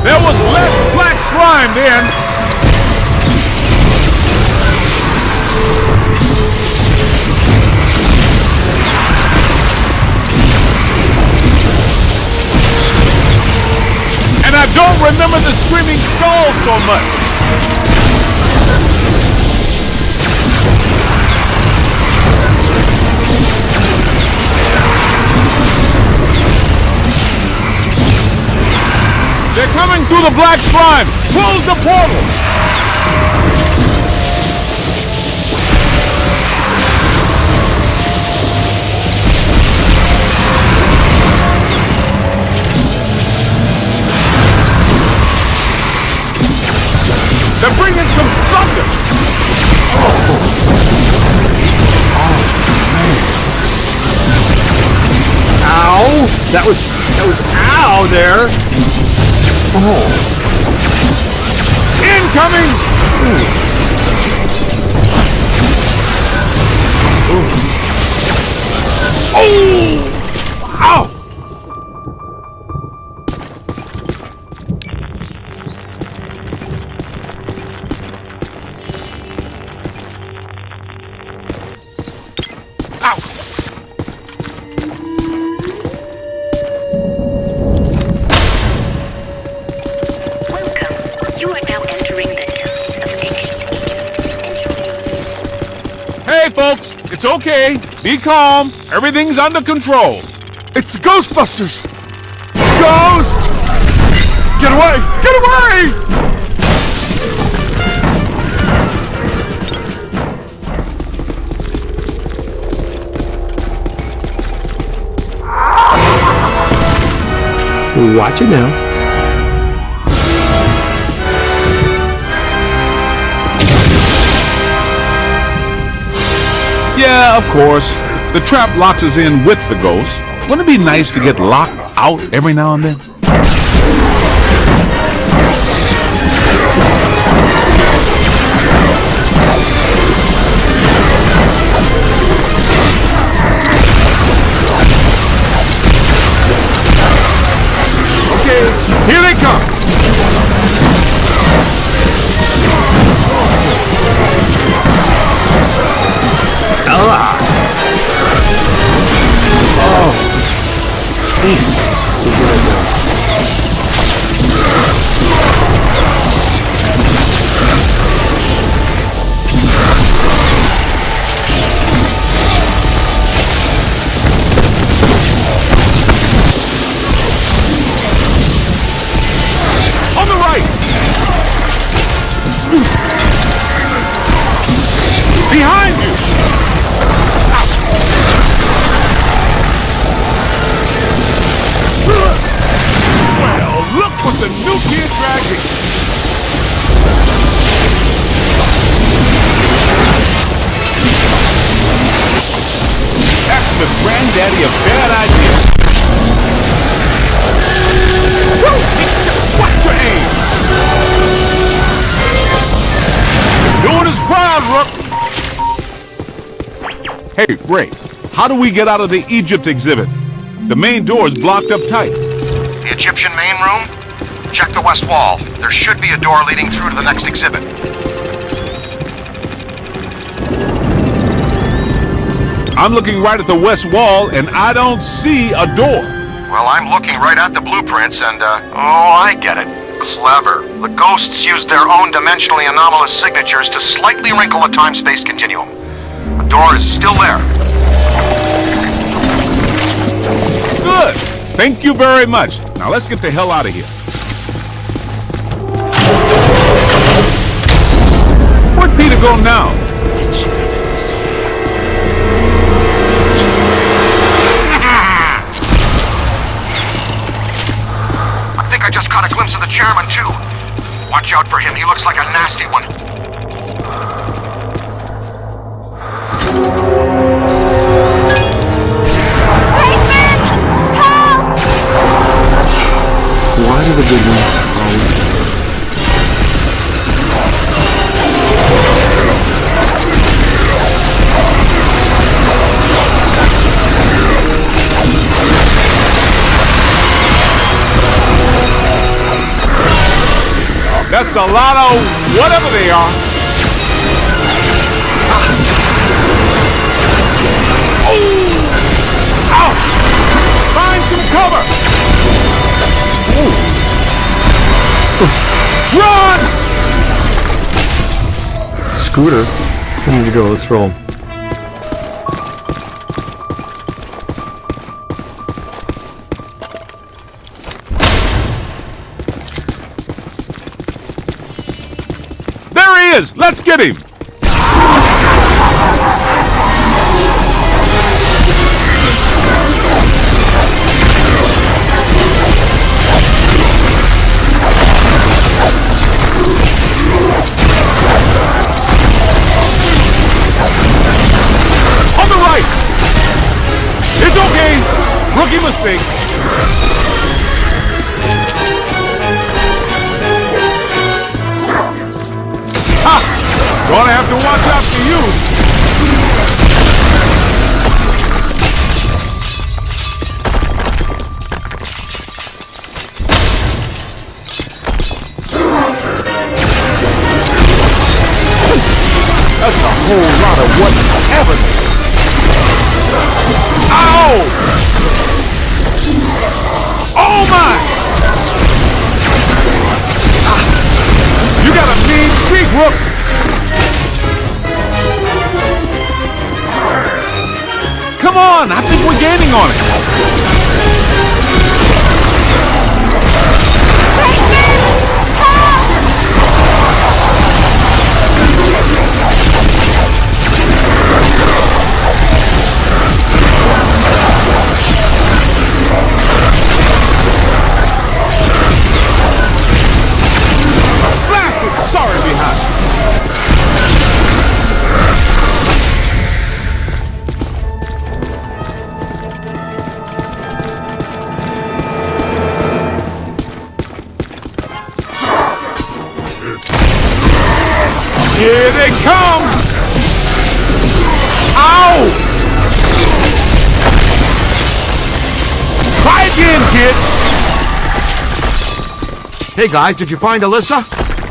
There was less black slime then. And I don't remember the screaming skull so much. They're coming through the black slime! Close the portal! They're bringing some thunder! Ow! That was ow there! Oh. Incoming! Oh! Ow! Hey, folks, it's okay. Be calm. Everything's under control. It's the Ghostbusters! Ghost! Get away! Get away! Watch it now. Yeah, of course. The trap locks us in with the ghost. Wouldn't it be nice to get locked out every now and then? Okay, here they come! On the right! Behind you! Well, look what the new kid dragging! That's the granddaddy of bad ideas. Watch your aim! Hey, Ray, how do we get out of the Egypt exhibit? The main door is blocked up tight. The Egyptian main room? Check the west wall. There should be a door leading through to the next exhibit. I'm looking right at the west wall, and I don't see a door. Well, I'm looking right at the blueprints and, I get it. Clever. The ghosts used their own dimensionally anomalous signatures to slightly wrinkle a time-space continuum. The door is still there. Good. Thank you very much. Now let's get the hell out of here. Where'd Peter go now? I think I just caught a glimpse of the chairman, too. Watch out for him. He looks like a nasty one. Why do the good ones always... That's a lot of whatever they are. Oh! Ow! Find some cover! Run! Scooter, we need to go. Let's roll. There he is! Let's get him! On the right! It's okay! Rookie mistake! Gonna have to watch out for you. That's a whole lot of whatever. Ow! Oh my! You got a mean streak, Rook! Come on, I think we're gaining on it. Blasted sorry behind. Here they come! Ow! Try again, kid! Hey guys, did you find Alyssa?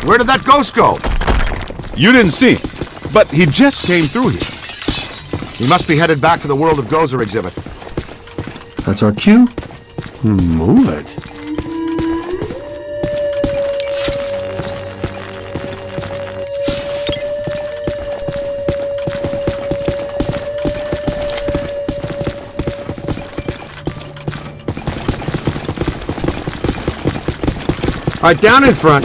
Where did that ghost go? You didn't see him, but he just came through here. He must be headed back to the World of Gozer exhibit. That's our cue. Move it. All right, down in front.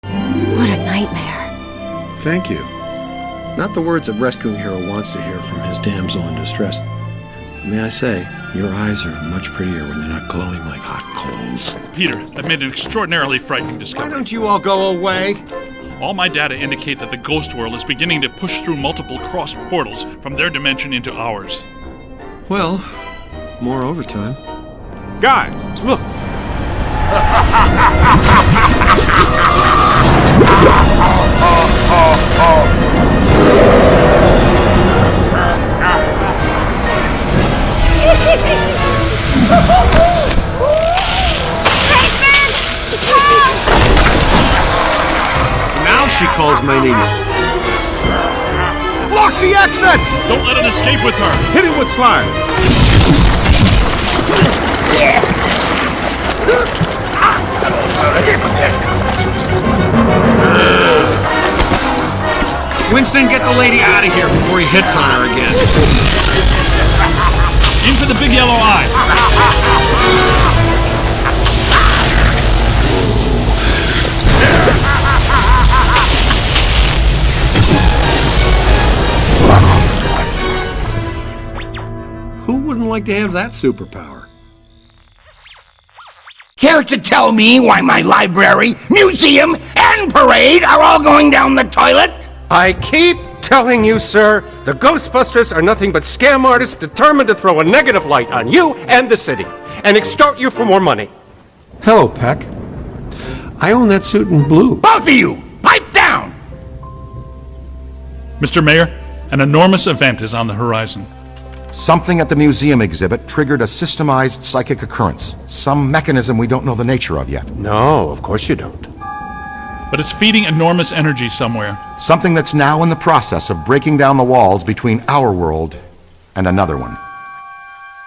What a nightmare. Thank you. Not the words a rescuing hero wants to hear from his damsel in distress. May I say, your eyes are much prettier when they're not glowing like hot coals. Peter, I've made an extraordinarily frightening discovery. Why don't you all go away? All my data indicate that the ghost world is beginning to push through multiple cross portals from their dimension into ours. Well, more overtime. Guys, look! she calls my name. Block the exits! Don't let it escape with her. Hit him with slime. Winston, get the lady out of here before he hits on her again. Aim for the big yellow eye. Who wouldn't like to have that superpower? Care to tell me why my library, museum, and parade are all going down the toilet? I keep telling you, sir, the Ghostbusters are nothing but scam artists determined to throw a negative light on you and the city, and extort you for more money. Hello, Peck. I own that suit in blue. Both of you, pipe down! Mr. Mayor, an enormous event is on the horizon. Something at the museum exhibit triggered a systemized psychic occurrence. Some mechanism we don't know the nature of yet. No, of course you don't. But it's feeding enormous energy somewhere. Something that's now in the process of breaking down the walls between our world and another one.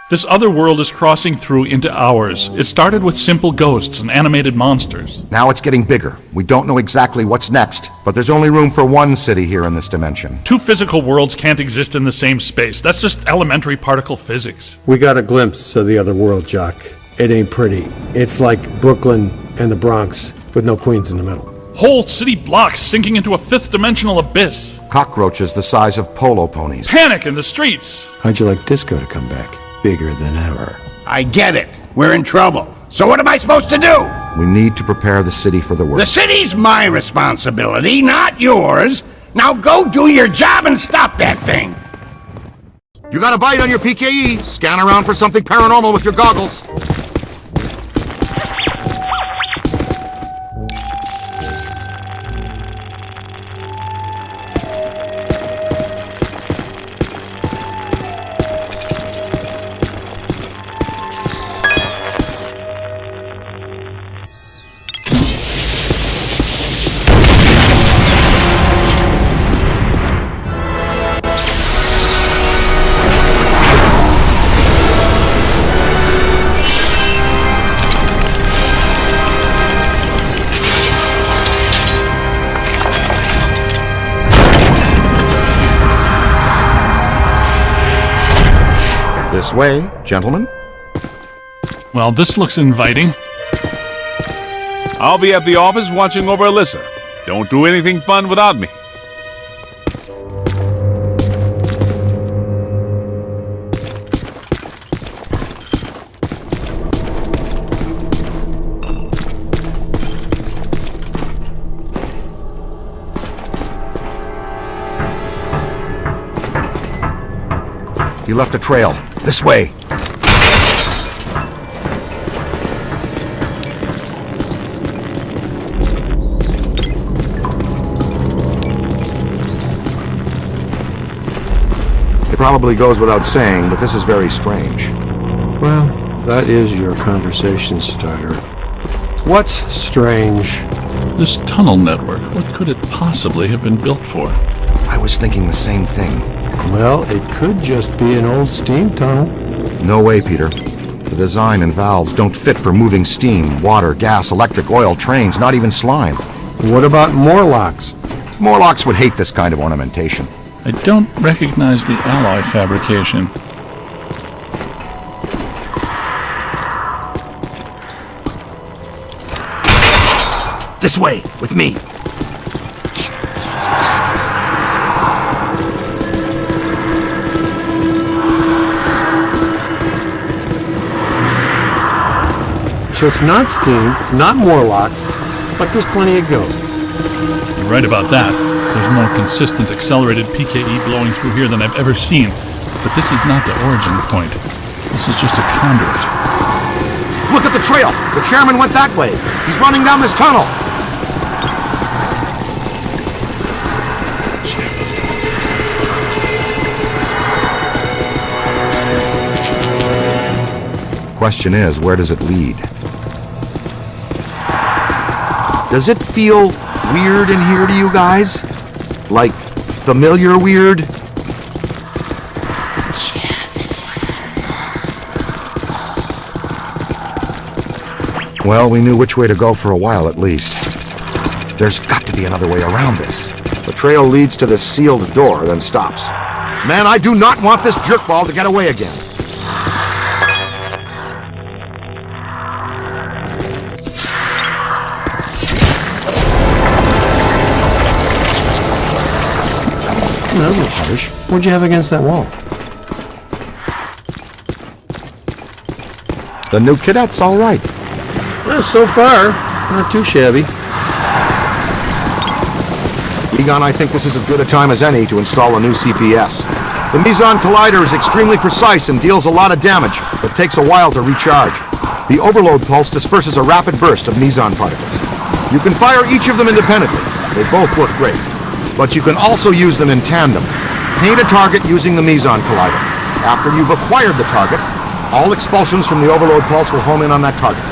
This other world is crossing through into ours. It started with simple ghosts and animated monsters. Now it's getting bigger. We don't know exactly what's next, but there's only room for one city here in this dimension. Two physical worlds can't exist in the same space. That's just elementary particle physics. We got a glimpse of the other world, Jock. It ain't pretty. It's like Brooklyn and the Bronx, with no Queens in the middle. Whole city blocks sinking into a fifth-dimensional abyss. Cockroaches the size of polo ponies. Panic in the streets. How'd you like disco to come back? Bigger than ever. I get it. We're in trouble. So what am I supposed to do? We need to prepare the city for the The worst. city's my responsibility, not yours. Now go do your job and stop that thing. You got a bite on your PKE. Scan around for something paranormal with your goggles. This way, gentlemen. Well, this looks inviting. I'll be at the office watching over Alyssa. Don't do anything fun without me. You left a trail. This way. It probably goes without saying, but this is very strange. Well, that is your conversation starter. What's strange? This tunnel network, what could it possibly have been built for? I was thinking the same thing. Well, it could just be an old steam tunnel. No way, Peter. The design and valves don't fit for moving steam, water, gas, electric, oil, trains, not even slime. What about Morlocks? Morlocks would hate this kind of ornamentation. I don't recognize the alloy fabrication. This way, with me. So it's not steam, it's not Morlocks, but there's plenty of ghosts. You're right about that. There's more consistent accelerated PKE blowing through here than I've ever seen. But this is not the origin point. This is just a conduit. Look at the trail! The chairman went that way. He's running down this tunnel. Question is, where does it lead? Does it feel weird in here to you guys? Like, familiar weird? Well, we knew which way to go for a while at least. There's got to be another way around this. The trail leads to this sealed door, then stops. Man, I do not want this jerkball to get away again. That was a little harsh. What'd you have against that wall? The new cadet's all right. Well, so far, not too shabby. Egon, I think this is as good a time as any to install a new CPS. The Meson Collider is extremely precise and deals a lot of damage, but takes a while to recharge. The overload pulse disperses a rapid burst of Meson particles. You can fire each of them independently. They both work great. But you can also use them in tandem. Paint a target using the Meson Collider. After you've acquired the target, all expulsions from the overload pulse will home in on that target.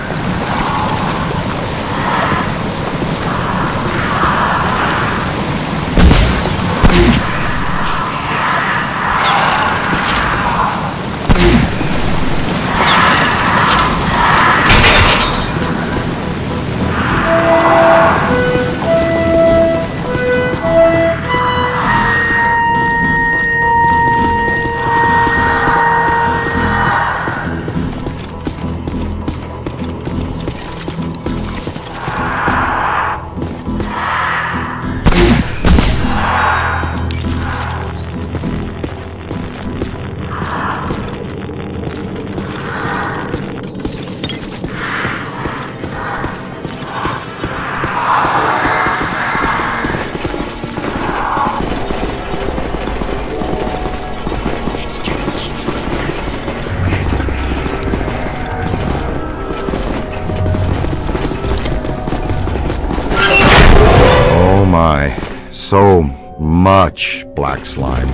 So much black slime.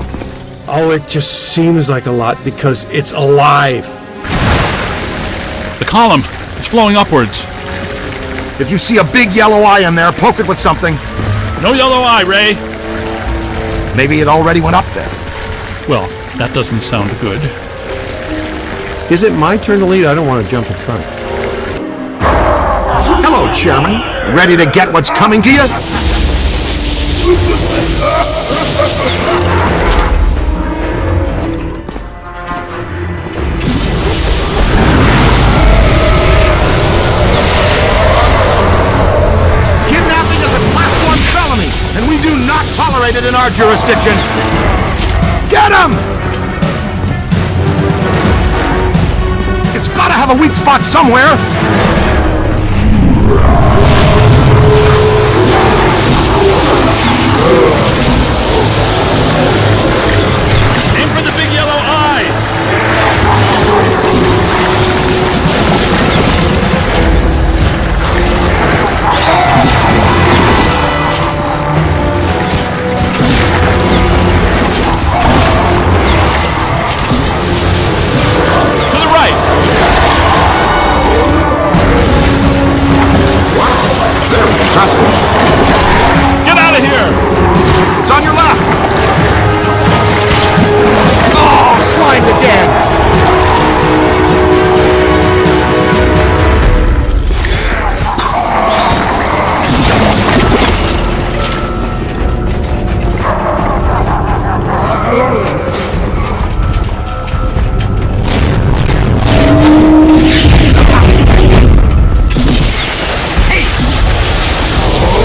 Oh, it just seems like a lot because it's alive. The column, it's flowing upwards. If you see a big yellow eye in there, poke it with something. No yellow eye, Ray. Maybe it already went up there. Well, that doesn't sound good. Is it my turn to lead? I don't want to jump in front. Hello, Chairman. Ready to get what's coming to you? Kidnapping is a Class 1 felony, and we do not tolerate it in our jurisdiction. Get him! It's gotta have a weak spot somewhere. Aim for the big yellow eye! To the right! Very impressive. Get out of here! It's on your left! Oh, slimed again!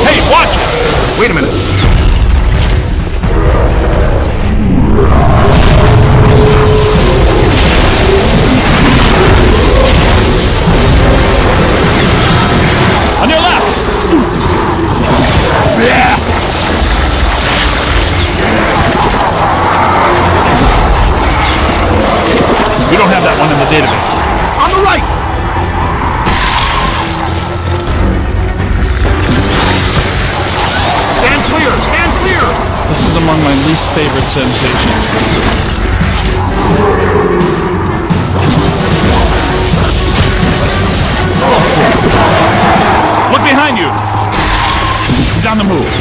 Hey, watch it! Wait a minute. On your left! Yeah. We don't have that one in the database. On the right! Stand clear! Stand clear! This is among my least favorite sensations. Look behind you! He's on the move.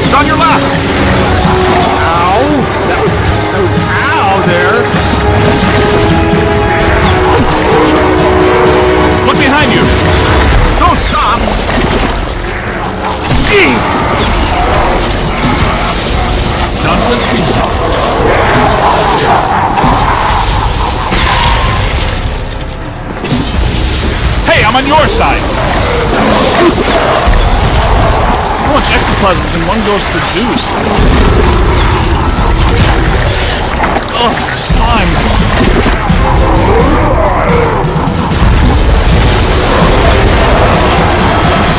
It's on your left! Ow! That was ow there! Look behind you! Don't stop! Jeez! Conflict resolved. Hey, I'm on your side! How much ectoplasm can one ghost produce? Ugh, slime!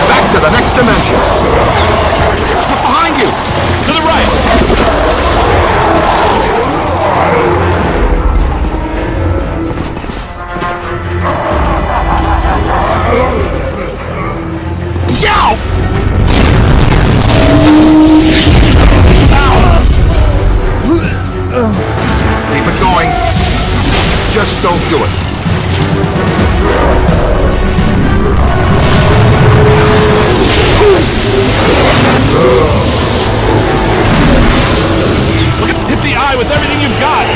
Back to the next dimension. Look behind you. To the right! Yow! Keep it going. Just don't do it. Hit the eye with everything you've got!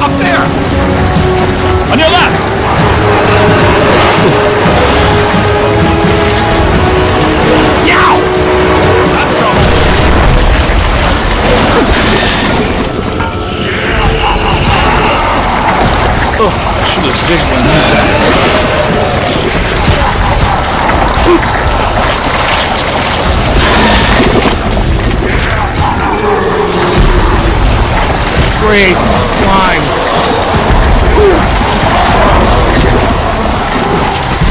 Up there! On your left! Yow! That's trouble. Oh, I should have zigged when he died. Great slime!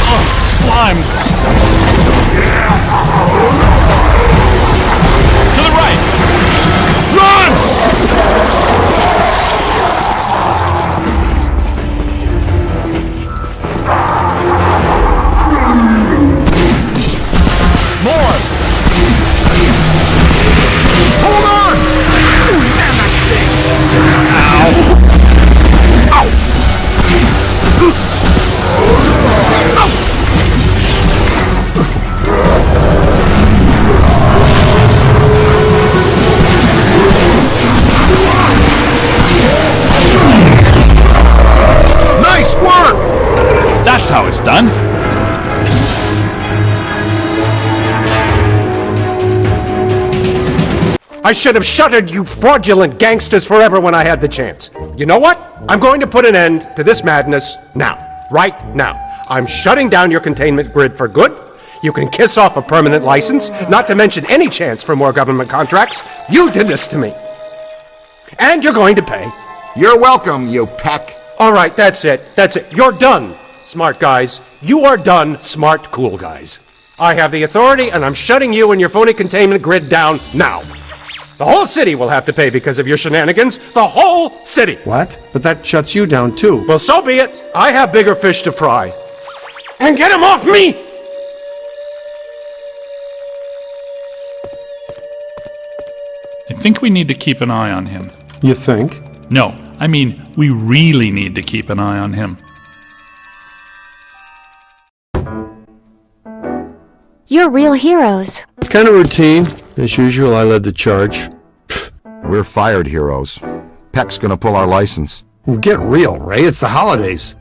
Oh, slime! To the right! Run! More! Hold on! Damn, that stings! Ow! Ow! Nice work! That's how it's done. I should have shuttered you fraudulent gangsters forever when I had the chance. You know what? I'm going to put an end to this madness now. Right now. I'm shutting down your containment grid for good. You can kiss off a permanent license, not to mention any chance for more government contracts. You did this to me. And you're going to pay. You're welcome, you peck. All right, that's it. That's it. You're done, smart guys. You are done, smart, cool guys. I have the authority, and I'm shutting you and your phony containment grid down now. The whole city will have to pay because of your shenanigans. The whole city. What? But that shuts you down, too. Well, so be it. I have bigger fish to fry. And get him off me! I think we need to keep an eye on him. You think? No, I mean, we really need to keep an eye on him. You're real heroes. Kind of routine. As usual, I led the charge. We're fired heroes. Peck's gonna pull our license. Well, get real, Ray. It's the holidays.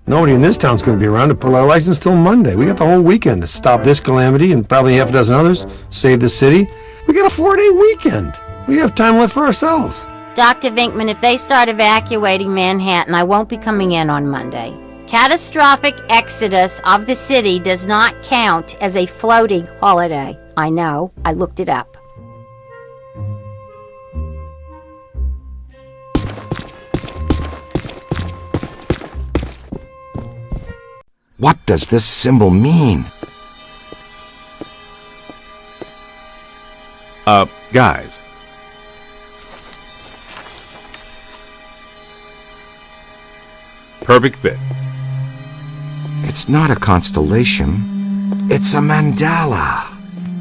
Nobody in this town's going to be around to pull our license till Monday. We got the whole weekend to stop this calamity and probably half a dozen others, save the city. We got a 4-day weekend. We have time left for ourselves. Dr. Vinkman, if they start evacuating Manhattan, I won't be coming in on Monday. Catastrophic exodus of the city does not count as a floating holiday. I know. I looked it up. What does this symbol mean? Guys. Perfect fit. It's not a constellation. It's a mandala.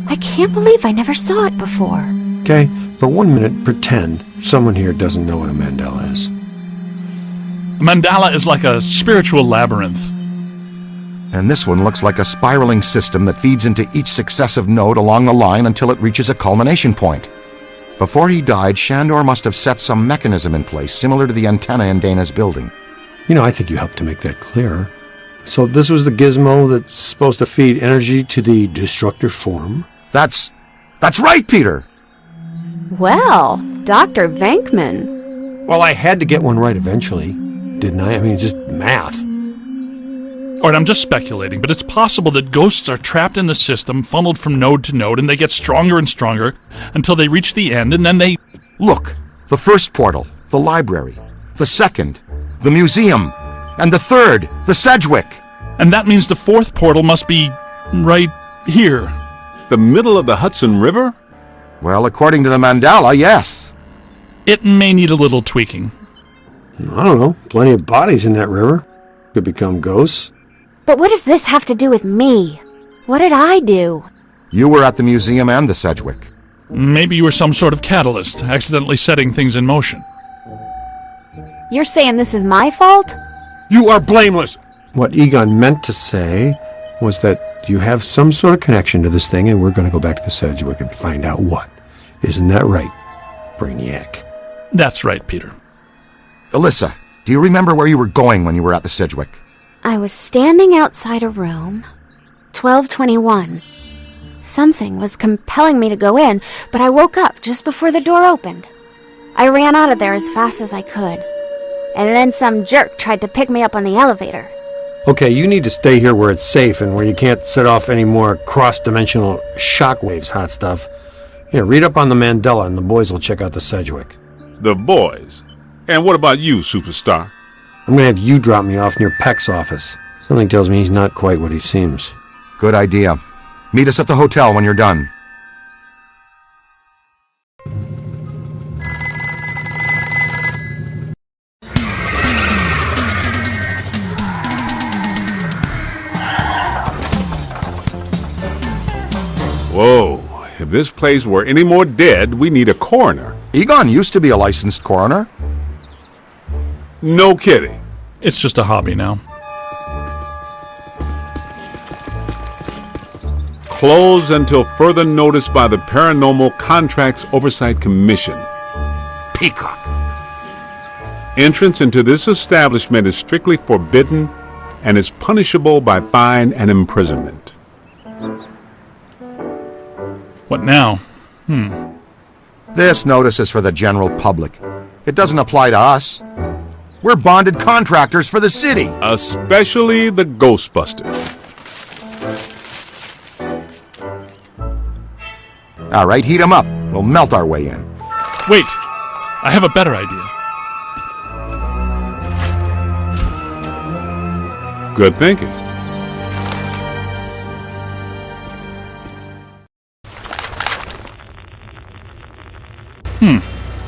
I can't believe I never saw it before. Okay, for 1 minute, pretend someone here doesn't know what a mandala is. A mandala is like a spiritual labyrinth. And this one looks like a spiraling system that feeds into each successive node along the line until it reaches a culmination point. Before he died, Shandor must have set some mechanism in place similar to the antenna in Dana's building. You know, I think you helped to make that clearer. So this was the gizmo that's supposed to feed energy to the destructor form? That's right, Peter! Well, Dr. Venkman. Well, I had to get one right eventually, didn't I? I mean, just math. All right, I'm just speculating, but it's possible that ghosts are trapped in the system, funneled from node to node, and they get stronger and stronger until they reach the end, and then they... Look, the first portal, the library. The second, the museum. And the third, the Sedgwick. And that means the fourth portal must be right here. The middle of the Hudson River? Well, according to the mandala, yes. It may need a little tweaking. I don't know. Plenty of bodies in that river. Could become ghosts. But what does this have to do with me? What did I do? You were at the museum and the Sedgwick. Maybe you were some sort of catalyst, accidentally setting things in motion. You're saying this is my fault? You are blameless! What Egon meant to say was that you have some sort of connection to this thing, and we're going to go back to the Sedgwick and find out what. Isn't that right, Brainiac? That's right, Peter. Alyssa, do you remember where you were going when you were at the Sedgwick? I was standing outside a room, 1221. Something was compelling me to go in, but I woke up just before the door opened. I ran out of there as fast as I could. And then some jerk tried to pick me up on the elevator. Okay, you need to stay here where it's safe and where you can't set off any more cross-dimensional shockwaves, hot stuff. Here, read up on the mandala and the boys will check out the Sedgwick. The boys? And what about you, superstar? I'm going to have you drop me off near Peck's office. Something tells me he's not quite what he seems. Good idea. Meet us at the hotel when you're done. Whoa, if this place were any more dead, we need a coroner. Egon used to be a licensed coroner. No kidding. It's just a hobby now. Closed until further notice by the Paranormal Contracts Oversight Commission. Peacock. Entrance into this establishment is strictly forbidden and is punishable by fine and imprisonment. What now? This notice is for the general public. It doesn't apply to us. We're bonded contractors for the city. Especially the Ghostbusters. All right, heat 'em up. We'll melt our way in. Wait, I have a better idea. Good thinking.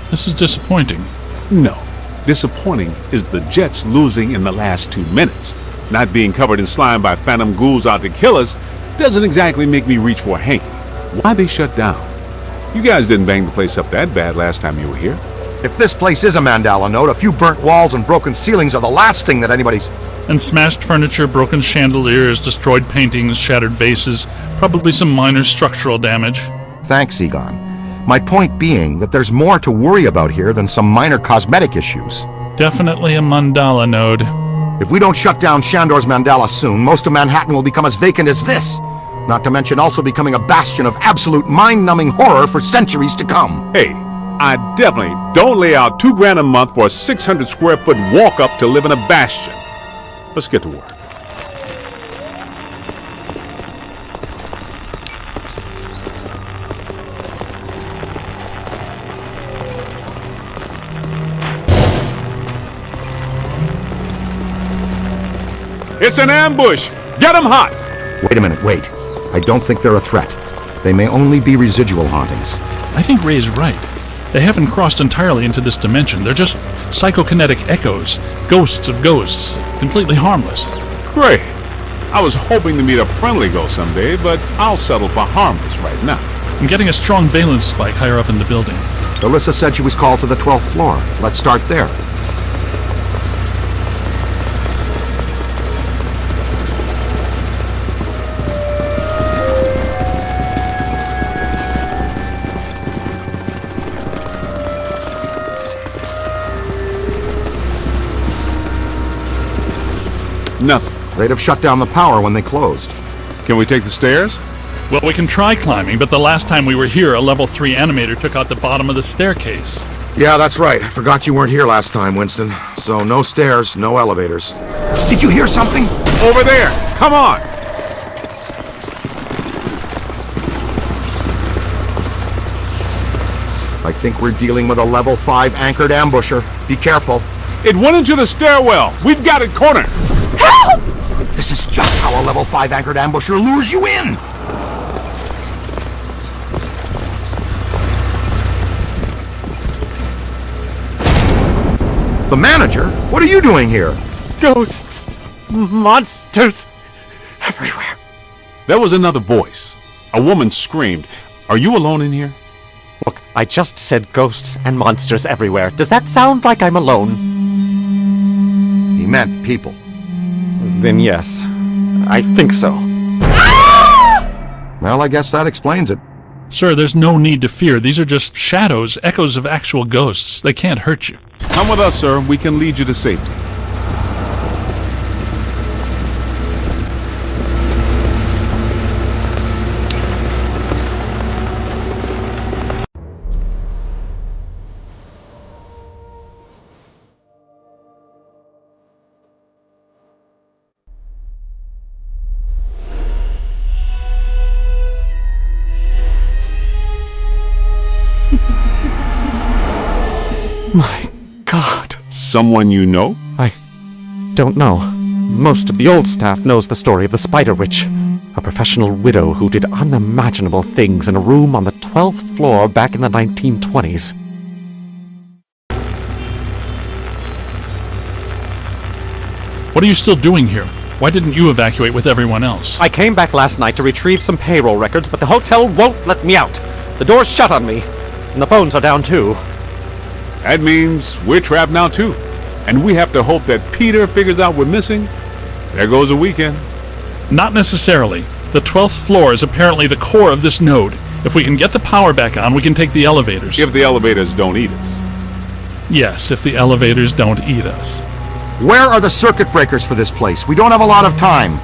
This is disappointing. No. Disappointing is the Jets losing in the last 2 minutes. Not being covered in slime by phantom ghouls out to kill us doesn't exactly make me reach for a hanky. Why they shut down? You guys didn't bang the place up that bad last time you were here. If this place is a mandala node, a few burnt walls and broken ceilings are the last thing that anybody's... And smashed furniture, broken chandeliers, destroyed paintings, shattered vases, probably some minor structural damage. Thanks, Egon. My point being that there's more to worry about here than some minor cosmetic issues. Definitely a mandala node. If we don't shut down Shandor's mandala soon, most of Manhattan will become as vacant as this. Not to mention also becoming a bastion of absolute mind-numbing horror for centuries to come. Hey, I definitely don't lay out $2,000 a month for a 600 square foot walk up to live in a bastion. Let's get to work. It's an ambush! Get 'em hot! Wait a minute, wait. I don't think they're a threat. They may only be residual hauntings. I think Ray's right. They haven't crossed entirely into this dimension. They're just psychokinetic echoes, ghosts of ghosts, completely harmless. Great. I was hoping to meet a friendly ghost someday, but I'll settle for harmless right now. I'm getting a strong valence spike higher up in the building. Alyssa said she was called to the 12th floor. Let's start there. Nothing. They'd have shut down the power when they closed. Can we take the stairs? Well, we can try climbing, but the last time we were here, a level 3 animator took out the bottom of the staircase. Yeah, that's right. I forgot you weren't here last time, Winston. So no stairs, no elevators. Did you hear something? Over there! Come on! I think we're dealing with a level 5 anchored ambusher. Be careful. It went into the stairwell! We've got it cornered! Help! This is just how a level 5 anchored ambusher lures you in! The manager? What are you doing here? Ghosts, monsters, everywhere. There was another voice. A woman screamed. Are you alone in here? Look, I just said ghosts and monsters everywhere. Does that sound like I'm alone? He meant people. Then yes, I think so. Well, I guess that explains it. Sir, there's no need to fear. These are just shadows, echoes of actual ghosts. They can't hurt you. Come with us, sir. We can lead you to safety. My God. Someone you know? I don't know. Most of the old staff knows the story of the Spider Witch, a professional widow who did unimaginable things in a room on the 12th floor back in the 1920s. What are you still doing here? Why didn't you evacuate with everyone else? I came back last night to retrieve some payroll records, but the hotel won't let me out. The door's shut on me, and the phones are down too. That means we're trapped now too. And we have to hope that Peter figures out we're missing. There goes a weekend. Not necessarily. The 12th floor is apparently the core of this node. If we can get the power back on, we can take the elevators. If the elevators don't eat us. Yes, if the elevators don't eat us. Where are the circuit breakers for this place? We don't have a lot of time.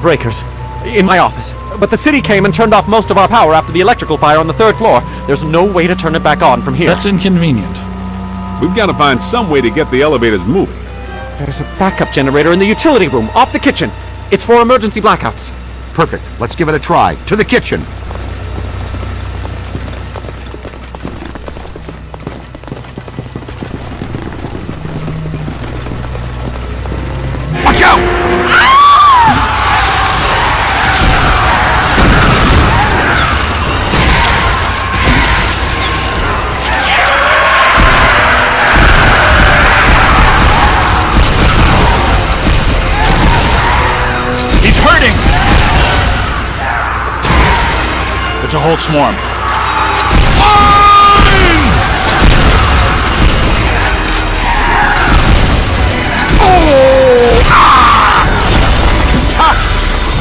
Breakers. In my office. But the city came and turned off most of our power after the electrical fire on the 3rd floor. There's no way to turn it back on from here. That's inconvenient. We've got to find some way to get the elevators moving. There's a backup generator in the utility room, off the kitchen. It's for emergency blackouts. Perfect. Let's give it a try. To the kitchen. Watch out! It's a whole swarm.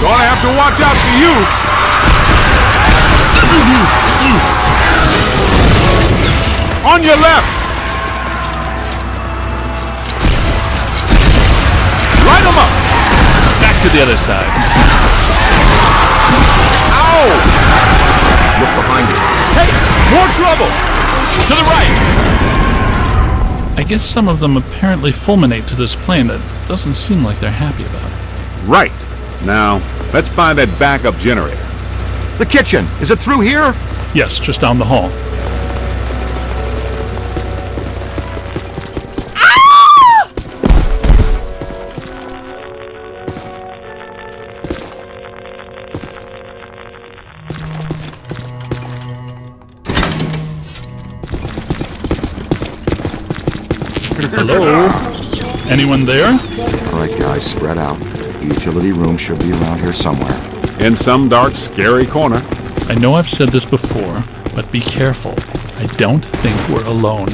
Gonna have to watch out for you. On your left. Light 'em up. Back to the other side. Ow! Look behind you. Hey, more trouble. To the right! I guess some of them apparently fulminate to this plane. That doesn't seem like they're happy about it. Right. Now, let's find that backup generator. The kitchen. Is it through here? Yes, just down the hall. Hello? Anyone there? All right, guys, spread out. The utility room should be around here somewhere. In some dark, scary corner. I know I've said this before, but be careful. I don't think we're alone.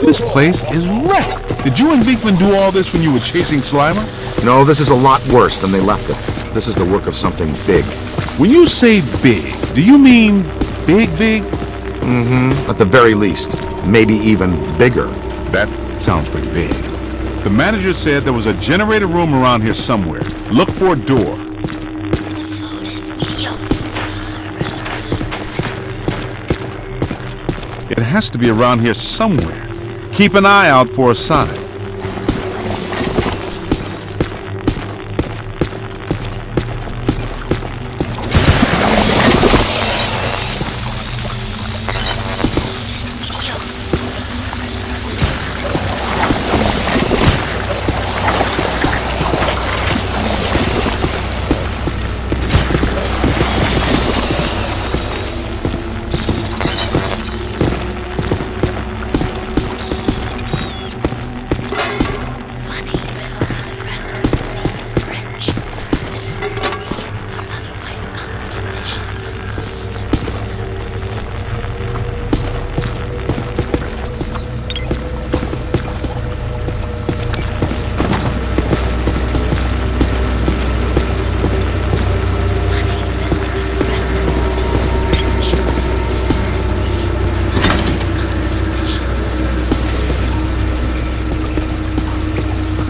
This place is wrecked. Did you and Beekman do all this when you were chasing Slimer? No, this is a lot worse than they left it. This is the work of something big. When you say big, do you mean big? Mm-hmm. At the very least. Maybe even bigger. That sounds pretty big. The manager said there was a generator room around here somewhere. Look for a door. It has to be around here somewhere. Keep an eye out for a sign.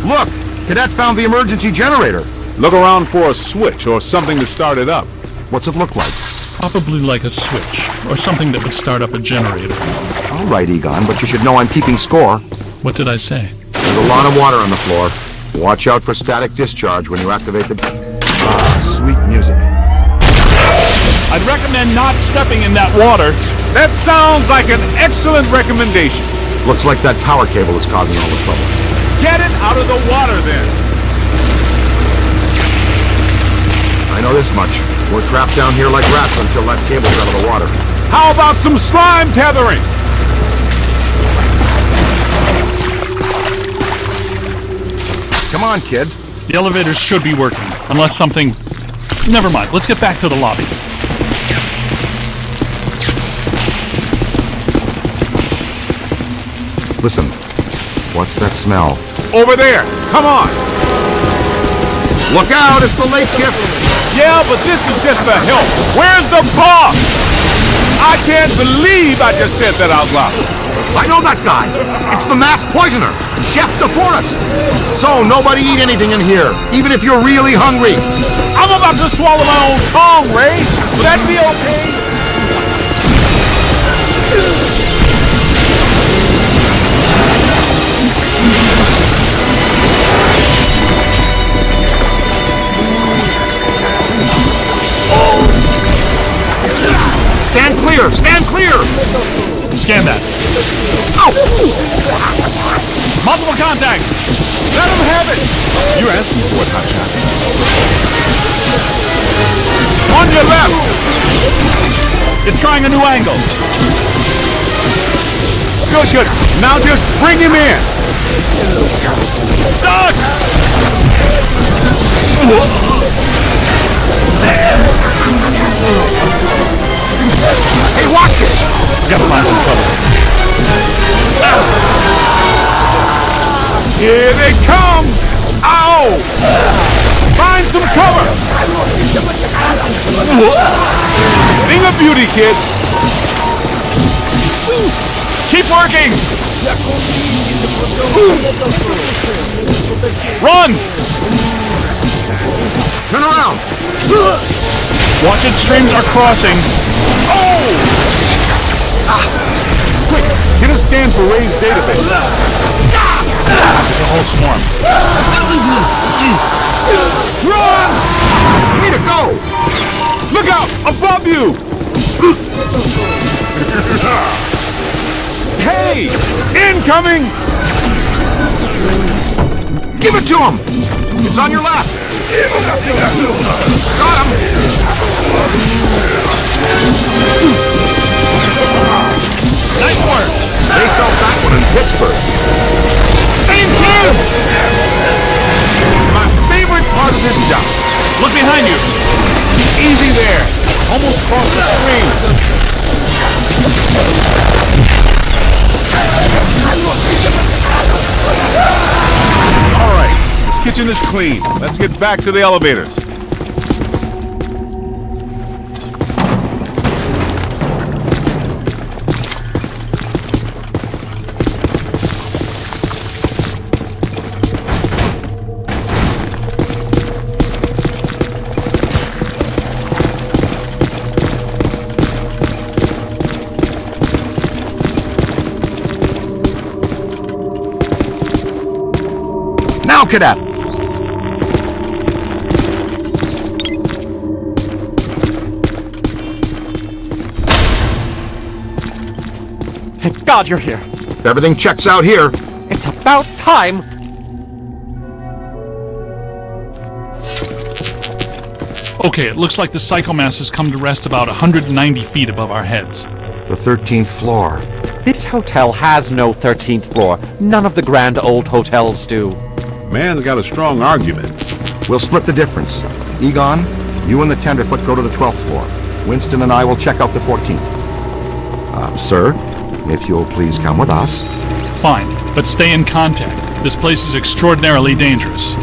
Look! Cadet found the emergency generator. Look around for a switch or something to start it up. What's it look like? Probably like a switch, or something that would start up a generator. All right, Egon, but you should know I'm keeping score. What did I say? There's a lot of water on the floor. Watch out for static discharge when you activate the... Ah, sweet music. I'd recommend not stepping in that water. That sounds like an excellent recommendation. Looks like that power cable is causing all the trouble. Get it out of the water, then. I know this much. We're trapped down here like rats until that cable's out of the water. How about some slime tethering? Come on, kid. The elevators should be working, unless something... Never mind, let's get back to the lobby. Listen, what's that smell? Over there! Come on! Look out, it's the late shift! Yeah, but this is just a help. Where's the boss? I can't believe I just said that out loud. I know that guy. It's the mass poisoner, Chef DeForest. So nobody eat anything in here, even if you're really hungry. I'm about to swallow my own tongue, Ray. Will that be okay? Stand clear! Stand clear! Scan that. Ow! Multiple contacts! Let him have it! You're asking for it, hotshot. On your left! It's trying a new angle. Good. Now just bring him in. Duck! Hey, watch it! We gotta find some cover. Here they come! Ow! Find some cover! Thing of beauty, kid! Keep working! Run! Turn around! Watch its streams are crossing. Oh! Quick, get a scan for Ray's database. It's a whole swarm. Run! Way to go! Look out! Above you! Hey! Incoming! Give it to him! It's on your left! Got him! Nice work! They felt that one in Pittsburgh. Same kid! My favorite part of this job. Look behind you! Easy there. Almost crossed the screen. All right, this kitchen is clean. Let's get back to the elevators. Now, Cadet! Thank God you're here. Everything checks out here. It's about time. Okay, it looks like the psychomass has come to rest about 190 feet above our heads. The 13th floor. This hotel has no 13th floor. None of the grand old hotels do. Man's got a strong argument. We'll split the difference. Egon, you and the tenderfoot go to the 12th floor. Winston and I will check out the 14th. Sir, if you'll please come with us. Fine, but stay in contact. This place is extraordinarily dangerous.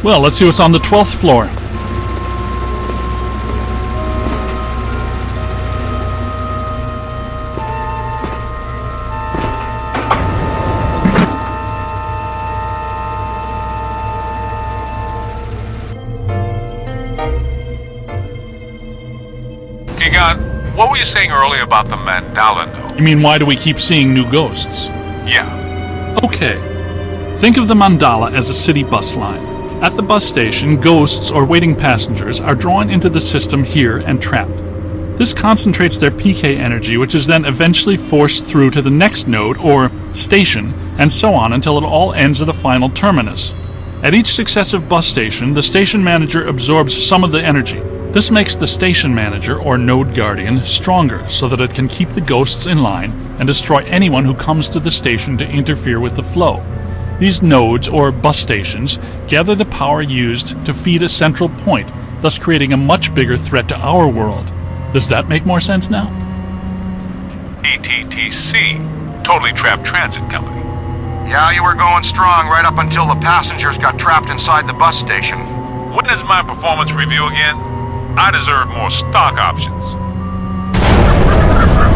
Well, let's see what's on the 12th floor. Egon, what were you saying earlier about the mandala node? You mean, why do we keep seeing new ghosts? Yeah. Okay. Think of the mandala as a city bus line. At the bus station, ghosts or waiting passengers are drawn into the system here and trapped. This concentrates their PK energy, which is then eventually forced through to the next node or station, and so on until it all ends at a final terminus. At each successive bus station, the station manager absorbs some of the energy. This makes the station manager or node guardian stronger so that it can keep the ghosts in line and destroy anyone who comes to the station to interfere with the flow. These nodes, or bus stations, gather the power used to feed a central point, thus creating a much bigger threat to our world. Does that make more sense now? TTTC, Totally Trapped Transit Company. Yeah, you were going strong right up until the passengers got trapped inside the bus station. When is my performance review again? I deserve more stock options.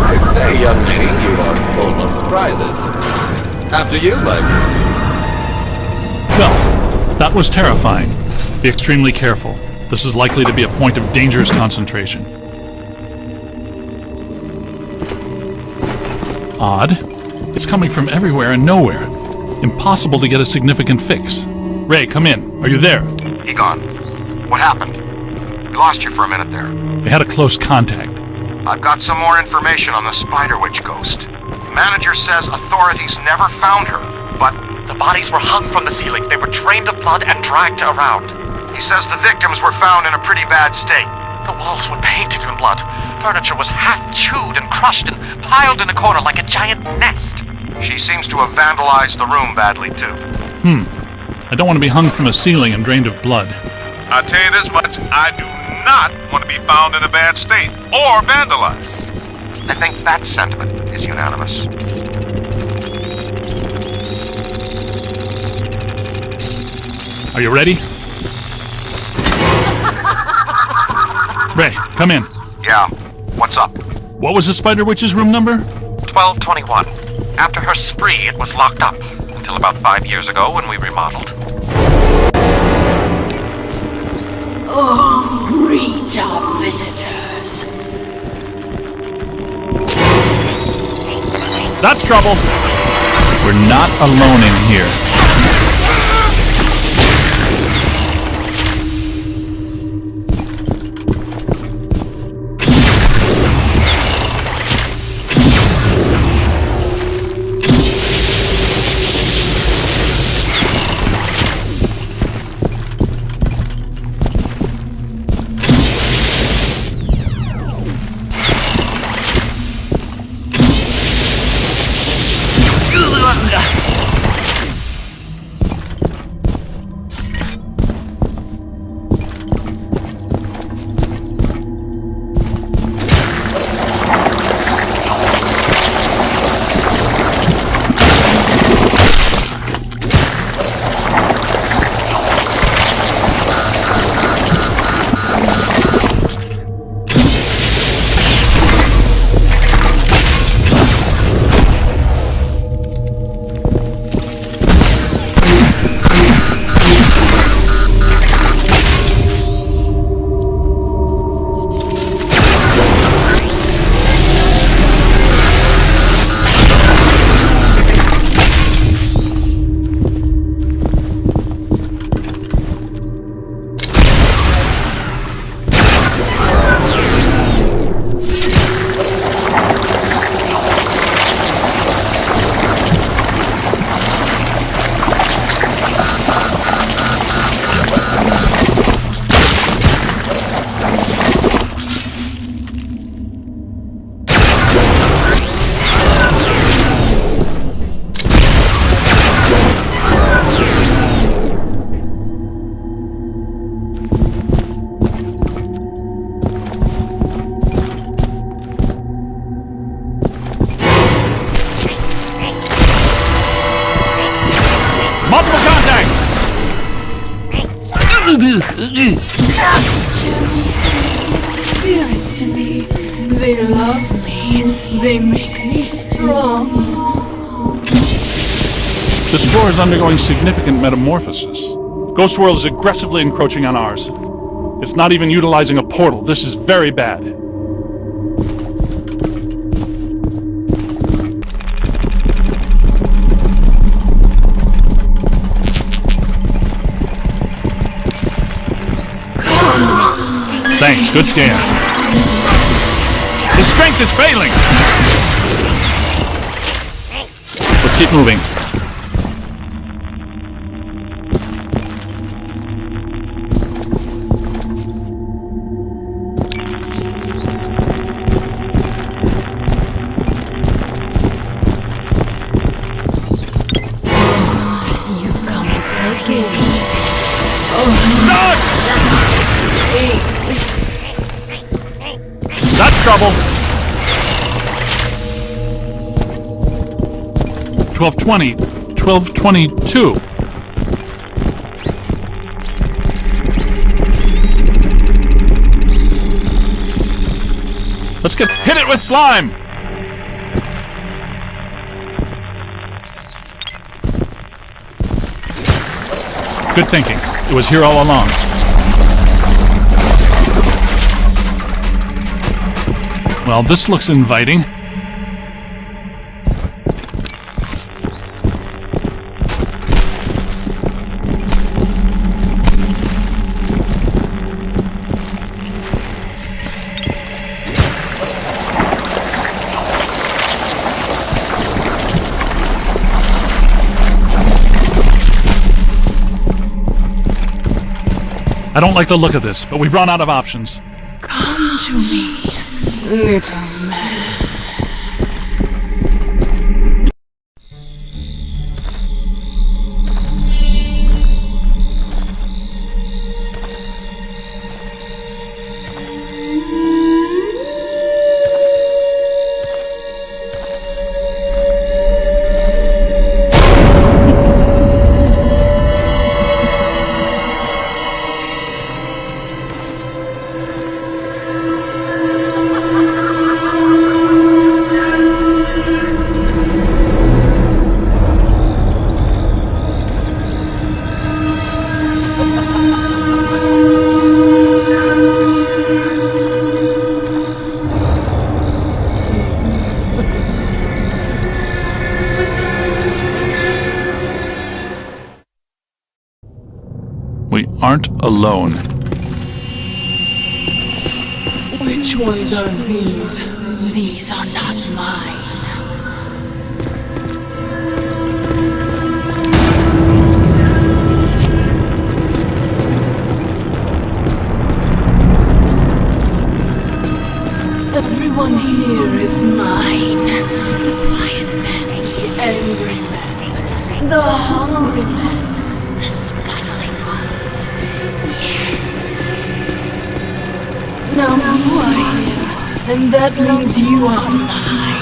I say, young lady, you are full of surprises. After you, my dear. Well, that was terrifying. Be extremely careful. This is likely to be a point of dangerous concentration. Odd. It's coming from everywhere and nowhere. Impossible to get a significant fix. Ray, come in. Are you there? Egon, what happened? We lost you for a minute there. We had a close contact. I've got some more information on the Spider Witch ghost. The manager says authorities never found her, but the bodies were hung from the ceiling. They were drained of blood and dragged around. He says the victims were found in a pretty bad state. The walls were painted in blood. Furniture was half chewed and crushed and piled in a corner like a giant nest. She seems to have vandalized the room badly, too. I don't want to be hung from a ceiling and drained of blood. I'll tell you this much, I do not want to be found in a bad state or vandalized. I think that sentiment is unanimous. Are you ready? Ray, come in. Yeah, what's up? What was the Spider Witch's room number? 1221. After her spree, it was locked up. Until about 5 years ago when we remodeled. Oh, greet our visitors. That's trouble. We're not alone in here. Multiple contact! Spirits to me. They love me. They make me strong. This floor is undergoing significant metamorphosis. Ghost World is aggressively encroaching on ours. It's not even utilizing a portal. This is very bad. Thanks, good scan. His strength is failing! Let's keep moving. You've come to play games. Oh, That's trouble. 1220, 1222. Let's hit it with slime. Good thinking. It was here all along. Well, this looks inviting. I don't like the look of this, but we've run out of options. come to me, little man. We aren't alone. Which ones are these? These are not mine. Everyone here is mine. The quiet men, the angry men, the hungry men, the scuttling ones. Yes. Now you are here, and that means you are mine.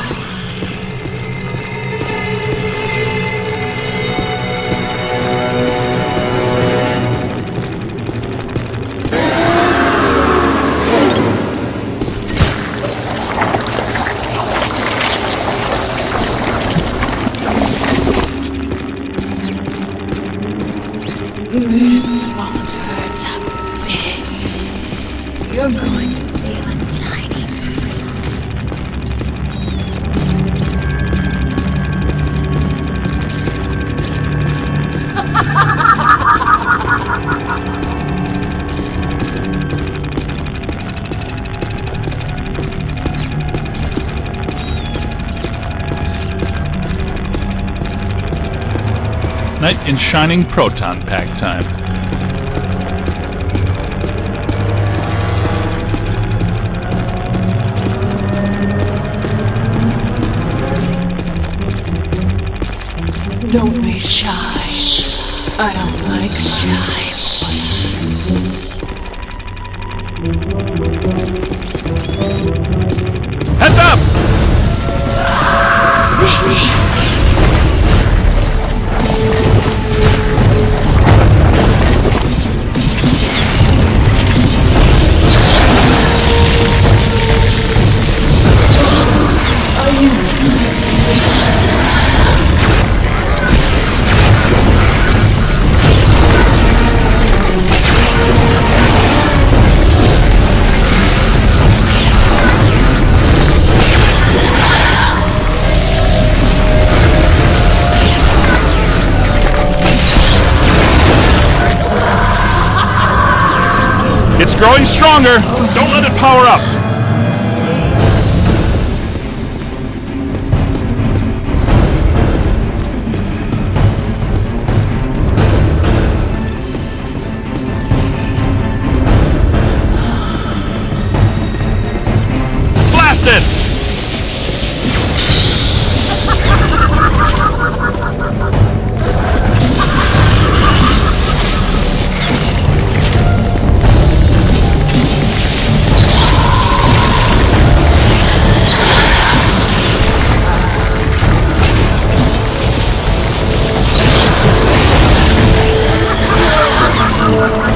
This won't hurt a bit. You're going to feel a tiny Knight in shining proton pack time. Don't be shy. I don't like shy boys. Heads up! It's growing stronger. Don't let it power up. Blast it!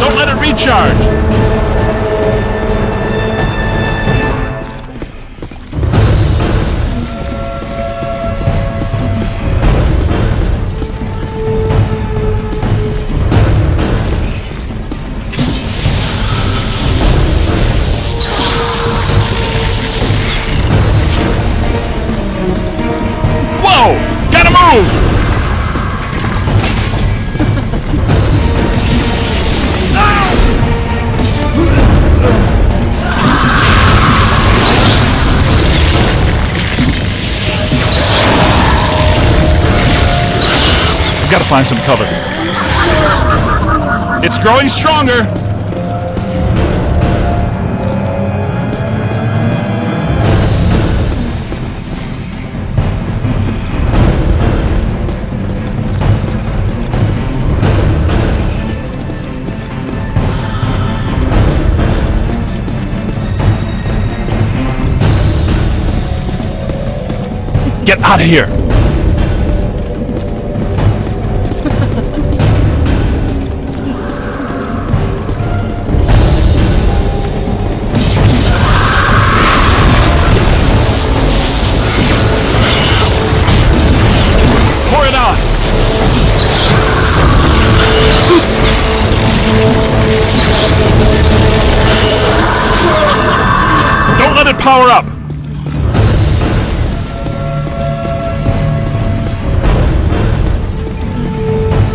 Don't let it recharge! Whoa! Gotta move! Gotta find some cover. It's growing stronger. Get out of here. Pour it on. Don't let it power up.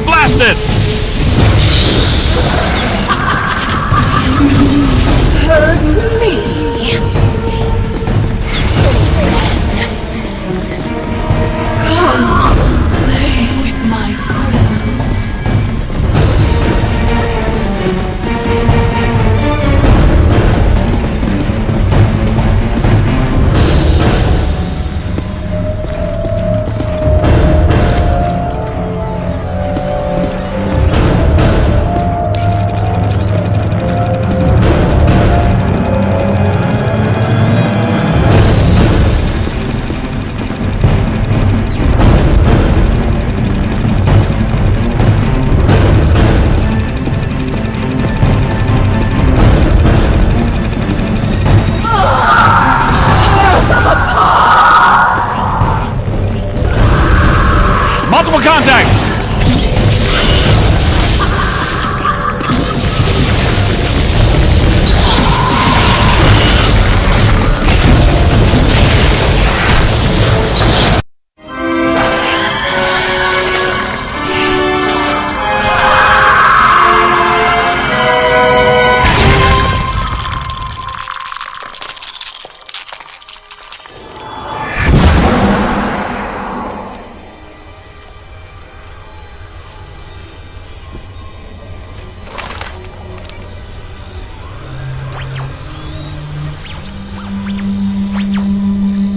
Blast it.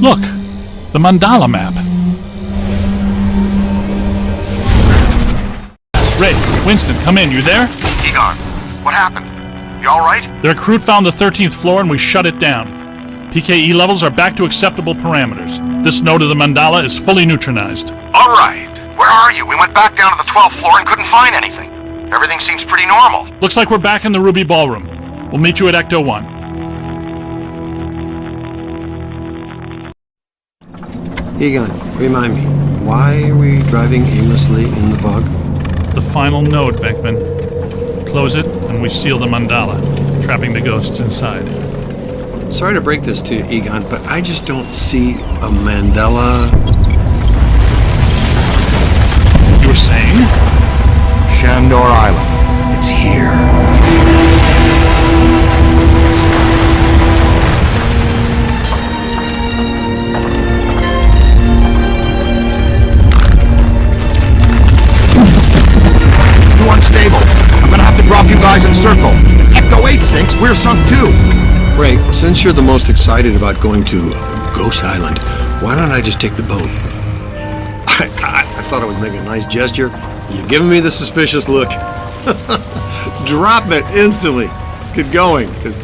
Look, the mandala map. Ray, Winston, come in. You there? Egon, what happened? You alright? The recruit found the 13th floor and we shut it down. PKE levels are back to acceptable parameters. This node of the mandala is fully neutralized. Alright. Where are you? We went back down to the 12th floor and couldn't find anything. Everything seems pretty normal. Looks like we're back in the Ruby Ballroom. We'll meet you at Ecto 1. Egon, remind me, why are we driving aimlessly in the fog? The final node, Beckman. Close it, and we seal the mandala, trapping the ghosts inside. Sorry to break this to you, Egon, but I just don't see a mandala. You were saying? Shandor Island. It's here. Too unstable. I'm gonna have to drop you guys in circle. If Ecto 8 sinks, we're sunk too. Ray, since you're the most excited about going to Ghost Island, why don't I just take the boat? I thought I was making a nice gesture. You're giving me the suspicious look. Drop it instantly. Let's get going, because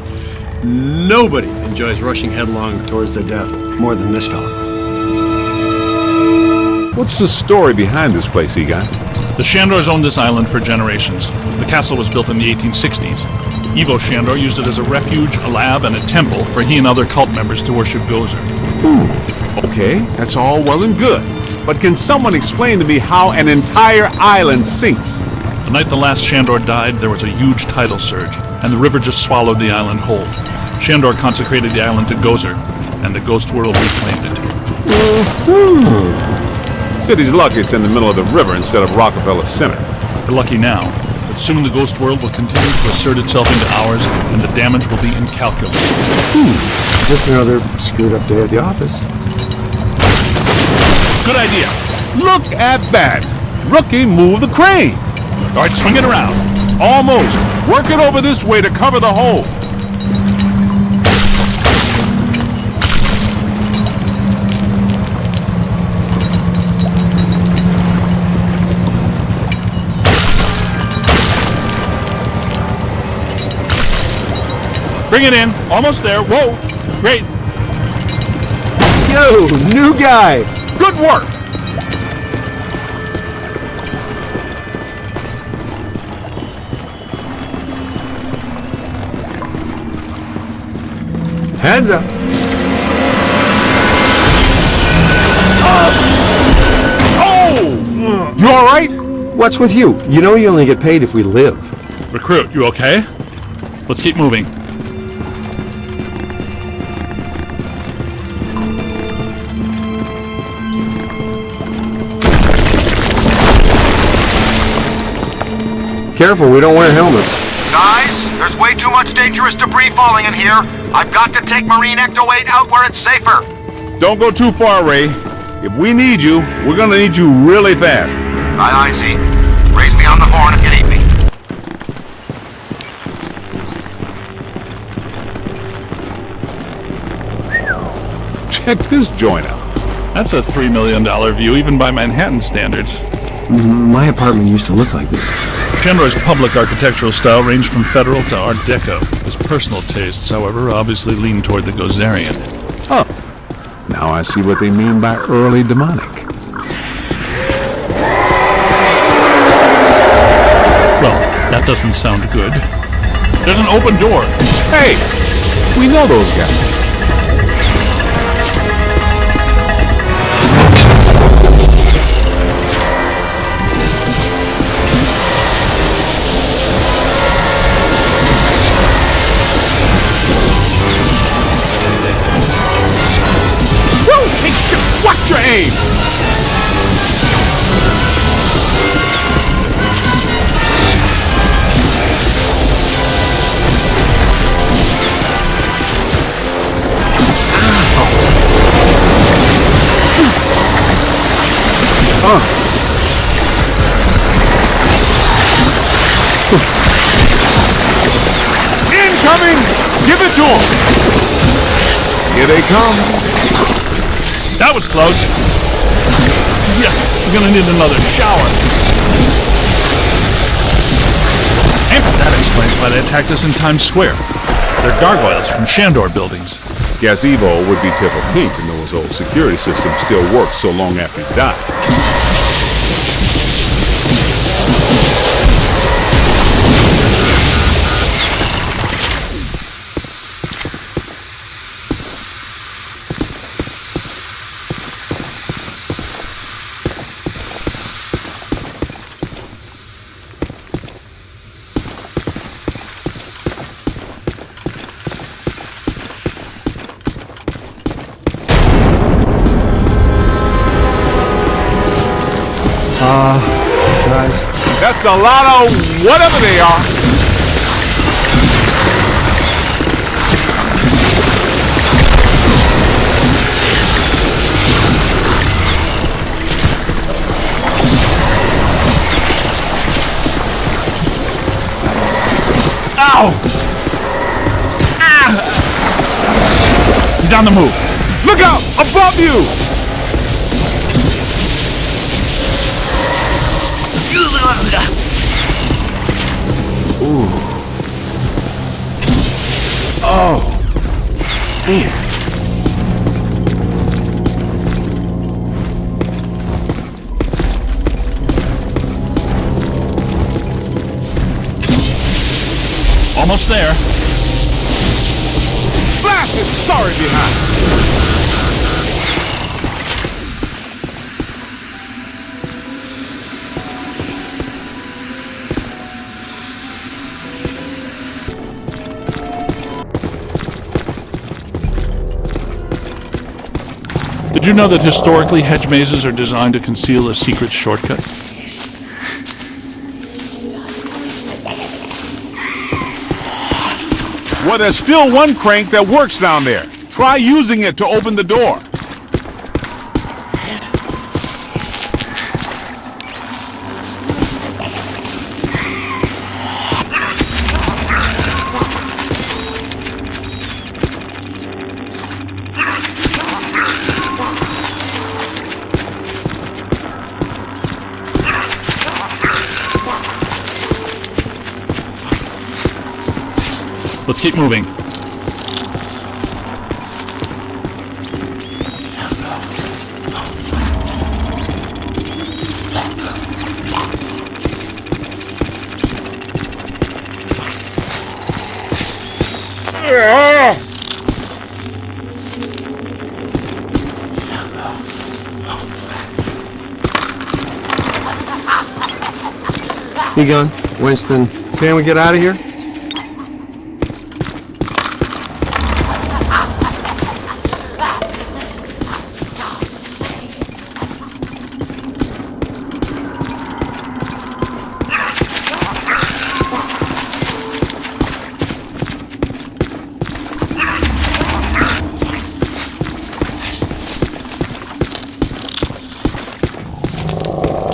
nobody enjoys rushing headlong towards their death more than this fella. What's the story behind this place, Egon? The Shandors owned this island for generations. The castle was built in the 1860s. Ivo Shandor used it as a refuge, a lab, and a temple for he and other cult members to worship Gozer. Okay, that's all well and good. But can someone explain to me how an entire island sinks? The night the last Shandor died, there was a huge tidal surge, and the river just swallowed the island whole. Shandor consecrated the island to Gozer, and the ghost world reclaimed it. City's lucky it's in the middle of the river instead of Rockefeller Center. We're lucky now, but soon the ghost world will continue to assert itself into ours, and the damage will be incalculable. Just another screwed up day at the office. Good idea. Look at that. Rookie, move the crane. All right, swing it around. Almost. Work it over this way to cover the hole. Bring it in. Almost there. Whoa. Great. Yo, new guy. Good work. Heads up. Oh! You all right? What's with you? You know you only get paid if we live. Recruit, you okay? Let's keep moving. Careful, we don't wear helmets. Guys, there's way too much dangerous debris falling in here. I've got to take Marine Ecto 8 out where it's safer. Don't go too far, Ray. If we need you, we're gonna need you really fast. Aye, Z. Raise me on the horn if you need me. Check this joint out. That's a $3 million view, even by Manhattan standards. My apartment used to look like this. Shandor's public architectural style ranged from Federal to Art Deco. His personal tastes, however, obviously lean toward the Gozerian. Oh, now I see what they mean by early demonic. Well, that doesn't sound good. There's an open door. Hey, we know those guys. Watch your aim! Incoming! Give it to them! Here they come. That was close. Yeah, we're gonna need another shower. And that explains why they attacked us in Times Square. They're gargoyles from Shandor buildings. Gazebo would be tickled pink to know his old security system still works so long after he died. Guys. That's a lot of whatever they are. Ow! Ah! He's on the move. Look out! Above you! Ooh. Oh. Man. Almost there. Blast it! Sorry behind. Did you know that historically hedge mazes are designed to conceal a secret shortcut? Well, there's still one crank that works down there. Try using it to open the door. Let's keep moving. Egon, Winston, can we get out of here?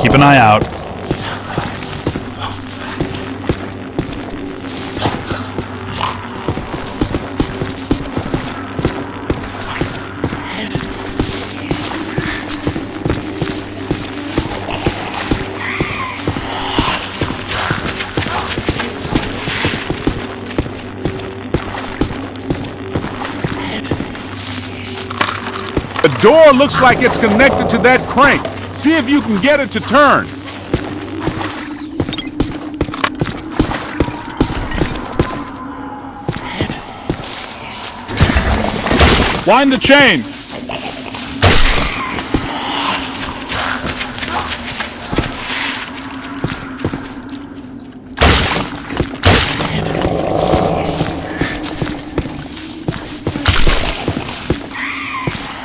Keep an eye out. The door looks like it's connected to that crank. See if you can get it to turn. Wind the chain.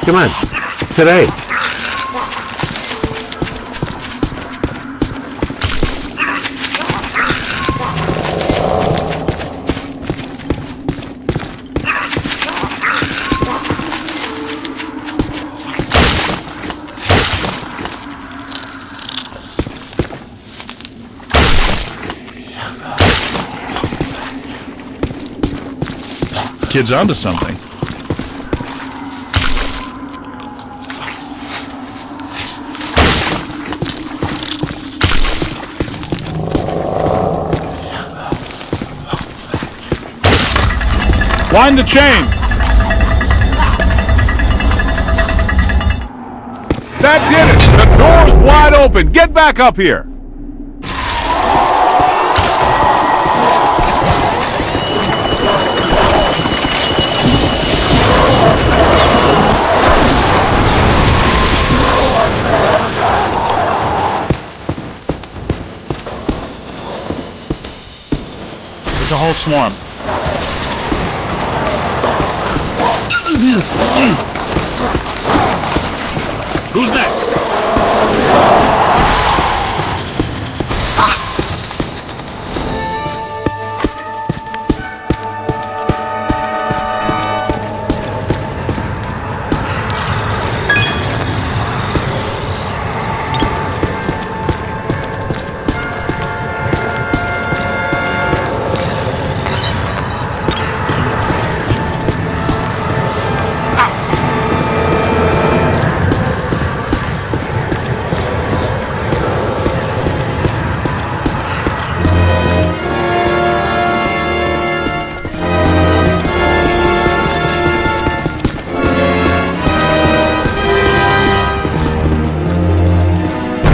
Come on. Today. Kid's onto something. Wind the chain. That did it! The door's wide open! Get back up here! There's a whole swarm. Who's next?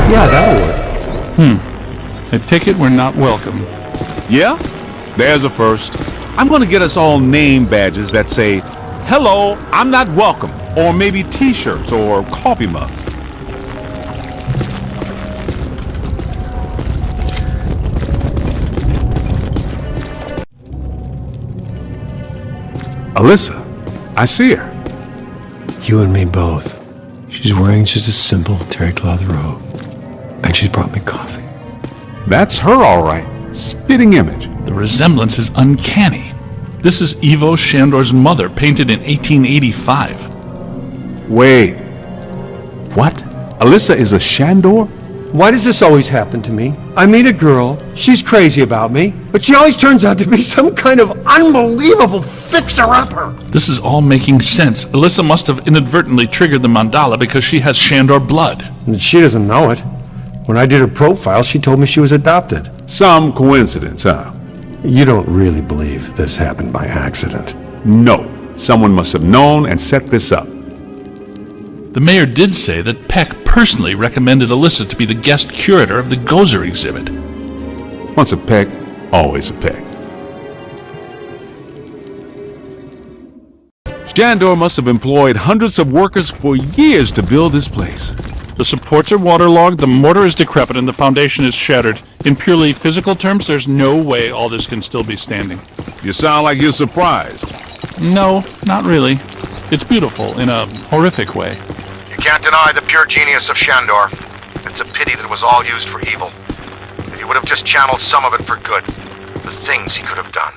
Yeah, that'll work. I take it we're not welcome. Yeah? There's a first. I'm gonna get us all name badges that say, "Hello, I'm not welcome," or maybe t-shirts or coffee mugs. Alyssa, I see her. You and me both. She's wearing just a simple terry cloth robe. And she's brought me coffee. That's her, all right. Spitting image. The resemblance is uncanny. This is Ivo Shandor's mother, painted in 1885. Wait. What? Alyssa is a Shandor? Why does this always happen to me? I meet a girl, she's crazy about me, but she always turns out to be some kind of unbelievable fixer-upper. This is all making sense. Alyssa must have inadvertently triggered the mandala because she has Shandor blood. And she doesn't know it. When I did her profile, she told me she was adopted. Some coincidence, huh? You don't really believe this happened by accident? No. Someone must have known and set this up. The mayor did say that Peck personally recommended Alyssa to be the guest curator of the Gozer exhibit. Once a Peck, always a Peck. Shandor must have employed hundreds of workers for years to build this place. The supports are waterlogged, the mortar is decrepit, and the foundation is shattered. In purely physical terms, there's no way all this can still be standing. You sound like you're surprised. No, not really. It's beautiful in a horrific way. You can't deny the pure genius of Shandor. It's a pity that it was all used for evil. If he would have just channeled some of it for good, the things he could have done.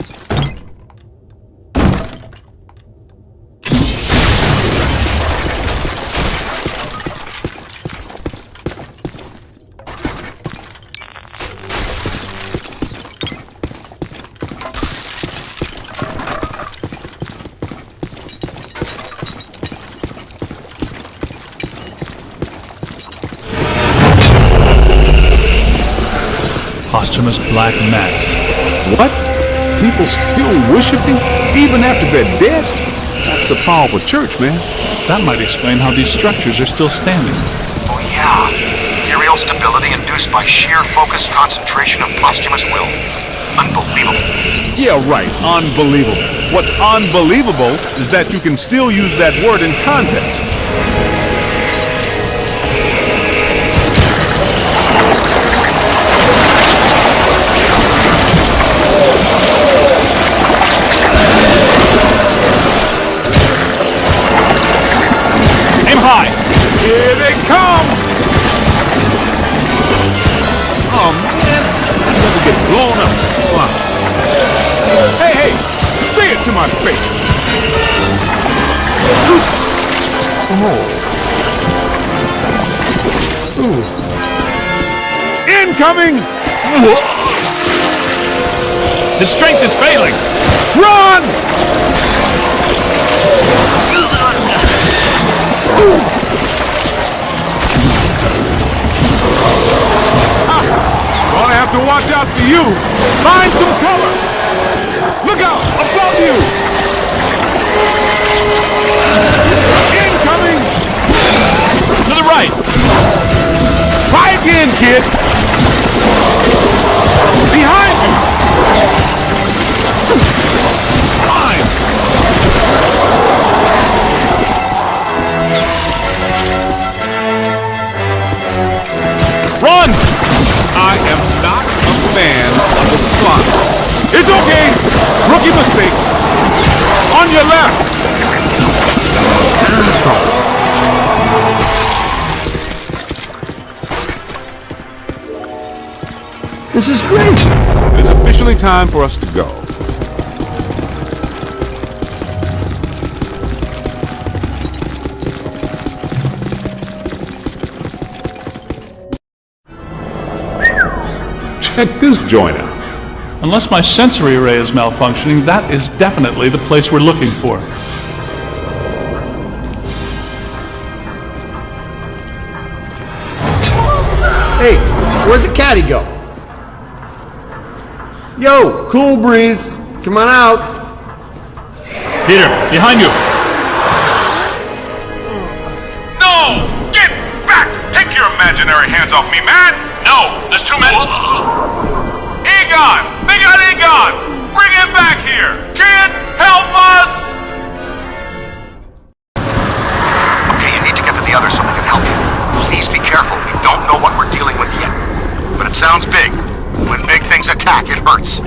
Posthumous black mass. What? People still worshiping even after they're dead? That's a powerful church, man. That might explain how these structures are still standing. Oh yeah, ethereal stability induced by sheer focused concentration of posthumous will. Unbelievable. Yeah, right. Unbelievable. What's unbelievable is that you can still use that word in context. High. Here they come! Oh man, I'd never get blown up in slime. Hey, hey, say it to my face! Incoming! His strength is failing! Run! Gonna have to watch out for you. Find some cover. Look out, above you. Back in, kid! Behind you! Fine! Run! I am not a fan of the slime. It's okay! Rookie mistake! On your left! This is great! It is officially time for us to go. Check this joint out. Unless my sensory array is malfunctioning, that is definitely the place we're looking for. Hey, where'd the caddy go? Yo, cool breeze. Come on out. Peter, behind you. No! Get back! Take your imaginary hands off me, man! No, there's too many. Egon! They got Egon! Bring him back here! Kid, help us! Okay, you need to get to the others so they can help you. Please be careful. We don't know what we're dealing with yet. But it sounds big. When big things attack, it hurts.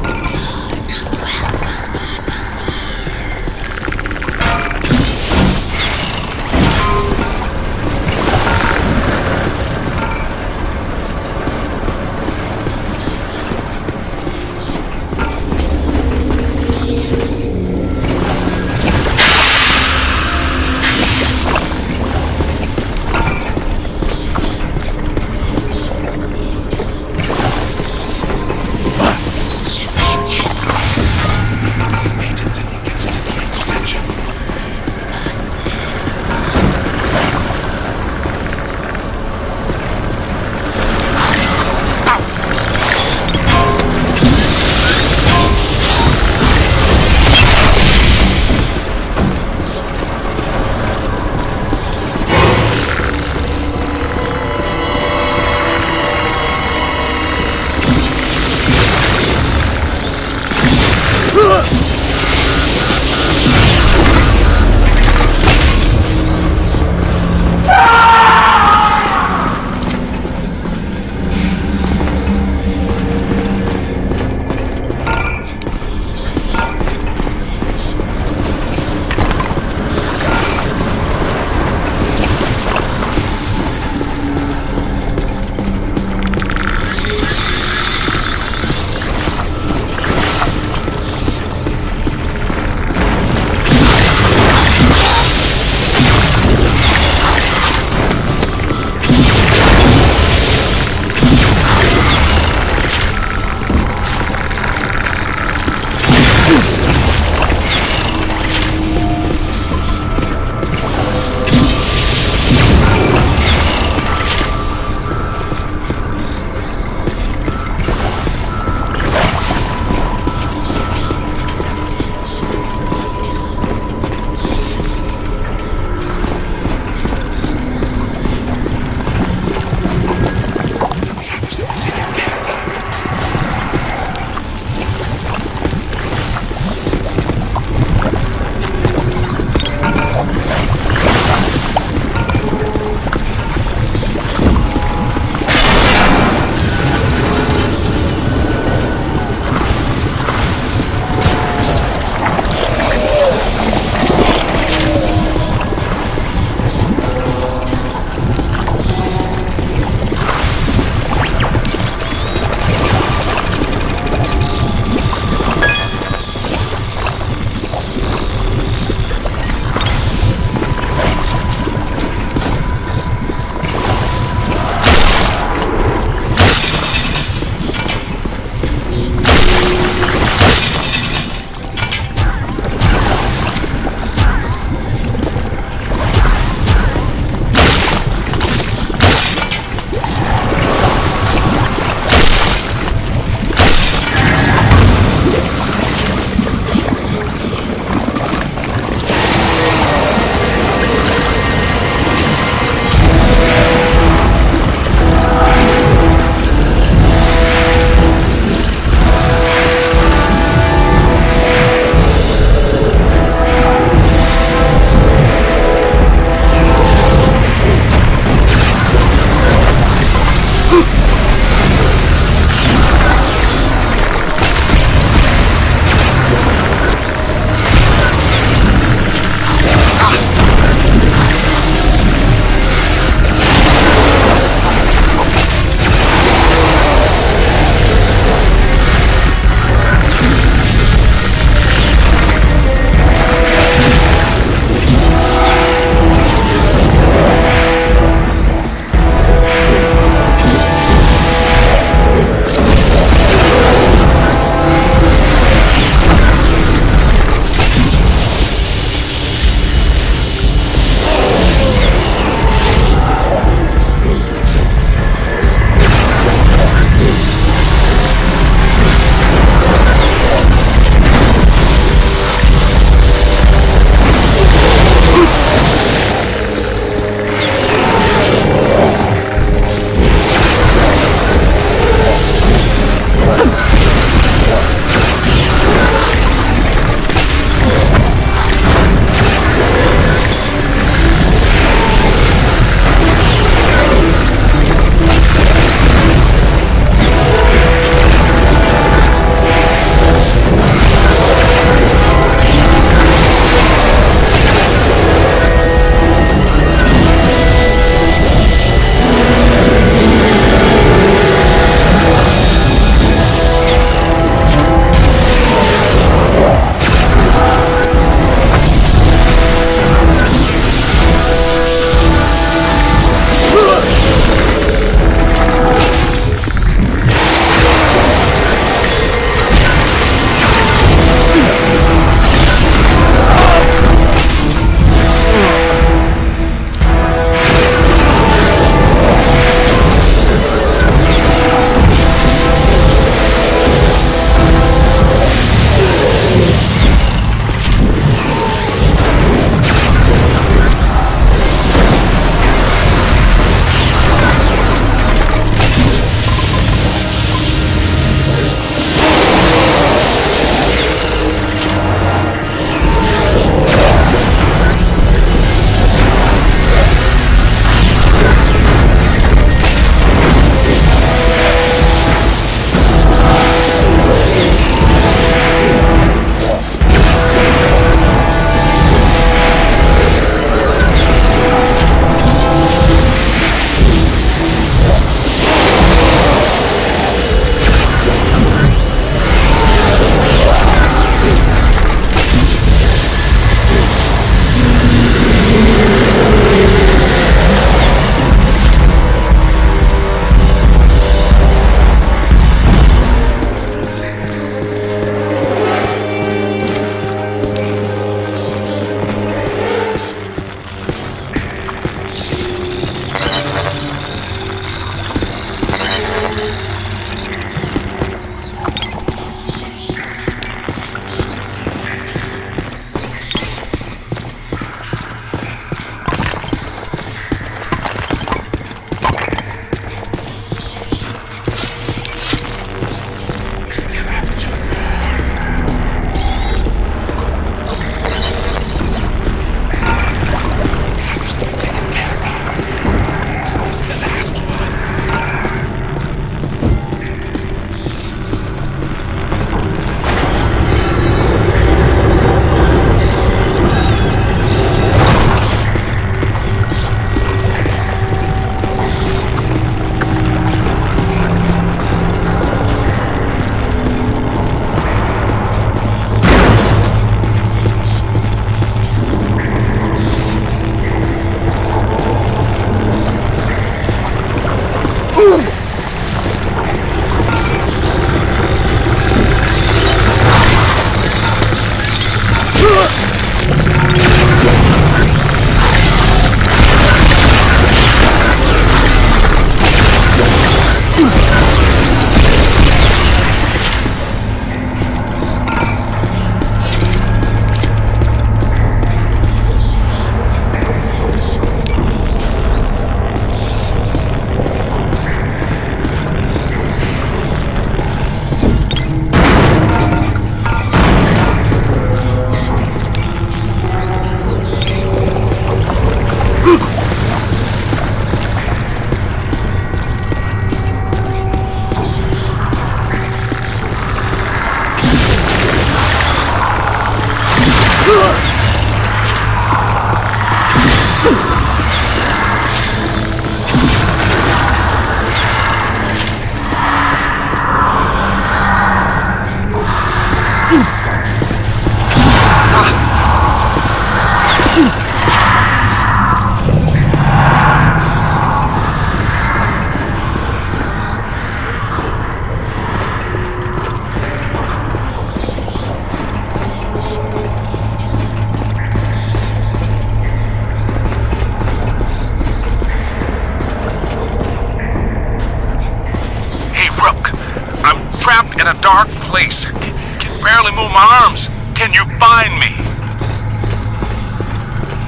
In a dark place. Can barely move my arms. Can you find me?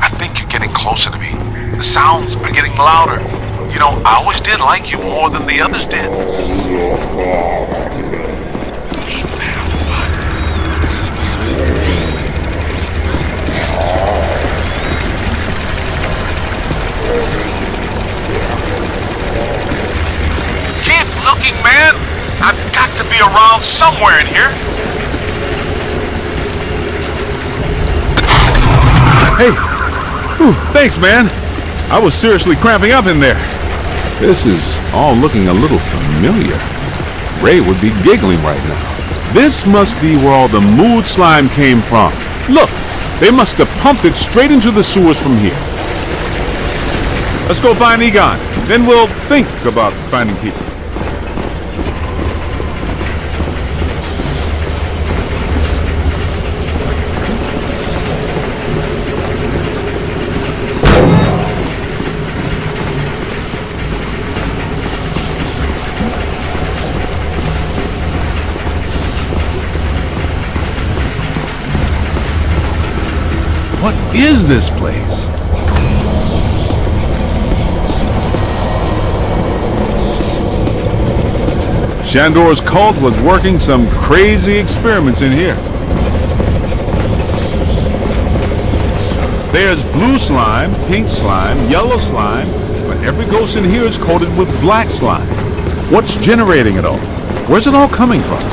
I think you're getting closer to me. The sounds are getting louder. You know, I always did like you more than the others did. Keep looking, man. I've got to be around somewhere in here. Hey! Whew, thanks, man. I was seriously cramping up in there. This is all looking a little familiar. Ray would be giggling right now. This must be where all the mood slime came from. Look, they must have pumped it straight into the sewers from here. Let's go find Egon. Then we'll think about finding people. What is this place? Shandor's cult was working some crazy experiments in here. There's blue slime, pink slime, yellow slime, but every ghost in here is coated with black slime. What's generating it all? Where's it all coming from?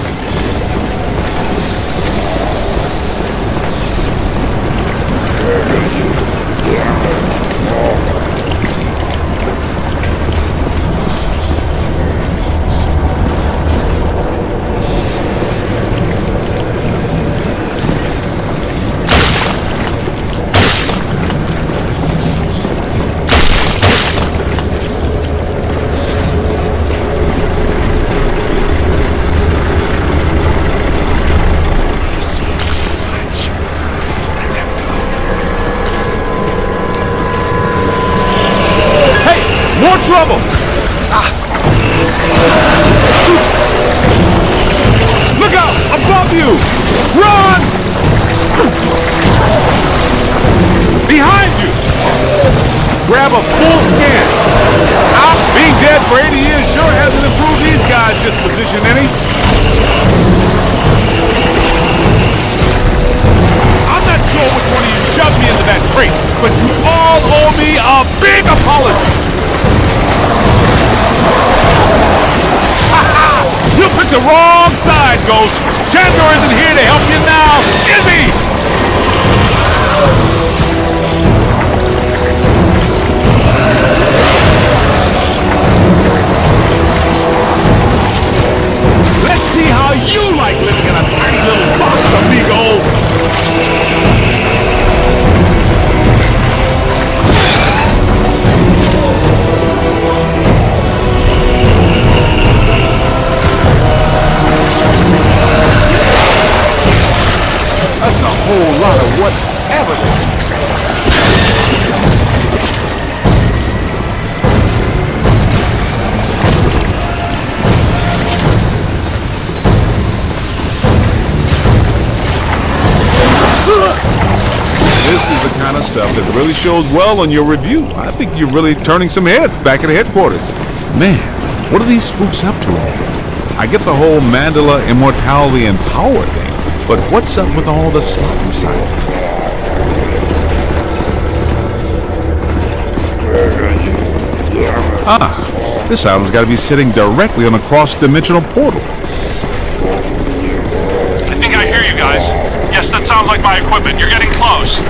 More trouble! Look out! Above you! Run! Behind you! Grab a full scan. Being dead for 80 years sure hasn't improved these guys' disposition any. I'm not sure which one of you shoved me into that crate, but you all owe me a big apology. You picked the wrong side, Ghost! Shandor isn't here to help you now, is he? Let's see how you like living in a tiny little box, amigo! That's a whole lot of whatever. This is the kind of stuff that really shows well on your review. I think you're really turning some heads back at headquarters. Man, what are these spooks up to? I get the whole Mandela immortality and power thing. But what's up with all the slime science? Ah, this island's got to be sitting directly on a cross-dimensional portal. I think I hear you guys. Yes, that sounds like my equipment. You're getting close.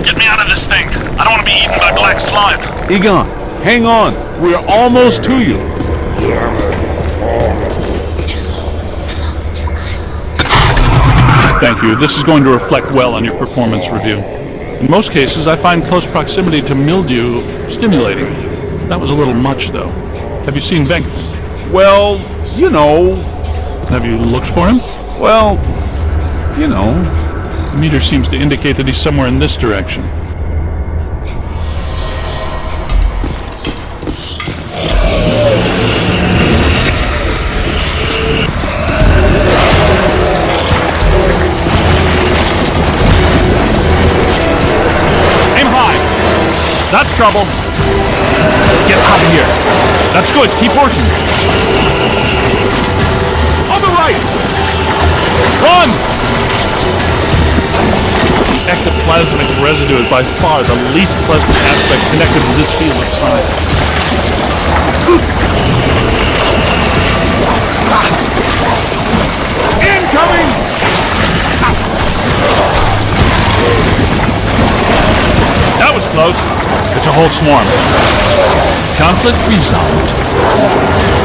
Get me out of this thing. I don't want to be eaten by black slime. Egon, hang on. We're almost to you. Thank you. This is going to reflect well on your performance review. In most cases, I find close proximity to mildew stimulating. That was a little much, though. Have you seen Venk? Well, you know. Have you looked for him? Well, you know. The meter seems to indicate that he's somewhere in this direction. That's trouble. Get out of here. That's good. Keep working. On the right. Run! The ectoplasmic residue is by far the least pleasant aspect connected to this field of science. Incoming! That was close. It's a whole swarm. Conflict resolved.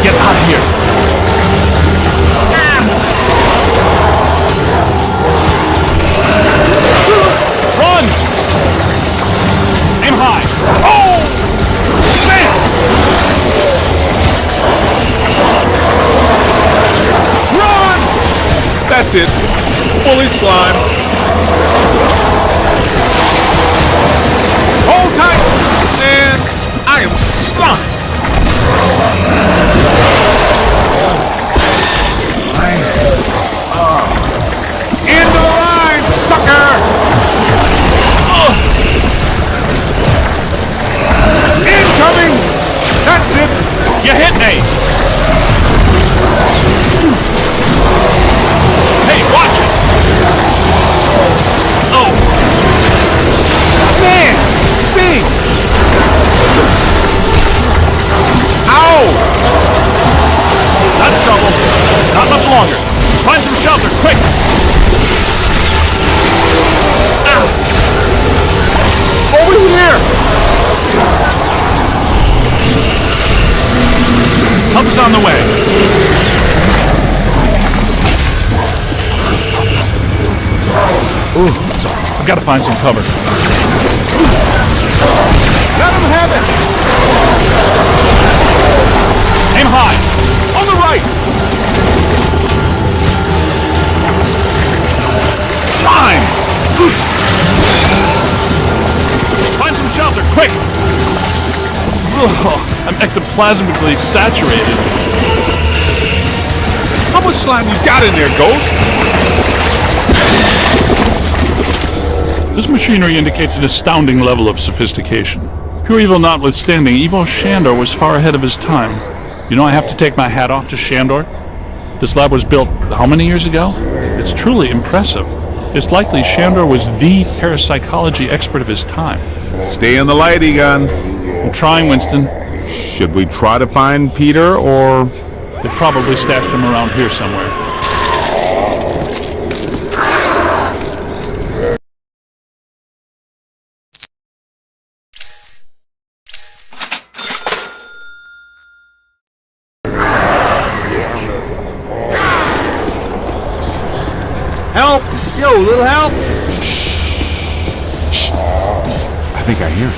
Get out of here. Run! Aim high. Oh! Man! Run! That's it. Fully slime. Hold tight! And I am slime! Into the line, sucker! Incoming! That's it! You hit me! Hey, watch it! Oh! Man! Sting! Ow! That's trouble. Not much longer. Find some shelter, quick! Ah. Over here! Help is on the way. Ooh, I've got to find some cover. Let him have it! Aim high. On the right! Slime! Find some shelter, quick! Ugh, I'm ectoplasmically saturated. How much slime you got in there, Ghost? This machinery indicates an astounding level of sophistication. Pure evil notwithstanding, Evil Shandor was far ahead of his time. You know, I have to take my hat off to Shandor. This lab was built how many years ago? It's truly impressive. It's likely Shandor was the parapsychology expert of his time. Stay in the light, Egon. I'm trying, Winston. Should we try to find Peter, or...? They probably stashed him around here somewhere. Help! Yo, little help! Shh. I think I hear it.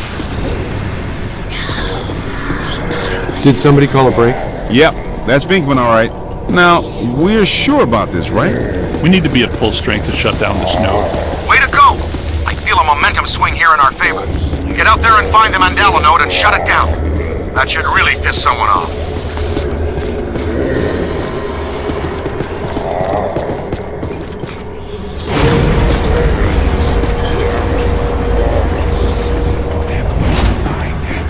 Did somebody call a break? Yep, that's Vinkman, all right. Now, we're sure about this, right? We need to be at full strength to shut down this node. Way to go! I feel a momentum swing here in our favor. Get out there and find the Mandela node and shut it down. That should really piss someone off.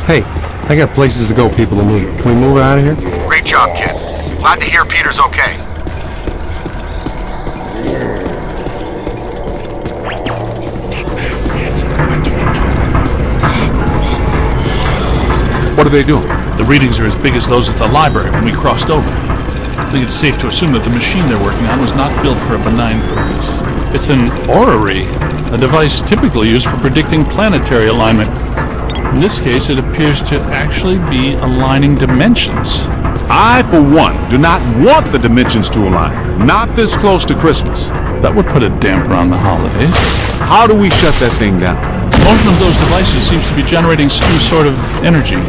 Hey, I got places to go, people to meet. Can we move out of here? Great job, kid. Glad to hear Peter's okay. are they doing? The readings are as big as those at the library when we crossed over. I think it's safe to assume that the machine they're working on was not built for a benign purpose. It's an orrery, a device typically used for predicting planetary alignment. In this case, it appears to actually be aligning dimensions. I, for one, do not want the dimensions to align. Not this close to Christmas. That would put a damper on the holidays. How do we shut that thing down? Motion of those devices seems to be generating some sort of energy.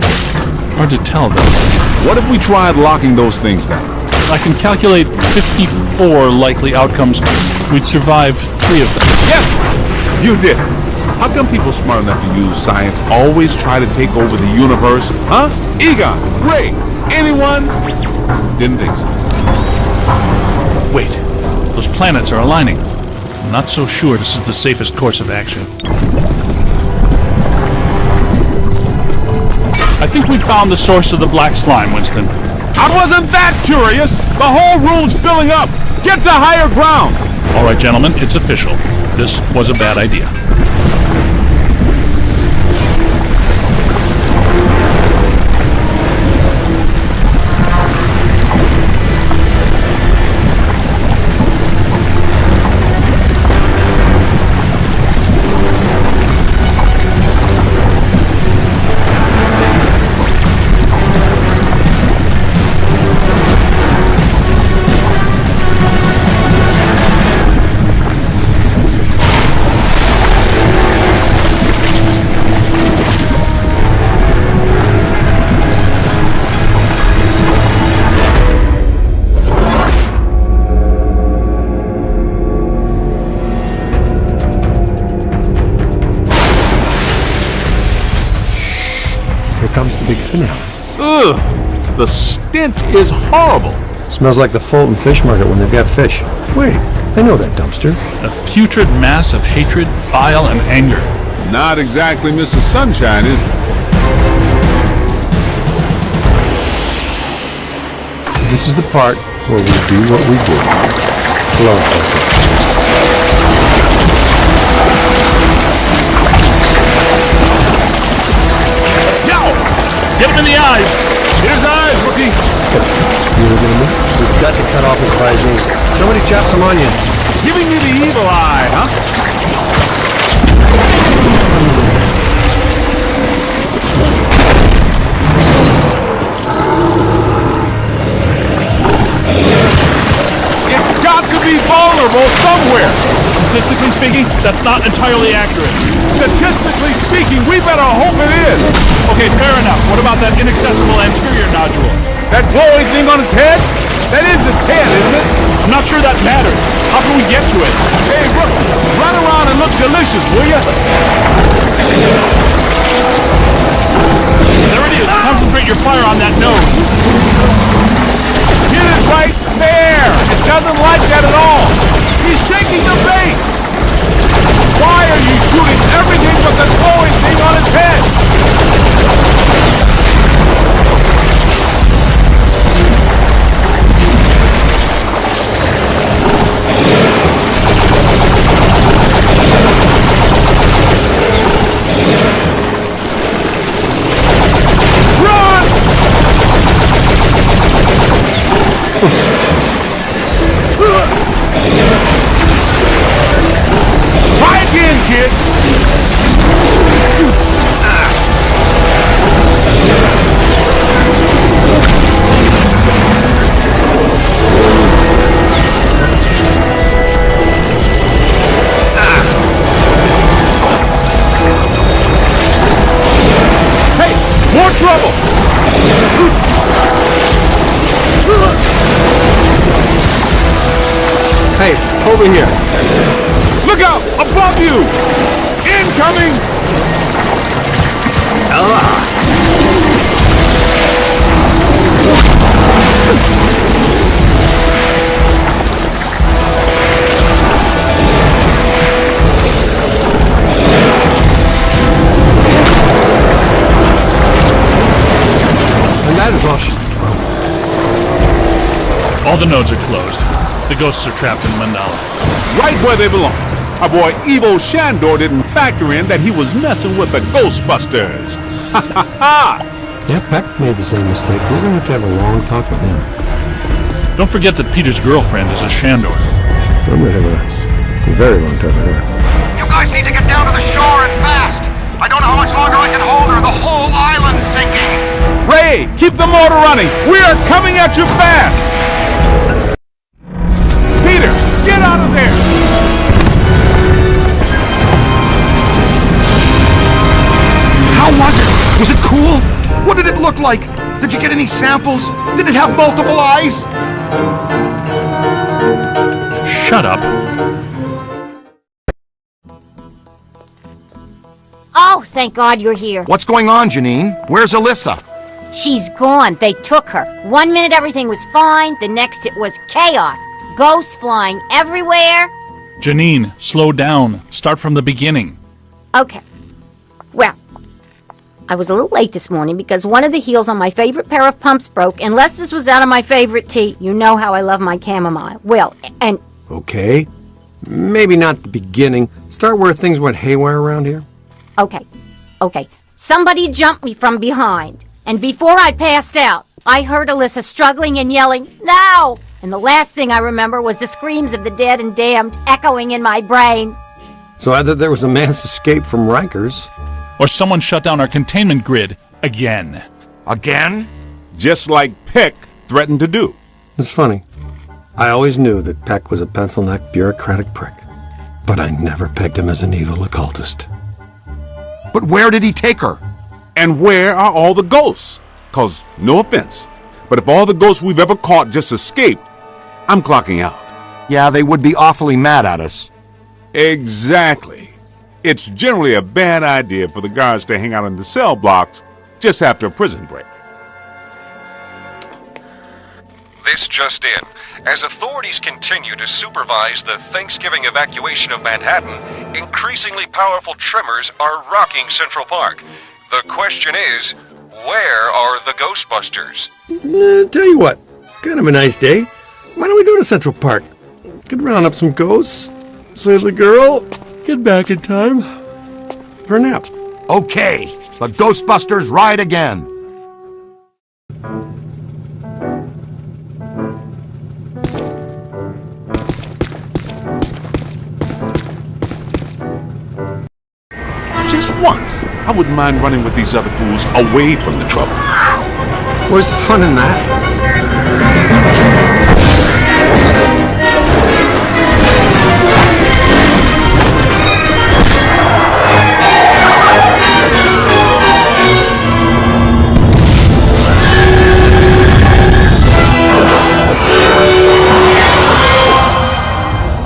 Hard to tell, though. What if we tried locking those things down? I can calculate 54 likely outcomes. We'd survive 3 of them. Yes! You did it. How come people smart enough to use science always try to take over the universe? Huh? Egon, Ray, anyone? Didn't think so. Wait, those planets are aligning. I'm not so sure this is the safest course of action. I think we found the source of the black slime, Winston. I wasn't that curious! The whole room's filling up! Get to higher ground! All right, gentlemen, it's official. This was a bad idea. Comes the big finale. Ugh! The stench is horrible. Smells like the Fulton Fish Market when they've got fish. Wait, I know that dumpster. A putrid mass of hatred, bile, and anger. Not exactly Mrs. Sunshine, is it? This is the part where we do what we do. Hello, Get him in the eyes! Here's eyes, rookie! You looking at me? We've got to cut off his visor. Somebody chop some onions. Giving you the evil eye, huh? It's got to be vulnerable somewhere! Statistically speaking, that's not entirely accurate. Statistically speaking, we better hope it is! Okay, fair enough. What about that inaccessible anterior nodule? That glowing thing on his head? That is its head, isn't it? I'm not sure that matters. How can we get to it? Hey, look, run around and look delicious, will ya? There it is. Concentrate your fire on that nose. Get it right there! It doesn't like that at all! He's taking the bait! Why are you shooting everything but the glowing thing on his head? Run! Try again, kid! Hey, more trouble! Hey, over here. Look out! Above you! Incoming! And that is all she... All the nodes are closed. The ghosts are trapped in Mandala. Right where they belong. Our boy Evo Shandor didn't factor in that he was messing with the Ghostbusters. Ha ha ha! Yeah, Peck made the same mistake. We're going to have a long talk with him. Don't forget that Peter's girlfriend is a Shandor. I'm going to have a very long talk with her. You guys need to get down to the shore and fast! I don't know how much longer I can hold her. The whole island's sinking! Ray, keep the motor running! We are coming at you fast! Peter, get out of there! How was it? Was it cool? What did it look like? Did you get any samples? Did it have multiple eyes? Shut up. Oh, thank God you're here. What's going on, Janine? Where's Alyssa? She's gone. They took her. 1 minute everything was fine, the next it was chaos. Ghosts flying everywhere. Janine, slow down. Start from the beginning. Okay. Well, I was a little late this morning because one of the heels on my favorite pair of pumps broke, and Lester's was out of my favorite tea. You know how I love my chamomile. Well, and... Okay. Maybe not the beginning. Start where things went haywire around here. Okay. Somebody jumped me from behind. And before I passed out, I heard Alyssa struggling and yelling, "No!" And the last thing I remember was the screams of the dead and damned echoing in my brain. So either there was a mass escape from Rikers, or someone shut down our containment grid again. Again? Just like Peck threatened to do. It's funny. I always knew that Peck was a pencil-necked, bureaucratic prick. But I never pegged him as an evil occultist. But where did he take her? And where are all the ghosts? 'Cause, no offense, but if all the ghosts we've ever caught just escaped, I'm clocking out. Yeah, they would be awfully mad at us. Exactly. It's generally a bad idea for the guards to hang out in the cell blocks just after a prison break. This just in. As authorities continue to supervise the Thanksgiving evacuation of Manhattan, increasingly powerful tremors are rocking Central Park. The question is, where are the Ghostbusters? Tell you what, kind of a nice day. Why don't we go to Central Park? Could round up some ghosts, save the girl, get back in time for a nap. Okay, the Ghostbusters ride again. Just once, I wouldn't mind running with these other fools away from the trouble. Where's the fun in that?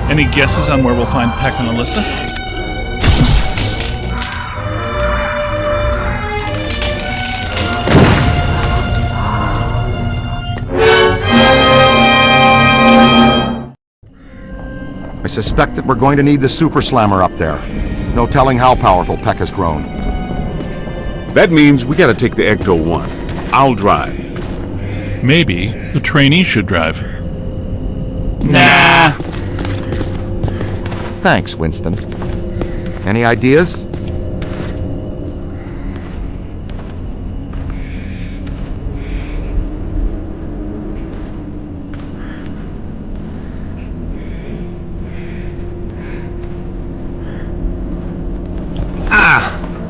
Any guesses on where we'll find Peck and Alyssa? I suspect that we're going to need the Super Slammer up there. No telling how powerful Peck has grown. That means we gotta take the Ecto-1. I'll drive. Maybe the trainee should drive. Nah. Thanks, Winston. Any ideas?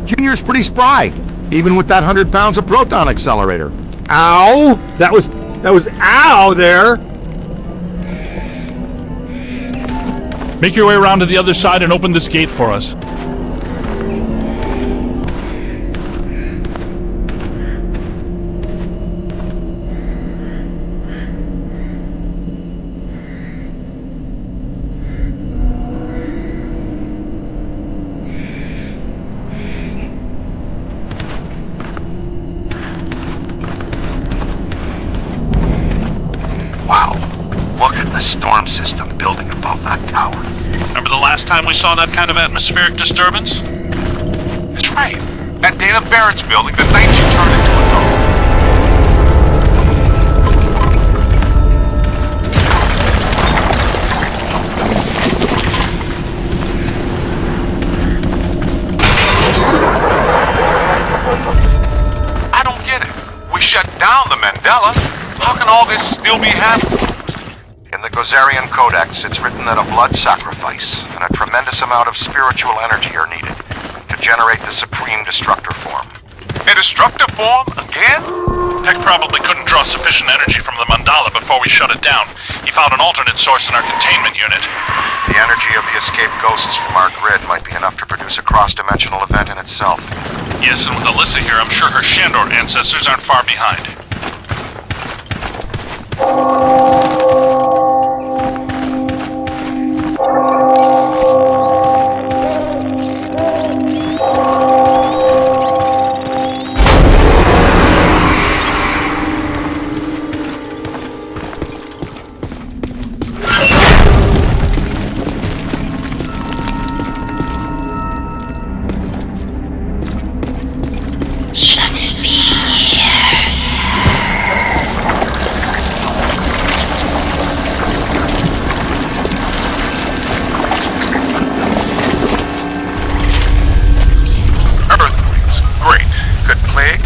Junior's pretty spry, even with that 100 pounds of proton accelerator. Ow! That was ow there! Make your way around to the other side and open this gate for us. Wow, look at the storm system building above that tower. Remember the last time we saw that kind of atmospheric disturbance? That's right. At Dana Barrett's building the night she turned into a dome. I don't get it. found the Mandela. How can all this still be happening? In the Gozerian Codex, it's written that a blood sacrifice and a tremendous amount of spiritual energy are needed to generate the Supreme Destructor form. A destructive form? Again? Peck probably couldn't draw sufficient energy from the mandala before we shut it down. He found an alternate source in our containment unit. The energy of the escaped ghosts from our grid might be enough to produce a cross-dimensional event in itself. Yes, and with Alyssa here, I'm sure her Shandor ancestors aren't far behind.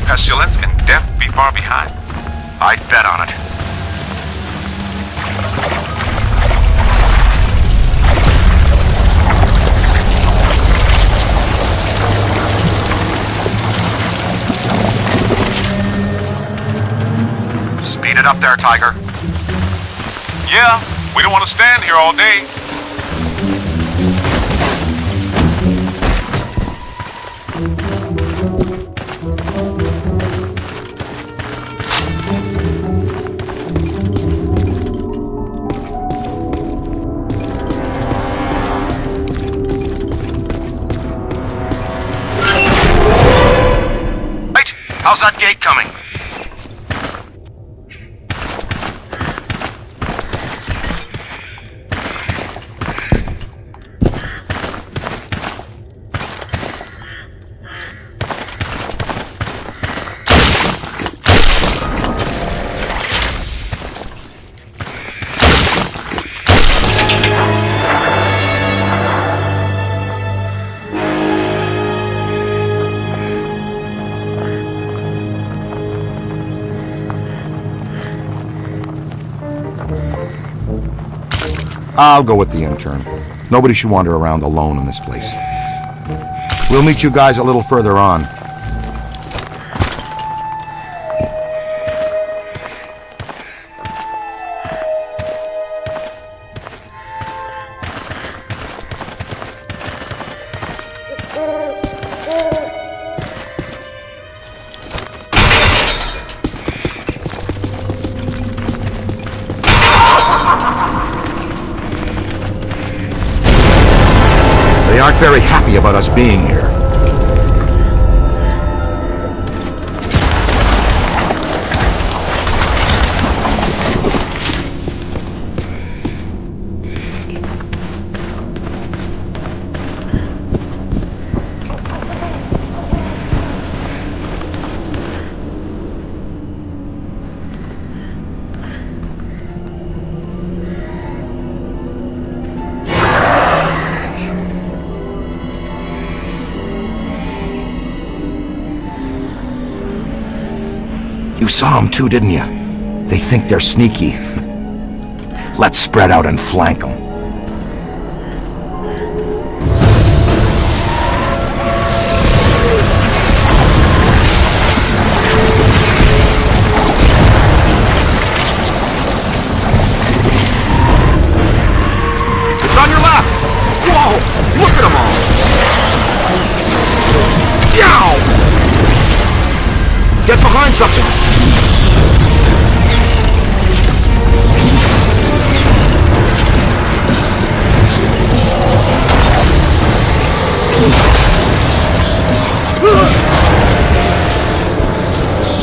Pestilence and death be far behind? I'd bet on it. Speed it up there, Tiger. Yeah, we don't want to stand here all day. How's that gate coming? I'll go with the intern. Nobody should wander around alone in this place. We'll meet you guys a little further on. They aren't very happy about us being here. You saw them too, didn't you? They think they're sneaky. Let's spread out and flank them. It's on your left! Whoa! Look at them all! Yow! Get behind something!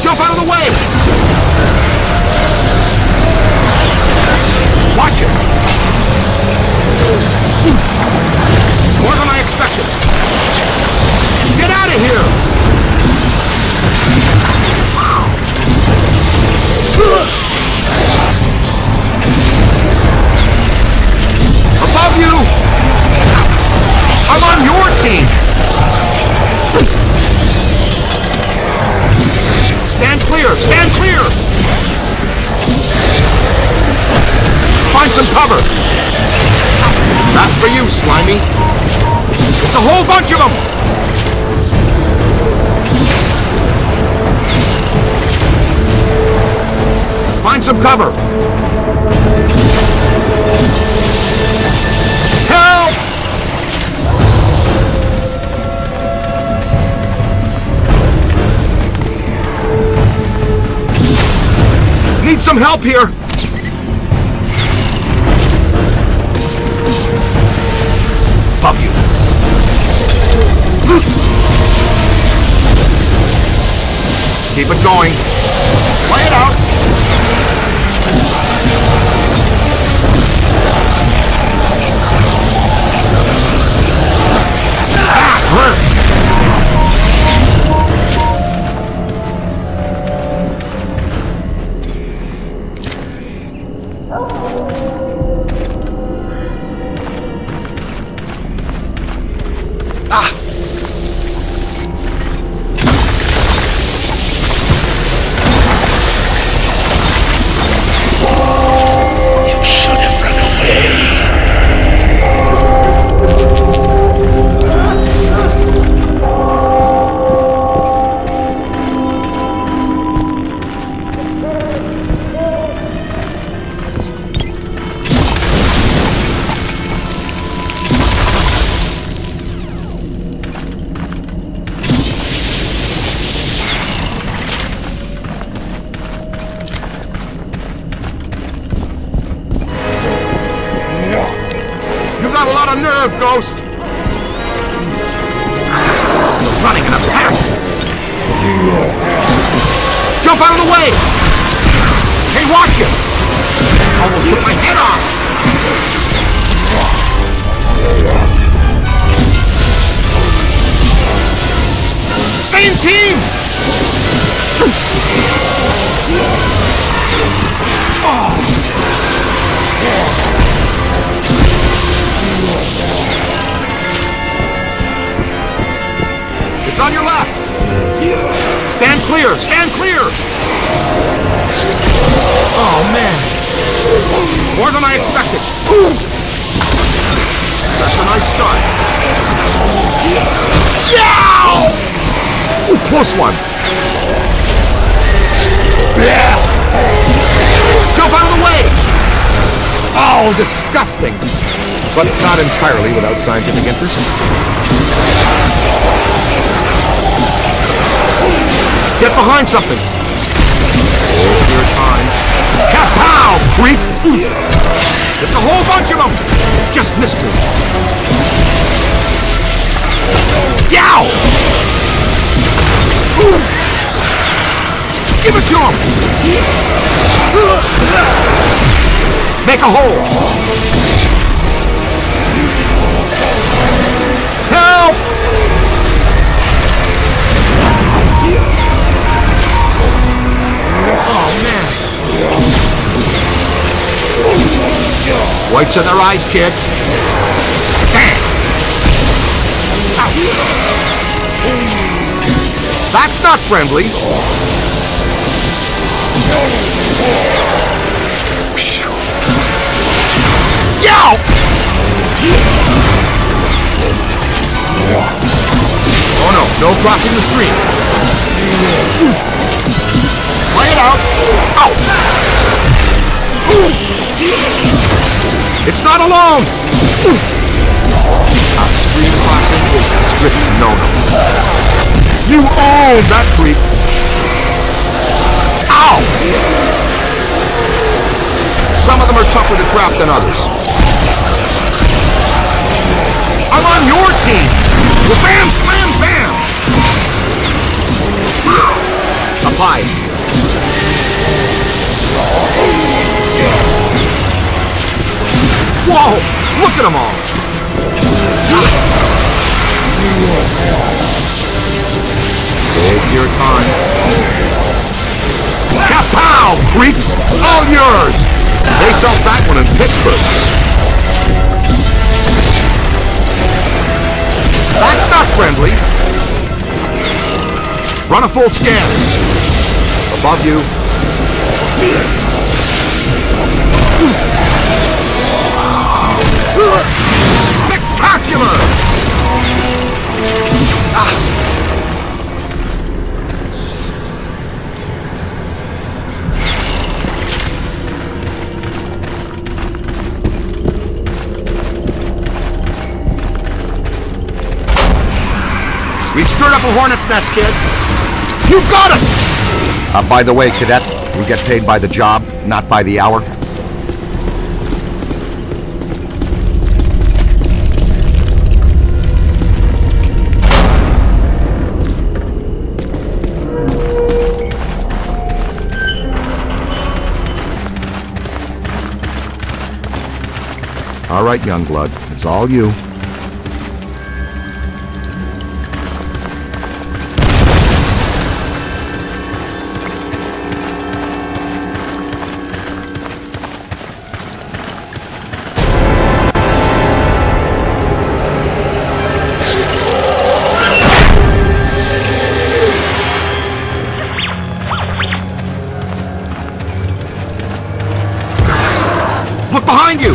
Jump out of the way! Watch it! More than I expected! Get out of here! Above you! I'm on your team! Stand clear! Stand clear! bunch of them! Find some cover! Help! Need some help here! Above you. Keep it going. Play it out. Ah, hurt. Got a lot of nerve, Ghost! You're running in a pack! Jump out of the way! Hey, watch it! Almost took my head off! Same team! It's on your left! Stand clear! Stand clear! Oh, man! More than I expected! That's a nice start. Yeah! Ooh, close one! Jump out of the way! Oh, disgusting! But not entirely without scientific interest. Get behind something! Hold your time. Kapow, creep! It's a whole bunch of them! Just missed me. Yow! Give it to him! Make a hole! Help! Oh, man. Whites in their eyes, kid. Bang! That's not friendly. Yow! Oh, no. No crossing the street. Play it out. Ow! It's not alone! A street crossing is a strict no-no. You own that creep! Ow! Some of them are tougher to trap than others. I'm on your team! Bam, slam, bam! Up high. Whoa! Look at them all! Take your time. Kapow, creep! All yours! They felt that one in Pittsburgh. That's not friendly. Run a full scan. Above you. Spectacular! We've stirred up a hornet's nest, kid. You've got it! By the way, cadet, we get paid by the job, not by the hour. All right, young blood, it's all you. Look behind you!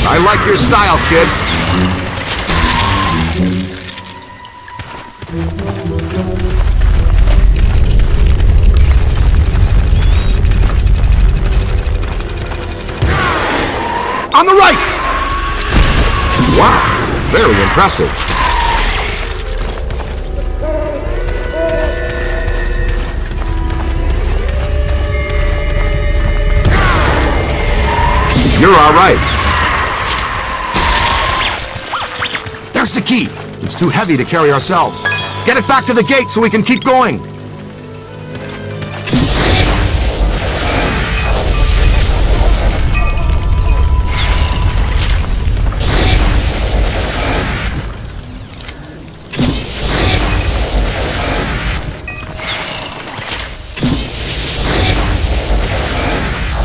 I like your style, kid. On the right! Wow, very impressive. You're all right. There's the key. It's too heavy to carry ourselves. Get it back to the gate so we can keep going.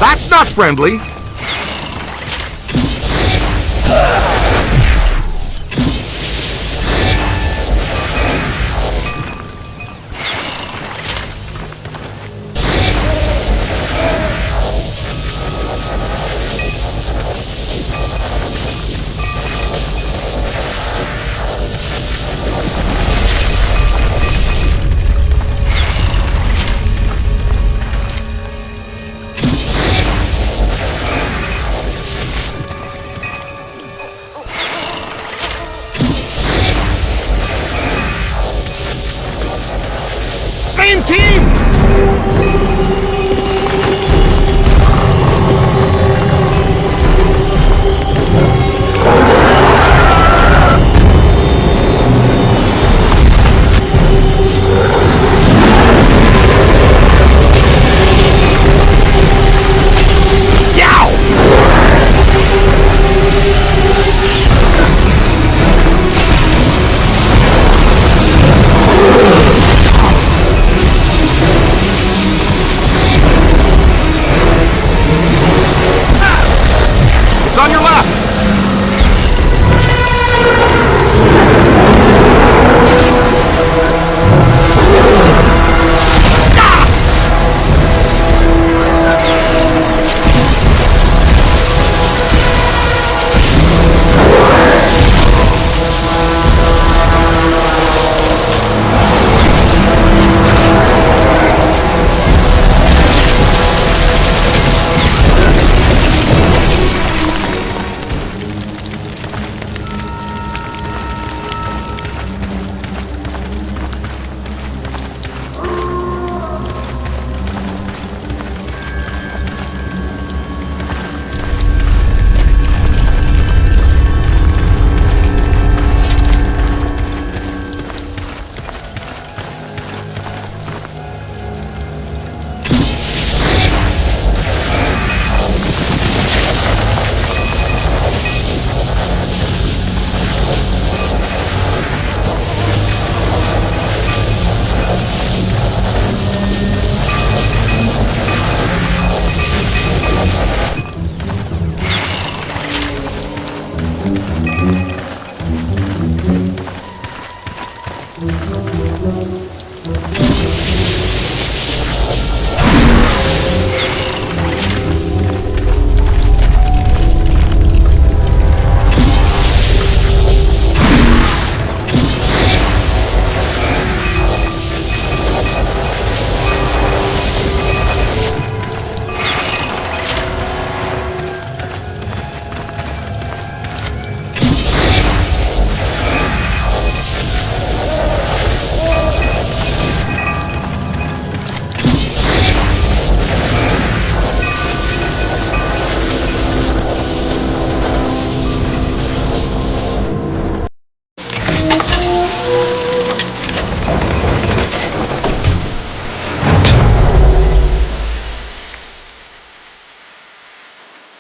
That's not friendly.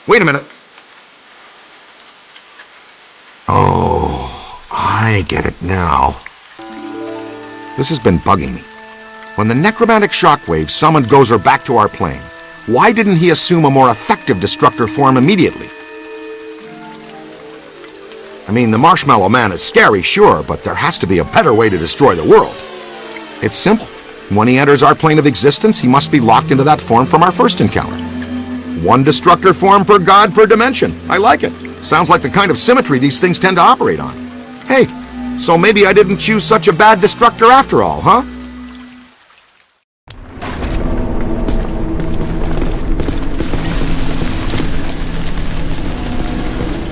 Wait a minute. Oh, I get it now. This has been bugging me. When the necromantic shockwave summoned Gozer back to our plane, why didn't he assume a more effective destructor form immediately? I mean, the Marshmallow Man is scary, sure, but there has to be a better way to destroy the world. It's simple. When he enters our plane of existence, he must be locked into that form from our first encounter. One destructor form per god per dimension. I like it. Sounds like the kind of symmetry these things tend to operate on. Hey, so maybe I didn't choose such a bad destructor after all, huh?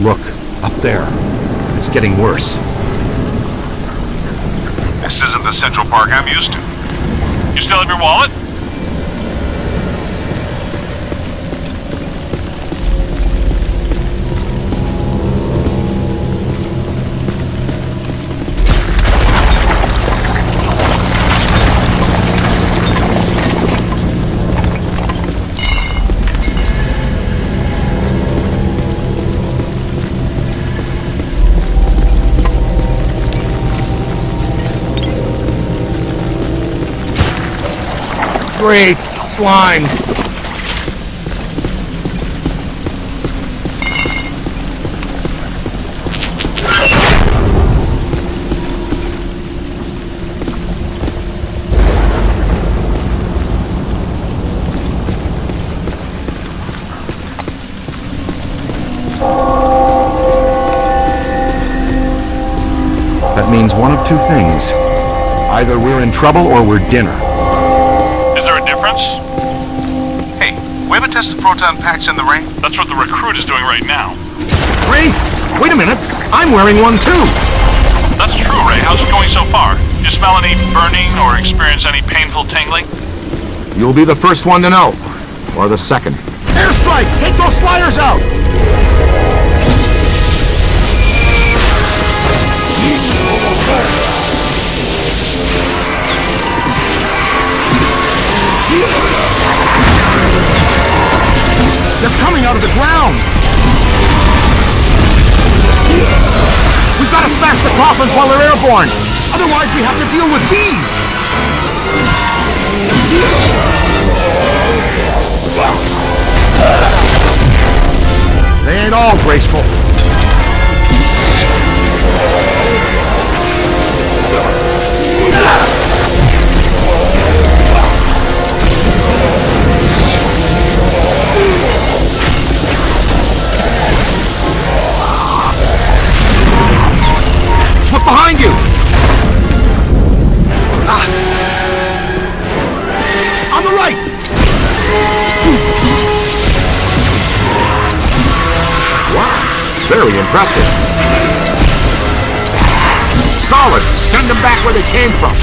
Look, up there. It's getting worse. This isn't the Central Park I'm used to. You still have your wallet? Great! Slime! That means one of two things. Either we're in trouble or we're dinner. Is there a difference? Hey, we haven't tested proton packs in the rain? That's what the recruit is doing right now. Ray, wait a minute. I'm wearing one too. That's true, Ray. How's it going so far? You smell any burning or experience any painful tingling? You'll be the first one to know. Or the second. Airstrike! Take those flyers out! They're coming out of the ground! We've got to smash the coffins while they're airborne! Otherwise we have to deal with these! They ain't all graceful. Look behind you! On the right! Wow, very impressive. Solid! Send them back where they came from!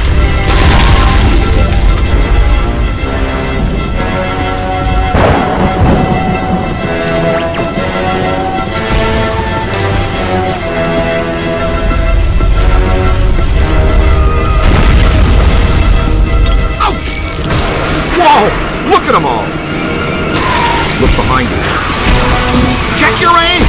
Whoa! Look at them all! Look behind you. Check your aim!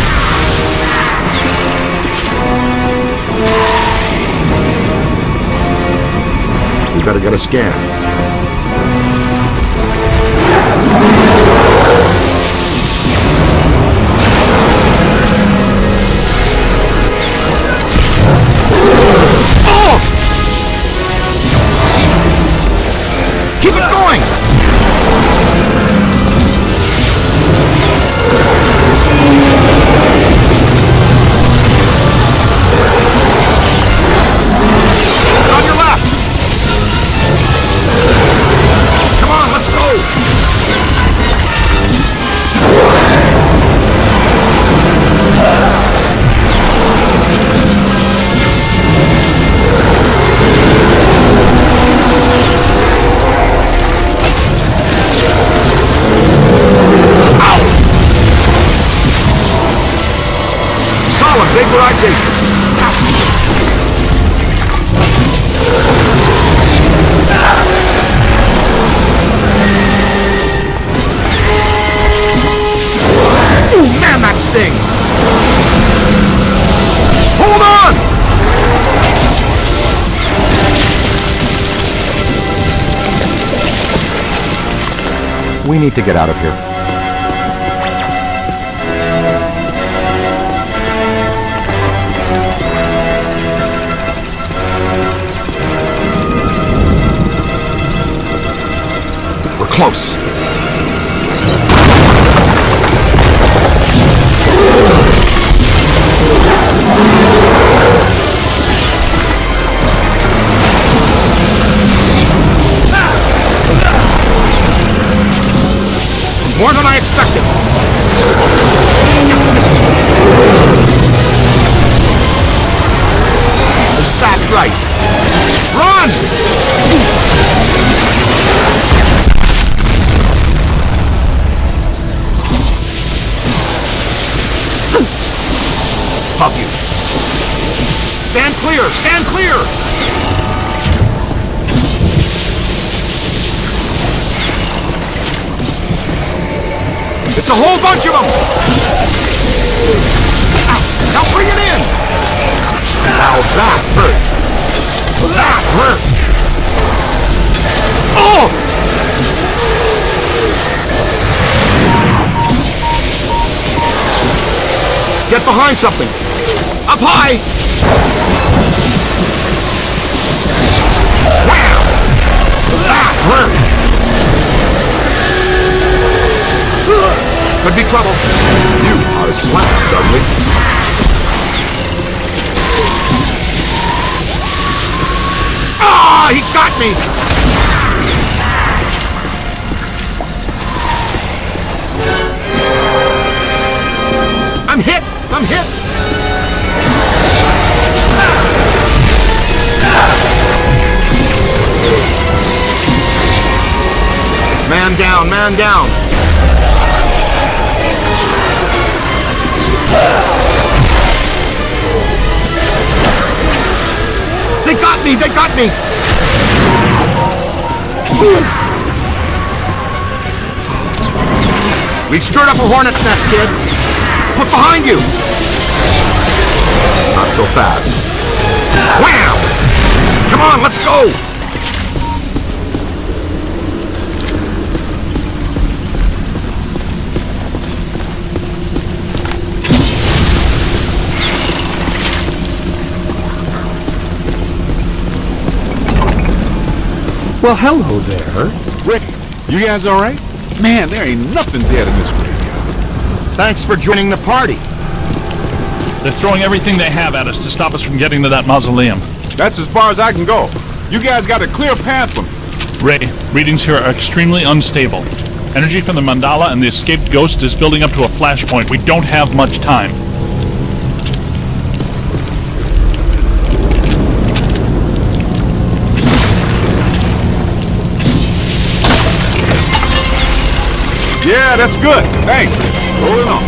We better get a scan. Oh! Keep it going! On your left! Come on, let's go! Solid vaporization! things! Hold on! We need to get out of here. We're close. More than I expected. Just missed me. Is that right? Run! Of you. Stand clear! Stand clear! It's a whole bunch of them! Now bring it in! Now that hurt! That hurt! Oh! Get behind something! Up high! Wham! That hurt! Could be trouble. You are slapped, Dudley. Ah, he got me! I'm hit! I'm hit! Man down, man down! They got me! They got me! We've stirred up a hornet's nest, kid! Look behind you! Not so fast. Wham! Come on, let's go! Well, hello there. Rick, you guys all right? Man, there ain't nothing dead in this graveyard. Thanks for joining the party. They're throwing everything they have at us to stop us from getting to that mausoleum. That's as far as I can go. You guys got a clear path for me. Ray, readings here are extremely unstable. Energy from the mandala and the escaped ghost is building up to a flashpoint. We don't have much time. Yeah, that's good. Thanks. Rolling on.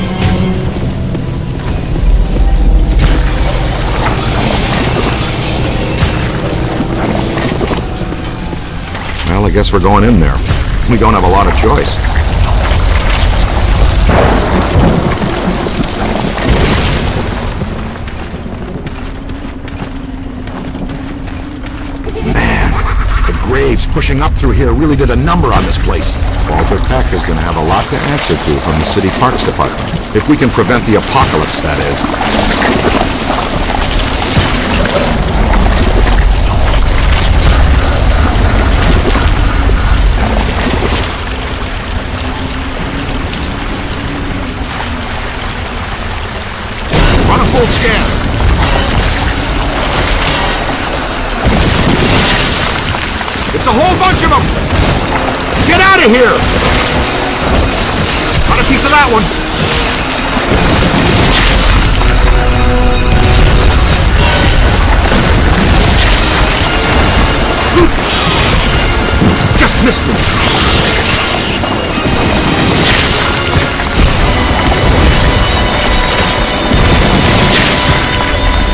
Well, I guess we're going in there. We don't have a lot of choice. Man, the graves pushing up through here really did a number on this place. Walter Peck is going to have a lot to answer to from the City Parks Department. If we can prevent the apocalypse, that is. Run a full scan. It's a whole bunch of them! Get out of here! Got a piece of that one. Just missed me.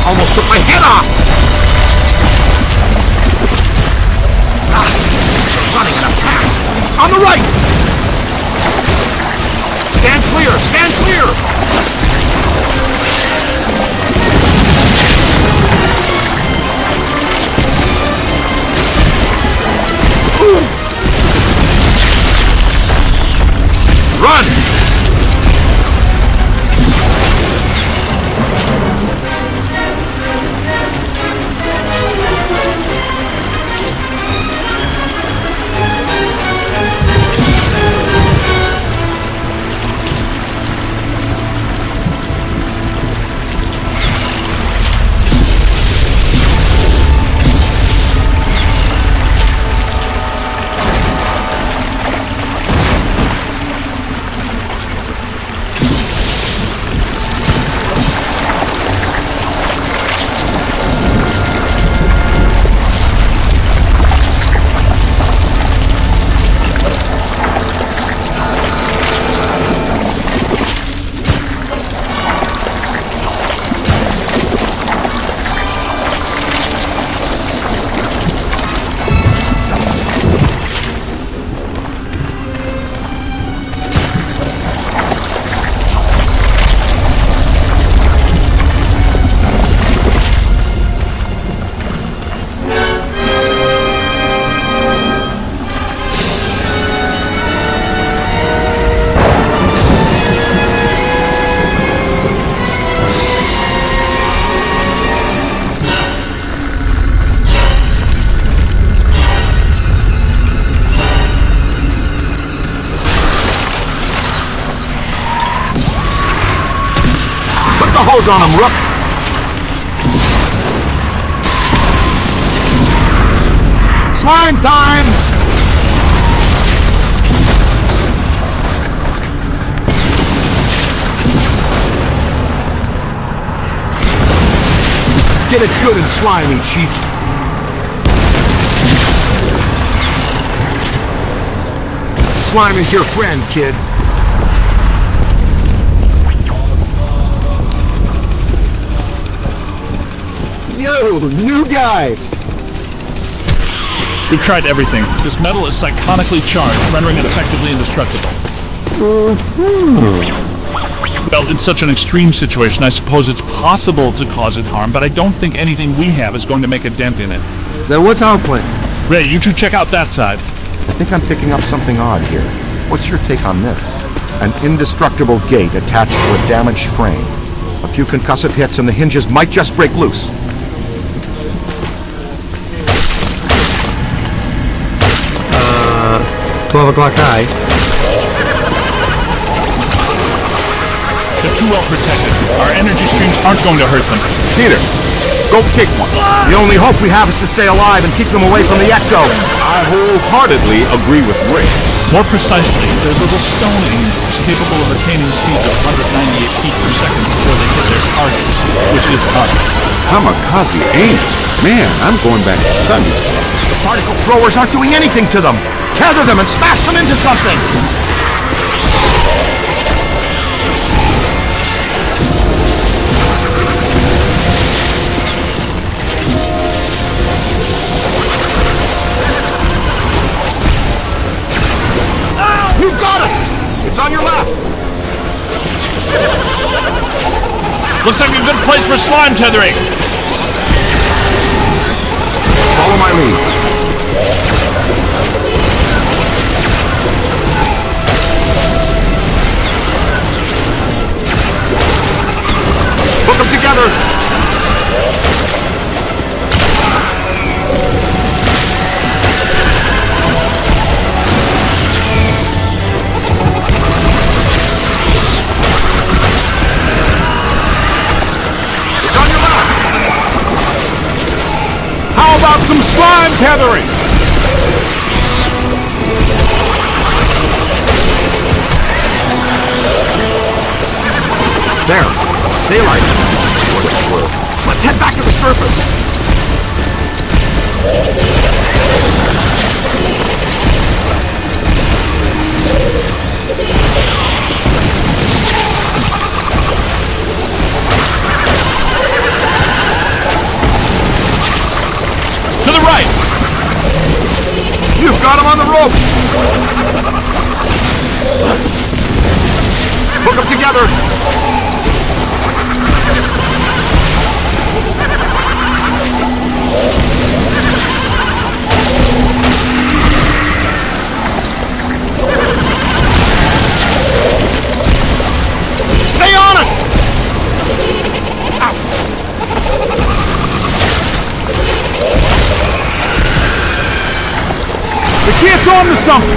Almost took my head off! Running in a pack! On the right! Stand clear! Stand clear! the hose on him, Rook! Slime time! Get it good and slimy, Chief. Slime is your friend, kid. Yo, new guy! We've tried everything. This metal is psychonically charged, rendering it effectively indestructible. Well, in such an extreme situation, I suppose it's possible to cause it harm, but I don't think anything we have is going to make a dent in it. Then what's our plan? Ray, you two check out that side. I think I'm picking up something odd here. What's your take on this? An indestructible gate attached to a damaged frame. A few concussive hits and the hinges might just break loose. Uh, 12 o'clock high. They're too well protected. Our energy streams aren't going to hurt them. Peter, go kick one. The only hope we have is to stay alive and keep them away from the ecto. I wholeheartedly agree with Rick. More precisely, they're little stone angels capable of attaining speeds of 198 feet per second before they hit their targets, which is us. Kamikaze angel. Man, I'm going back to Sunday school. The particle throwers aren't doing anything to them. Tether them and smash them into something. You've got it! It's on your left! Looks like a good place for slime tethering. Follow my lead. Hook them together! How about some slime tethering? There. Daylight. Let's head back to the surface. To the right! You've got him on the ropes! Hook them together! Stay on it! Ow. The kid's on to something!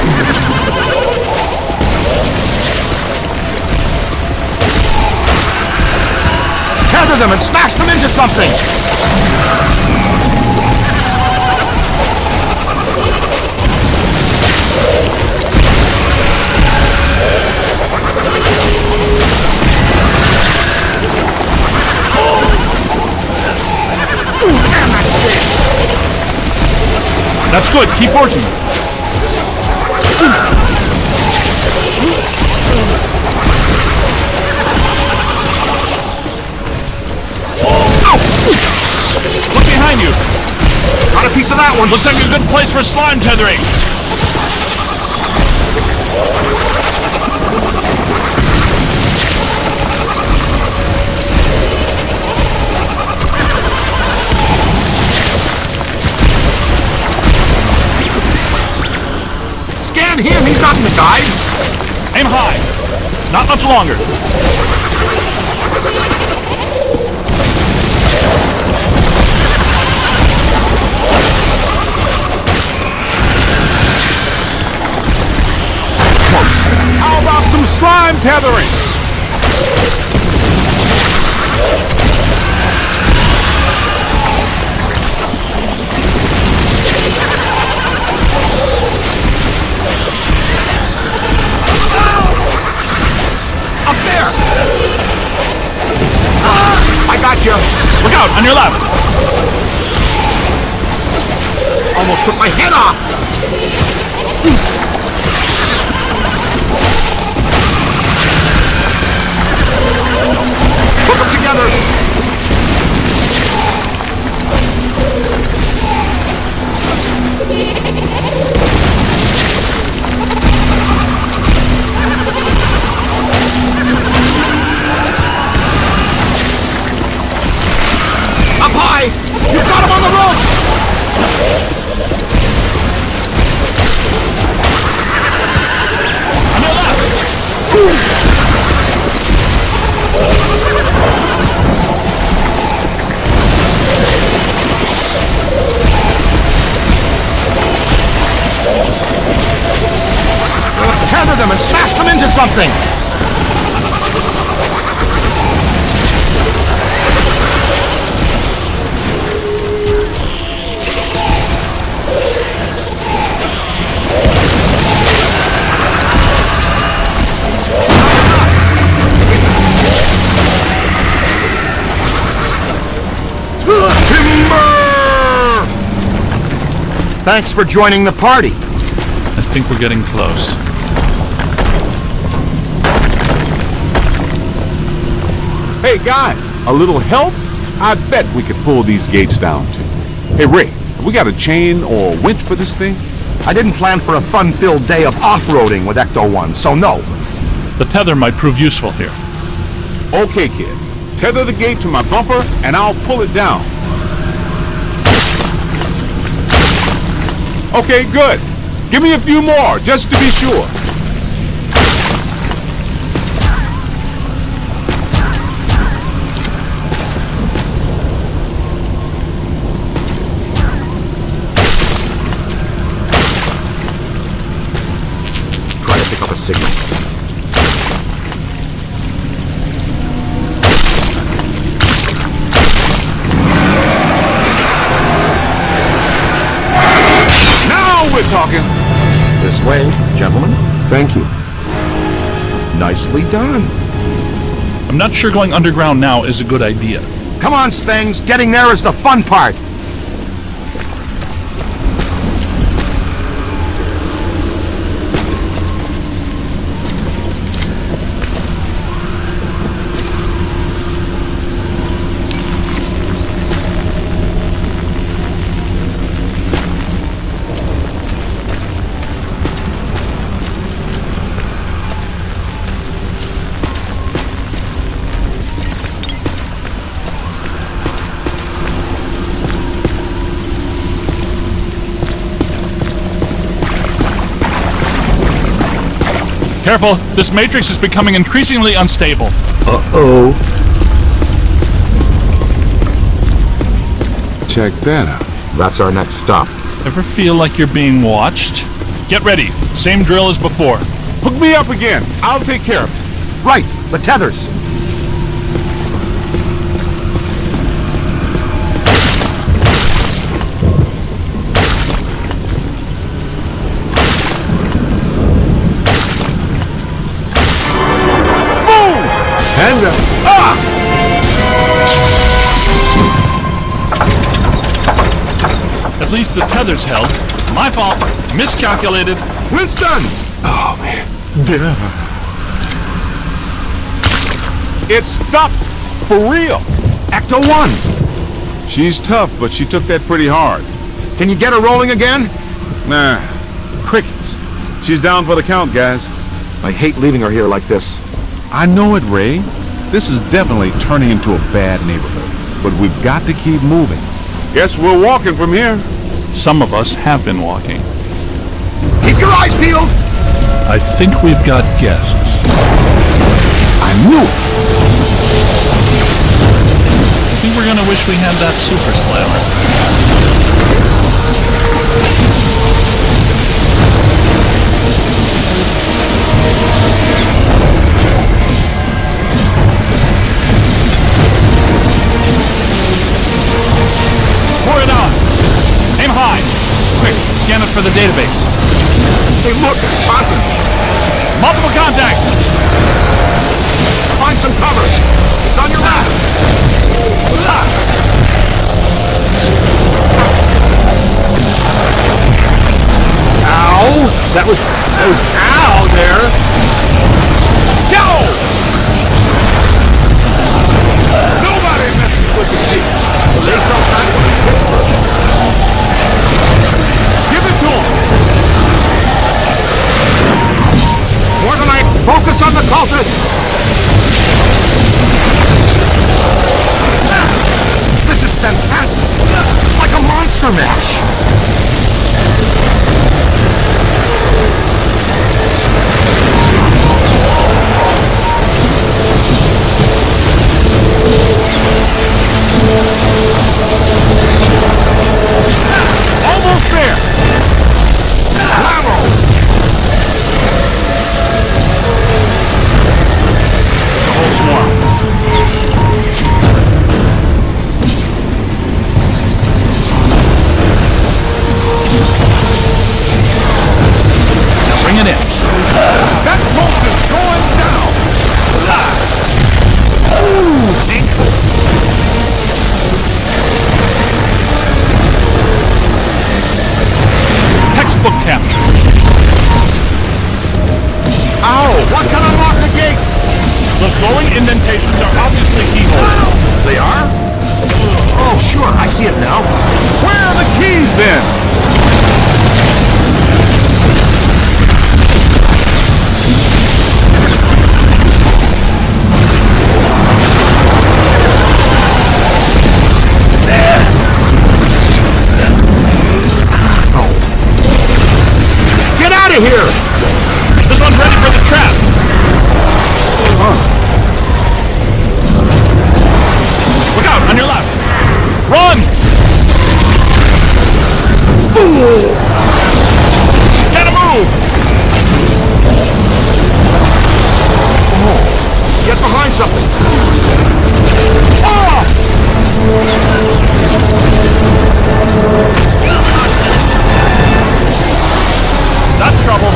Tether them and smash them into something! That's good. Keep working. Look behind you. Got a piece of that one. Looks like a good place for slime tethering. Scan him. He's not in the guide. Aim high. Not much longer. How about some slime tethering? I got you. Look out, on your left. Almost took my head off. Put them together. Up high! You've got him on the ropes! On your left. Tether them and smash them into something! Timber! Thanks for joining the party. I think we're getting close. Hey guys, a little help? I bet we could pull these gates down too. Hey Ray, we got a chain or a winch for this thing? I didn't plan for a fun-filled day of off-roading with Ecto-1, so no. The tether might prove useful here. Okay, kid. Tether the gate to my bumper and I'll pull it down. Okay, good. Give me a few more, just to be sure. Try to pick up a signal. We're talking. This way, gentlemen. Thank you. Nicely done. I'm not sure going underground now is a good idea. Come on, Spangs. Getting there is the fun part. Careful, this matrix is becoming increasingly unstable. Uh-oh. Check that out. That's our next stop. Ever feel like you're being watched? Get ready. Same drill as before. Hook me up again. I'll take care of it. Right, the tethers. Hands up. At least the tether's held. My fault. Miscalculated. Winston! Oh, man. It stopped. For real. Ecto-1. She's tough, but she took that pretty hard. Can you get her rolling again? Nah. Crickets. She's down for the count, guys. I hate leaving her here like this. I know it, Ray. This is definitely turning into a bad neighborhood. But we've got to keep moving. Guess we're walking from here. Some of us have been walking. Keep your eyes peeled! I think we've got guests. I knew it! I think we're gonna wish we had that super slammer. Pour it on! Aim high! Quick, scan it for the database. Hey, look, it's Spartan. Multiple contacts! Find Find some cover! It's on your left! Ow! That was ow there! Yo! Nobody messes with the sheep! They felt back in Pittsburgh. Give it to them! More than I focus on the cultists! This is fantastic! It's like a monster mash! Almost there! Bravo! It's a whole swarm. Now bring it in. That pulse is going down! Textbook capture. Ow! What can unlock the gates? Those glowing indentations are obviously keyholes. They are? Oh, sure, I see it now. Where are the keys then? Get out of here! This one's ready for the trap. Look out, on your left. Run! Gotta move! Get behind something! That's trouble.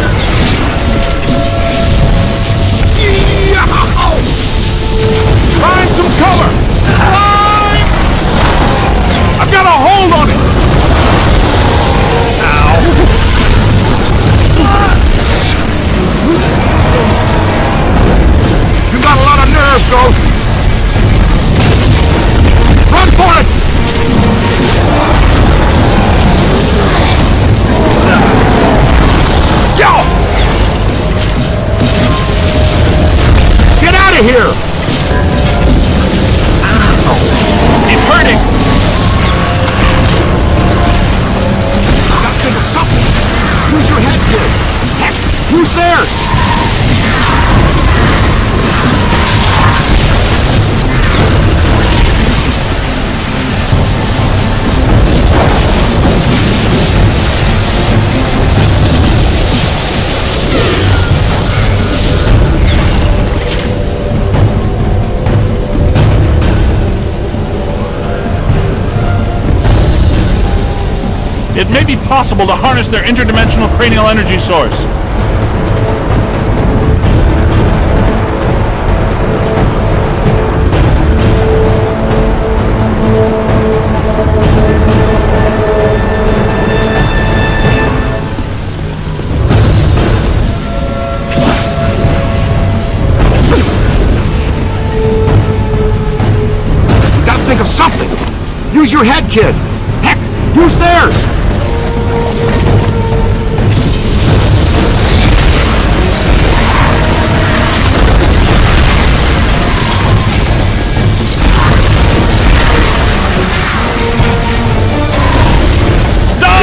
Find some cover! I've got a hold on it! Ow! You got a lot of nerve, Ghost! Run for it! Yo! Get out of here! He's hurting. Gotta think of something! Use your head, kid! Heck, who's there? It may be possible to harness their interdimensional cranial energy source. Gotta think of something! Use your head, kid! Heck, use theirs!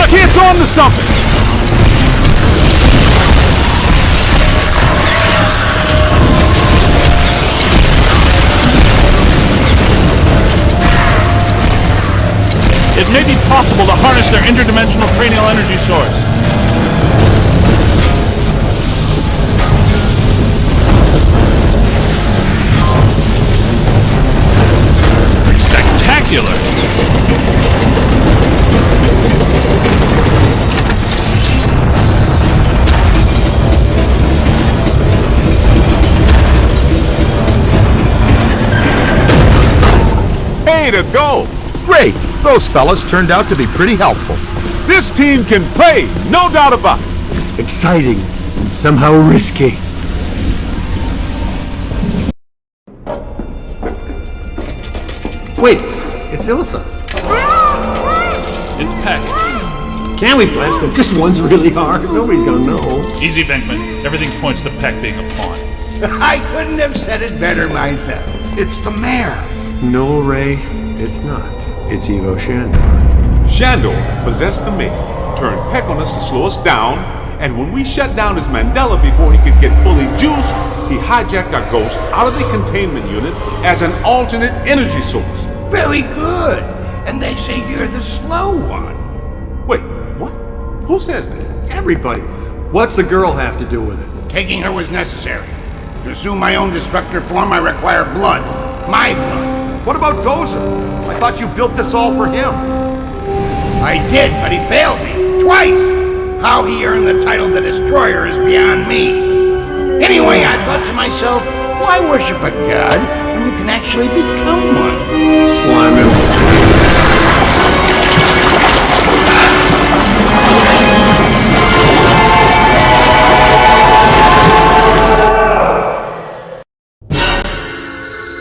The kid's on to something! It may be possible to harness their interdimensional cranial energy source. Spectacular! Way to go! Great! Those fellas turned out to be pretty helpful. This team can play, no doubt about it. Exciting and somehow risky. Wait, it's Ilsa. It's Peck. Can we blast them? Just one's really hard. Nobody's gonna know. Easy, Venkman. Everything points to Peck being a pawn. I couldn't have said it better myself. It's the mayor. No, Ray, it's not. It's Evo Shandor. Shandor possessed the mayor, turned Peck on us to slow us down, and when we shut down his Mandela before he could get fully juiced, he hijacked our ghost out of the containment unit as an alternate energy source. Very good. And they say you're the slow one. Wait, what? Who says that? Everybody. What's the girl have to do with it? Taking her was necessary. To assume my own destructor form, I require blood. My blood. What about Gozer? I thought you built this all for him. I did, but he failed me. Twice! How he earned the title The Destroyer is beyond me. Anyway, I thought to myself, why worship a god when you can actually become one? Slime him.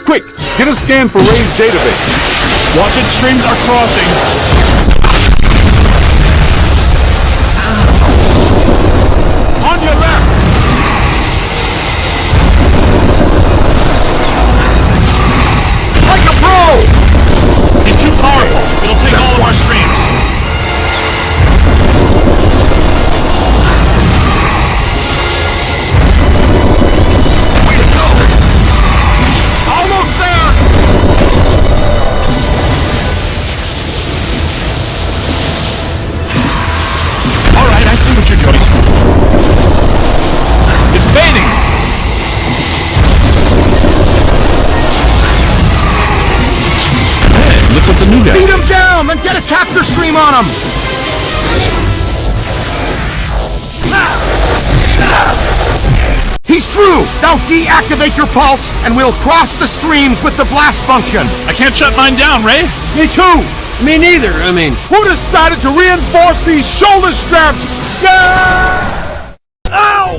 Quick, get a scan for Ray's database. Wanted streams are crossing. On your left! Like a pro! He's too powerful. It'll take all of our streams. Way to go! Almost there! All right, I see what you're doing. It's fading. Hey, look at the new guy. Beat him down, then get a capture stream on him! He's through! Now deactivate your pulse, and we'll cross the streams with the blast function! I can't shut mine down, Ray. Me too! Me neither, I mean. Who decided to reinforce these shoulder straps? Ow!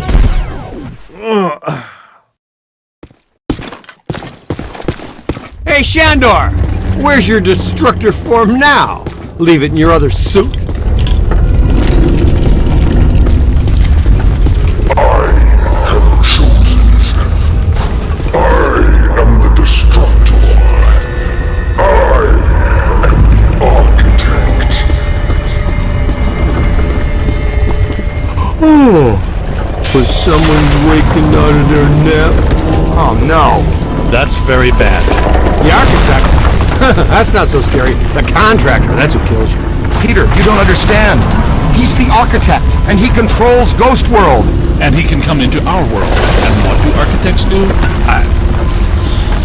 Hey, Shandor! Where's your destructor form now? Leave it in your other suit? Oh, was someone waking out of their nap? Oh no! That's very bad. The architect? That's not so scary. The contractor, that's who kills you. Peter, you don't understand. He's the architect, and he controls Ghost World. And he can come into our world. And what do architects do?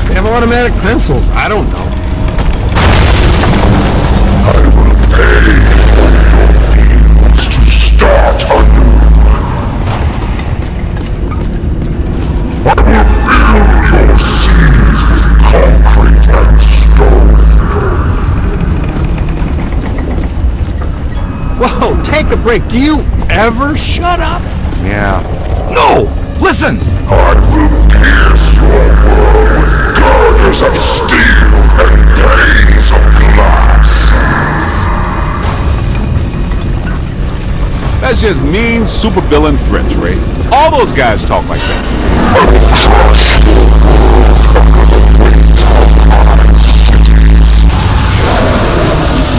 They have automatic pencils. I don't know. I will pay for your demons to start anew. I will fill your seas with concrete and stone. Whoa, take a break. Do you ever shut up? Yeah. No! Listen! I will pierce your world with girders of steel and panes of glass. That's just mean supervillain threats, Ray. All those guys talk like that. I will crush your world under the weight of my cities.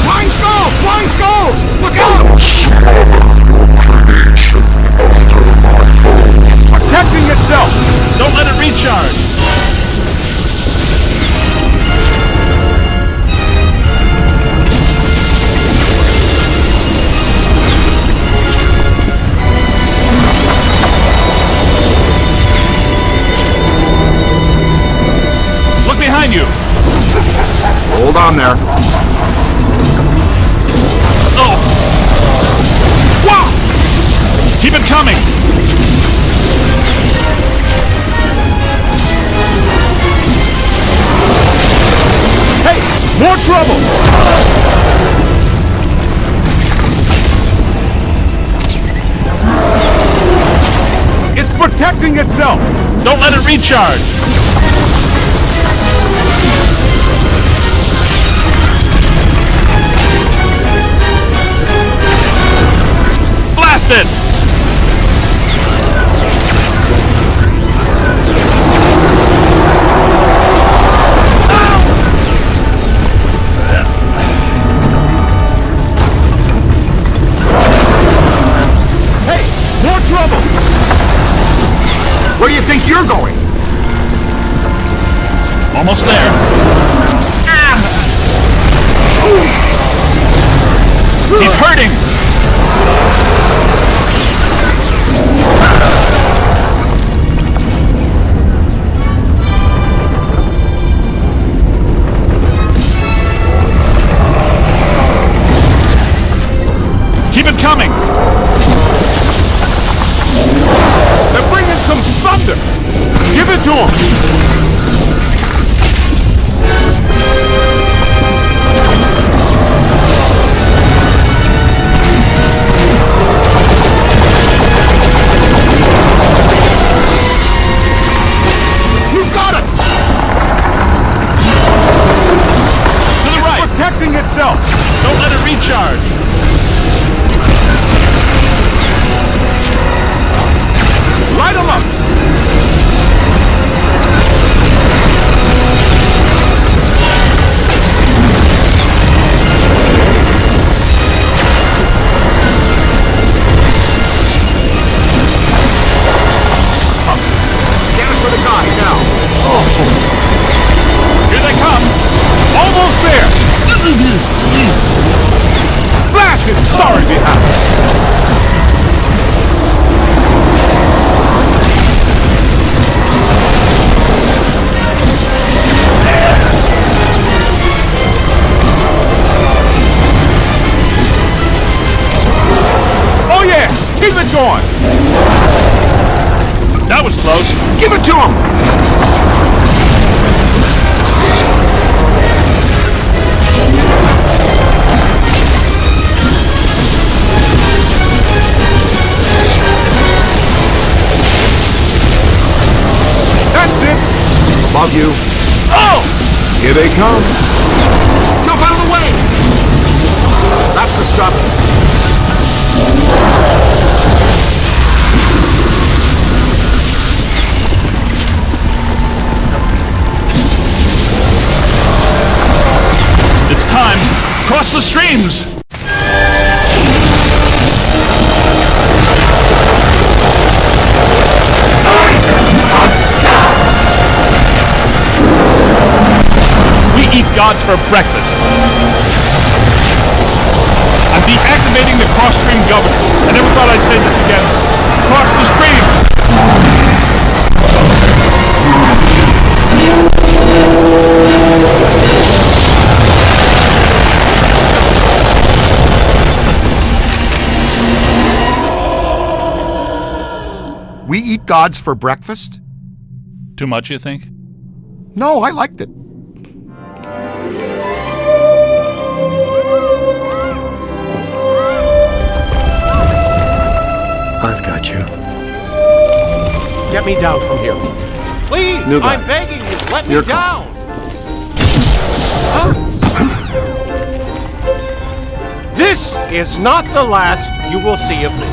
Flying skulls! Flying skulls! Look out! I will smother your creation under my bones. Protecting itself! Don't let it recharge! Look behind you! Hold on there. Oh! Wow! Keep it coming! Hey, More trouble! It's protecting itself! Don't let it recharge! Blast it! More trouble! Where do you think you're going? Almost there. He's hurting! Keep it coming! They're bringing some thunder! Give it to them! You got it! To the right! Protecting itself! Don't let it recharge! Light them up! Scan it for the guy now. Here they come! Almost there! Blast it! Sorry behind! Oh yeah! Keep it going! That was close. Give it to him! That's it! Above you. Oh! Here they come! Jump out of the way! That's the stuff. It's time! Cross the streams! We eat gods for breakfast. I'm deactivating the cross-stream governor. I never thought I'd say this again. Cross the streams! We eat gods for breakfast? Too much, you think? No, I liked it. I've got you. Get me down from here. Please, New guy. I'm begging you, let Your me call. down. Huh? This is not the last you will see of me.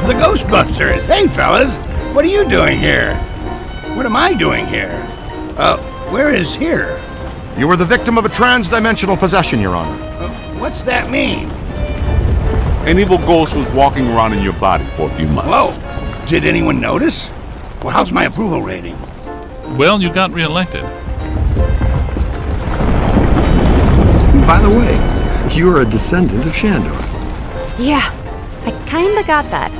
The Ghostbusters! Hey, fellas! What are you doing here? What am I doing here? Where is here? You were the victim of a trans-dimensional possession, Your Honor. What's that mean? An evil ghost was walking around in your body for a few months. Whoa! Did anyone notice? Well, how's my approval rating? Well, you got reelected. By the way, you're a descendant of Shandor. Yeah, I kinda got that.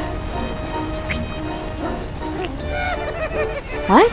What?